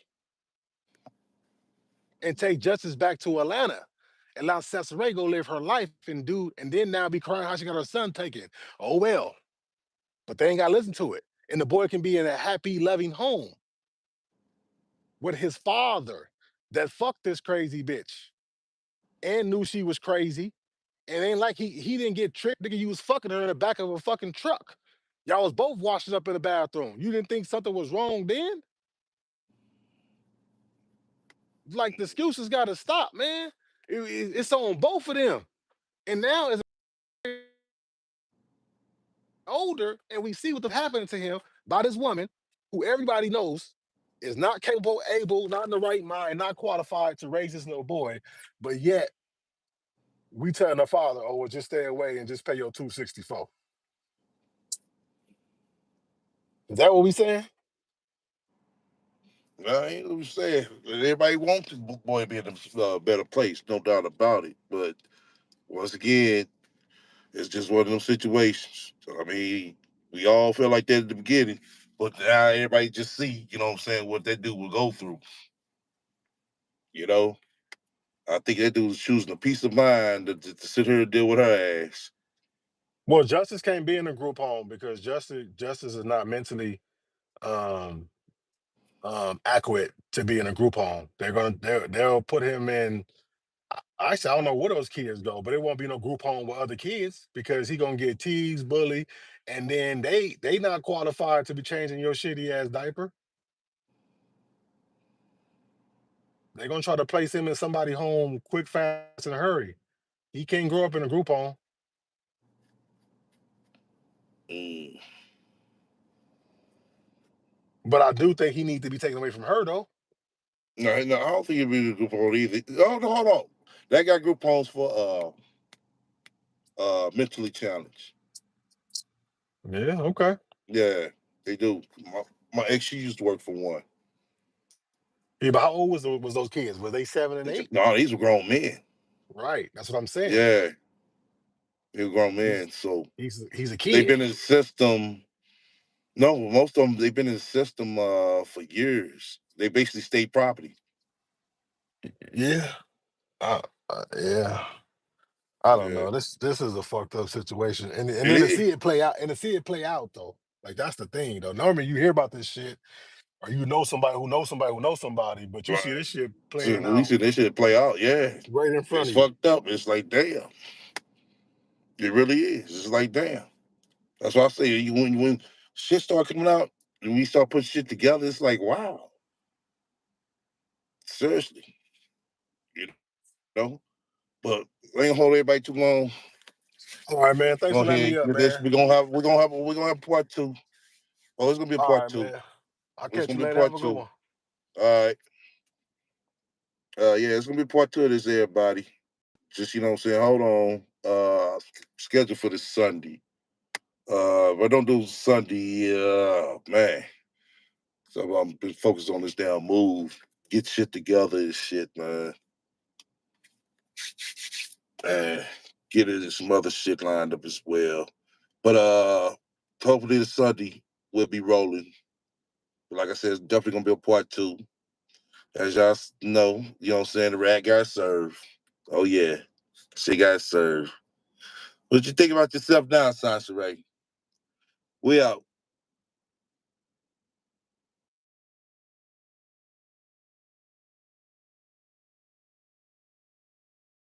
and take justice back to Atlanta and allow Sansaray go live her life and then now be crying how she got her son taken. Oh well, but they ain't got to listen to it. And the boy can be in a happy, loving home with his father that fucked this crazy bitch and knew she was crazy. And ain't like he didn't get tricked, nigga. You was fucking her in the back of a fucking truck. Y'all was both washing up in the bathroom. You didn't think something was wrong then? Like the excuses got to stop, man. It's on both of them. And now as older, and we see what's happening to him by this woman, who everybody knows is not capable, able, not in the right mind, not qualified to raise this little boy, but yet we telling the father, "Oh, well, just stay away and just pay your 264." Is that what we saying? I ain't what I'm saying. Everybody wants the boy to be in a better place, no doubt about it. But once again, it's just one of them situations. I mean, we all felt like that at the beginning, but now everybody just see, you know what I'm saying, what that dude will go through. You know, I think that dude was choosing a peace of mind to sit here and deal with her ass. Well, Justice can't be in a group home because Justice is not mentally um adequate to be in a group home. They'll put him in. Actually, I don't know where those kids go, but it won't be no group home with other kids because he gonna get teased, bullied, and then they not qualified to be changing your shitty ass diaper. They're gonna try to place him in somebody home quick, fast, in a hurry. He can't grow up in a group home. Mm. But I do think he needs to be taken away from her though. No, I don't think it'd be a group home either. Oh, no, hold on. They got group homes for mentally challenged. Yeah, okay. Yeah, they do. My ex, she used to work for one. Yeah, but how old was those kids? Were they 7 and 8? No, these were grown men. Right. That's what I'm saying. Yeah, they were grown He's men. So he's a they've kid. been in the system. No, most of them, they've been in the system for years. They basically state property. Yeah. Yeah. I don't Yeah, know. This is a fucked up situation, and it then to is. see it play out, though, like that's the thing though. Normally you hear about this shit, or you know somebody who knows somebody who knows somebody, but you see Right. this shit So playing we out said they should play out. Yeah, right in front it's of you. fucked up. It's like damn. It really is. It's like damn. That's why I say when shit start coming out and we start putting shit together, it's like wow, seriously, you know. But we ain't hold everybody too long. All right, man. Thanks Go for letting ahead me and up, get this. man. We're gonna have part two. Oh, it's gonna be a All part right, two. man. I'll It's catch gonna you be a later. Have part a good two. one. All right. Yeah, it's gonna be part two of this, everybody. Just what I'm saying. Hold on. Schedule for this Sunday. If I don't do Sunday, man. So I'm been focused on this damn move. Get shit together and shit, man. And get it some other shit lined up as well. But hopefully this Sunday we'll be rolling. But like I said, it's definitely gonna be a part two. As y'all know, you know what I'm saying, the rat got served. Oh yeah. She got served. What you think about yourself now, Sasha Ray? We out.